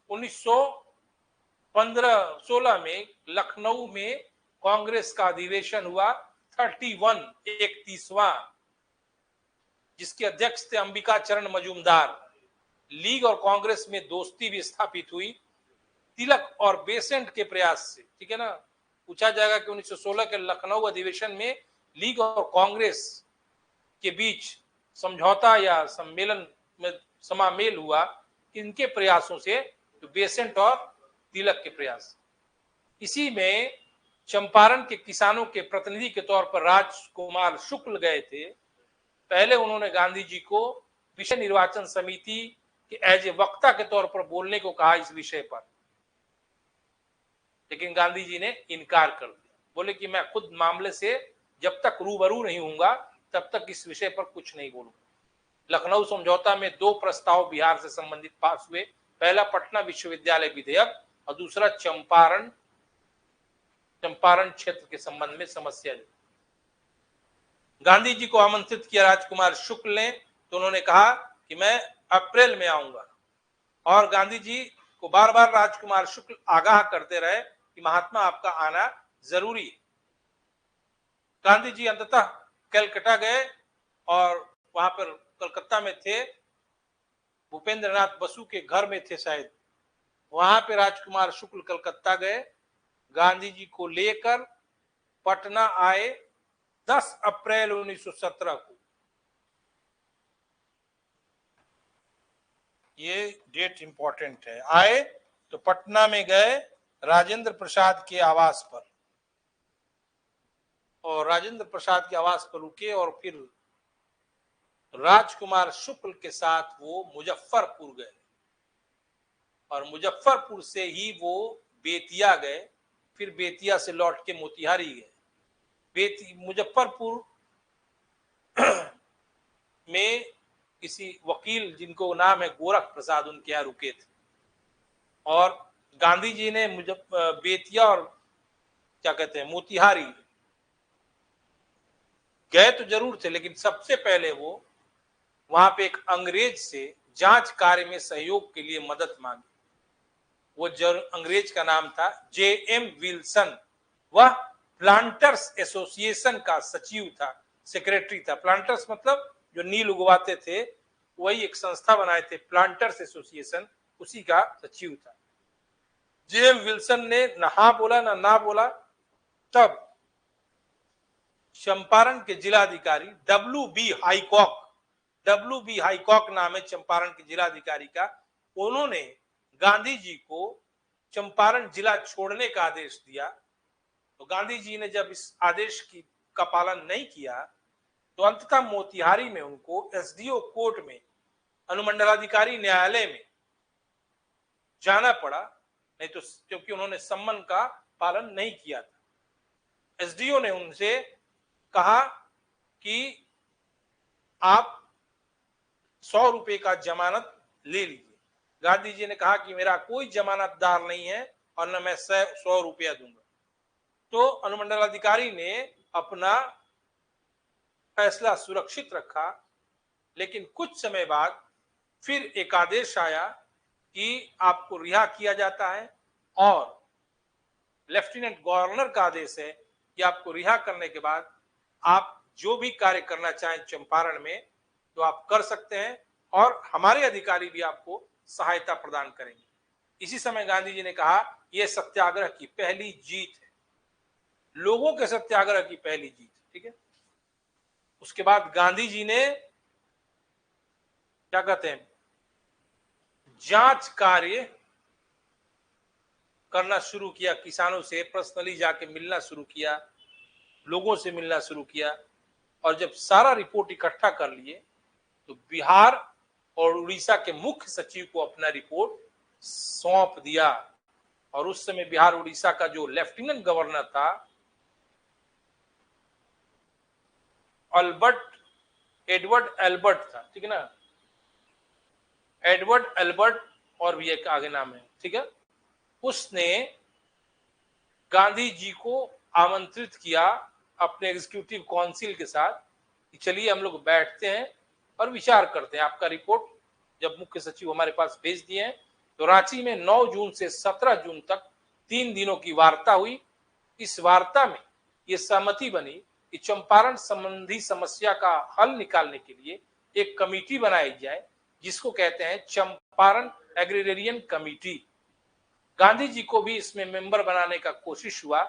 1915-16 में लखनऊ में कांग्रेस का अधिवेशन हुआ, 31वां, जिसके अध्यक्ष थे अंबिका चरण मजूमदार। लीग और कांग्रेस में दोस्ती भी स्थापित हुई तिलक और बेसेंट के प्रयास से। ठीक है ना, पूछा जाएगा कि 1916 के लखनऊ अधिवेशन में लीग और कांग्रेस के बीच समझौता या सम्मेलन में समामेल हुआ, इनके प्रयासों से, तो बेसेंट और तिलक के प्रयास। इसी में चंपारण के किसानों के प्रतिनिधि के तौर पर राजकुमार शुक्ल गए थे। पहले उन्होंने गांधी जी को विषय निर्वाचन समिति के एज ए वक्ता के तौर पर बोलने को कहा इस विषय पर, लेकिन गांधी जी ने इनकार कर दिया। बोले कि मैं खुद मामले से जब तक रूबरू नहीं होऊंगा तब तक इस विषय पर कुछ नहीं बोलूंगा। लखनऊ समझौता में 2 प्रस्ताव बिहार से संबंधित पास हुए, पहला पटना विश्वविद्यालय विधेयक और दूसरा चंपारण क्षेत्र के संबंध में समस्या। गांधी जी को आमंत्रित किया राजकुमार शुक्ल ने, तो उन्होंने कहा कि मैं अप्रैल में आऊंगा, और गांधी जी को बार बार राजकुमार शुक्ल आगाह करते रहे कि महात्मा आपका आना जरूरी है। गांधी जी अंततः कलकत्ता गए और वहां पर कलकत्ता में थे, भूपेंद्र नाथ बसु के घर में थे शायद, वहां पे राजकुमार शुक्ल कलकत्ता गए, गांधी जी को लेकर पटना आए 10 अप्रैल 1917 को। ये डेट इंपॉर्टेंट है। आए तो पटना में गए राजेंद्र प्रसाद के आवास पर, और राजेंद्र प्रसाद के आवास पर रुके और फिर राजकुमार शुक्ल के साथ वो मुजफ्फरपुर गए, और मुजफ्फरपुर से ही वो बेतिया गए, फिर बेतिया से लौट के मोतिहारी गए। मुजफ्फरपुर में किसी वकील जिनको नाम है गोरख प्रसाद, उनके यहाँ रुके थे, और गांधी जी ने बेतिया और क्या कहते हैं मोतिहारी गए तो जरूर थे, लेकिन सबसे पहले वो वहां पे एक अंग्रेज से जांच कार्य में सहयोग के लिए मदद मांगी। वो अंग्रेज का नाम था J.M. विल्सन। वह प्लांटर्स एसोसिएशन का सचिव था, सेक्रेटरी था। प्लांटर्स मतलब जो नील उगवाते थे, वही एक संस्था बनाए थे प्लांटर्स एसोसिएशन, उसी का सचिव था। J.M. विल्सन ने ना हाँ बोला ना बोला। तब चंपारण के जिलाधिकारी डब्ल्यू बी हाईकॉक नाम है चंपारण के जिलाधिकारी का, उन्होंने गांधी जी को चंपारण जिला छोड़ने का आदेश दिया। तो गांधी जी ने जब इस आदेश का पालन नहीं किया तो अंततः मोतिहारी में उनको एसडीओ कोर्ट में, अनुमंडलाधिकारी न्यायालय में जाना पड़ा, नहीं तो क्योंकि उन्होंने सम्मन का पालन नहीं किया था। एसडीओ ने उनसे कहा कि आप 100 रुपए का जमानत ले लीजिए। गांधी जी ने कहा कि मेरा कोई जमानतदार नहीं है और न मैं 100 रुपया दूंगा। तो अनुमंडलाधिकारी ने अपना फैसला सुरक्षित रखा, लेकिन कुछ समय बाद फिर एक आदेश आया कि आपको रिहा किया जाता है, और लेफ्टिनेंट गवर्नर का आदेश है कि आपको रिहा करने के बाद आप जो भी कार्य करना चाहें चंपारण में तो आप कर सकते हैं, और हमारे अधिकारी भी आपको सहायता प्रदान करेंगे। इसी समय गांधी जी ने कहा यह सत्याग्रह की पहली जीत है, लोगों के सत्याग्रह की पहली जीत, ठीक है। उसके बाद गांधी जी ने क्या कहते हैं, जांच कार्य करना शुरू किया, किसानों से पर्सनली जाके मिलना शुरू किया, लोगों से मिलना शुरू किया, और जब सारा रिपोर्ट इकट्ठा कर लिए तो बिहार और उड़ीसा के मुख्य सचिव को अपना रिपोर्ट सौंप दिया। और उस समय बिहार उड़ीसा का जो लेफ्टिनेंट गवर्नर था एडवर्ड एल्बर्ट था, ठीक है ना, एडवर्ड एल्बर्ट, और भी एक आगे नाम है, ठीक है। उसने गांधी जी को आमंत्रित किया अपने एग्जीक्यूटिव काउंसिल के साथ कि चलिए हम लोग बैठते हैं और विचार करते हैं। आपका रिपोर्ट जब मुख्य सचिव हमारे पास भेज दिए हैं, तो रांची में 9 जून से 17 जून तक 3 दिनों की वार्ता हुई। इस वार्ता में ये सहमति बनी कि चंपारण संबंधी समस्या का हल निकालने के लिए एक कमेटी बनाई जाए, जिसको कहते हैं चंपारण एग्रीरियन कमेटी। गांधी जी को भी इसमें मेंबर बनाने का कोशिश हुआ,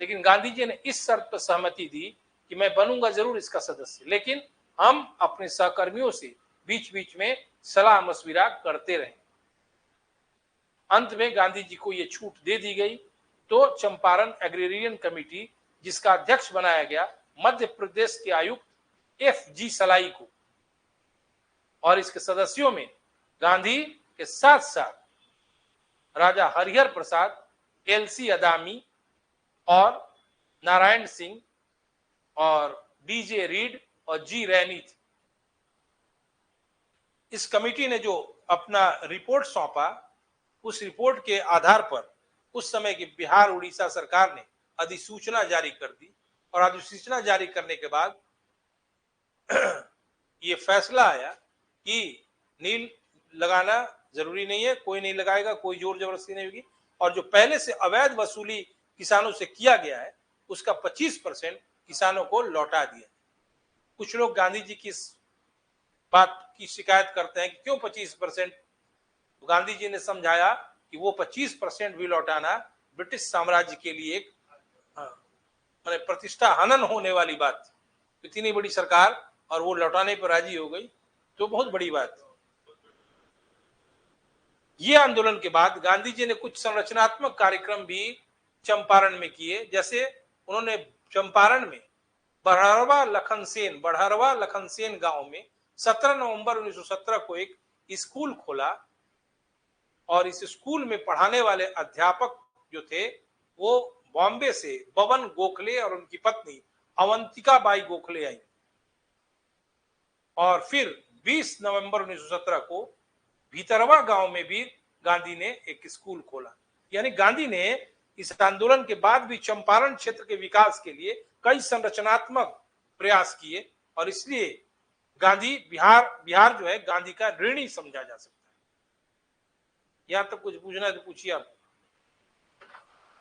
लेकिन गांधी जी ने इस शर्त पर सहमति दी कि मैं बनूंगा जरूर इसका सदस्य, लेकिन हम अपने सहकर्मियों से बीच बीच में सलाह मशविरा करते रहे। अंत में गांधी जी को यह छूट दे दी गई। तो चंपारण एग्रीरियन कमेटी, जिसका अध्यक्ष बनाया गया मध्य प्रदेश के आयुक्त FG सलाई को, और इसके सदस्यों में गांधी के साथ साथ राजा हरिहर प्रसाद, LC अदामी और नारायण सिंह और DJ रीड और G रैनी थे। इस कमेटी ने जो अपना रिपोर्ट सौंपा, उस रिपोर्ट के आधार पर उस समय की बिहार उड़ीसा सरकार ने अधिसूचना जारी कर दी, और अधिसूचना जारी करने के बाद ये फैसला आया कि नील लगाना जरूरी नहीं है, कोई नहीं लगाएगा, कोई जोर जबरदस्ती नहीं होगी, और जो पहले से अवैध वसूली किसानों से किया गया है उसका 25% किसानों को लौटा दिया। कुछ लोग गांधी जी की इस बात की शिकायत करते हैं कि क्यों 25%। तो गांधी जी ने समझाया कि वो 25% भी लौटाना ब्रिटिश साम्राज्य के लिए एक प्रतिष्ठा हनन होने वाली बात थी। इतनी बड़ी सरकार और वो लौटाने पर राजी हो गई, तो बहुत बड़ी बात। ये आंदोलन के बाद गांधी जी ने कुछ संरचनात्मक कार्यक्रम भी चंपारण में किए। जैसे उन्होंने चंपारण में बढ़हरवा लखनसेन गांव में 17 नवंबर 1917 को एक स्कूल खोला, और इस स्कूल में पढ़ाने वाले अध्यापक जो थे वो बॉम्बे से बबन गोखले और उनकी पत्नी अवंतिका बाई गोखले आई। और फिर 20 नवंबर 1917 को भीतरवा गांव में भी गांधी ने एक स्कूल खोला। यानी गांधी ने इस आंदोलन के बाद भी चंपारण क्षेत्र के विकास के लिए कई संरचनात्मक प्रयास किए और इसलिए गांधी बिहार जो है गांधी का ऋणी समझा जा सकता है। यहाँ तक कुछ पूछना है तो पूछिए आप।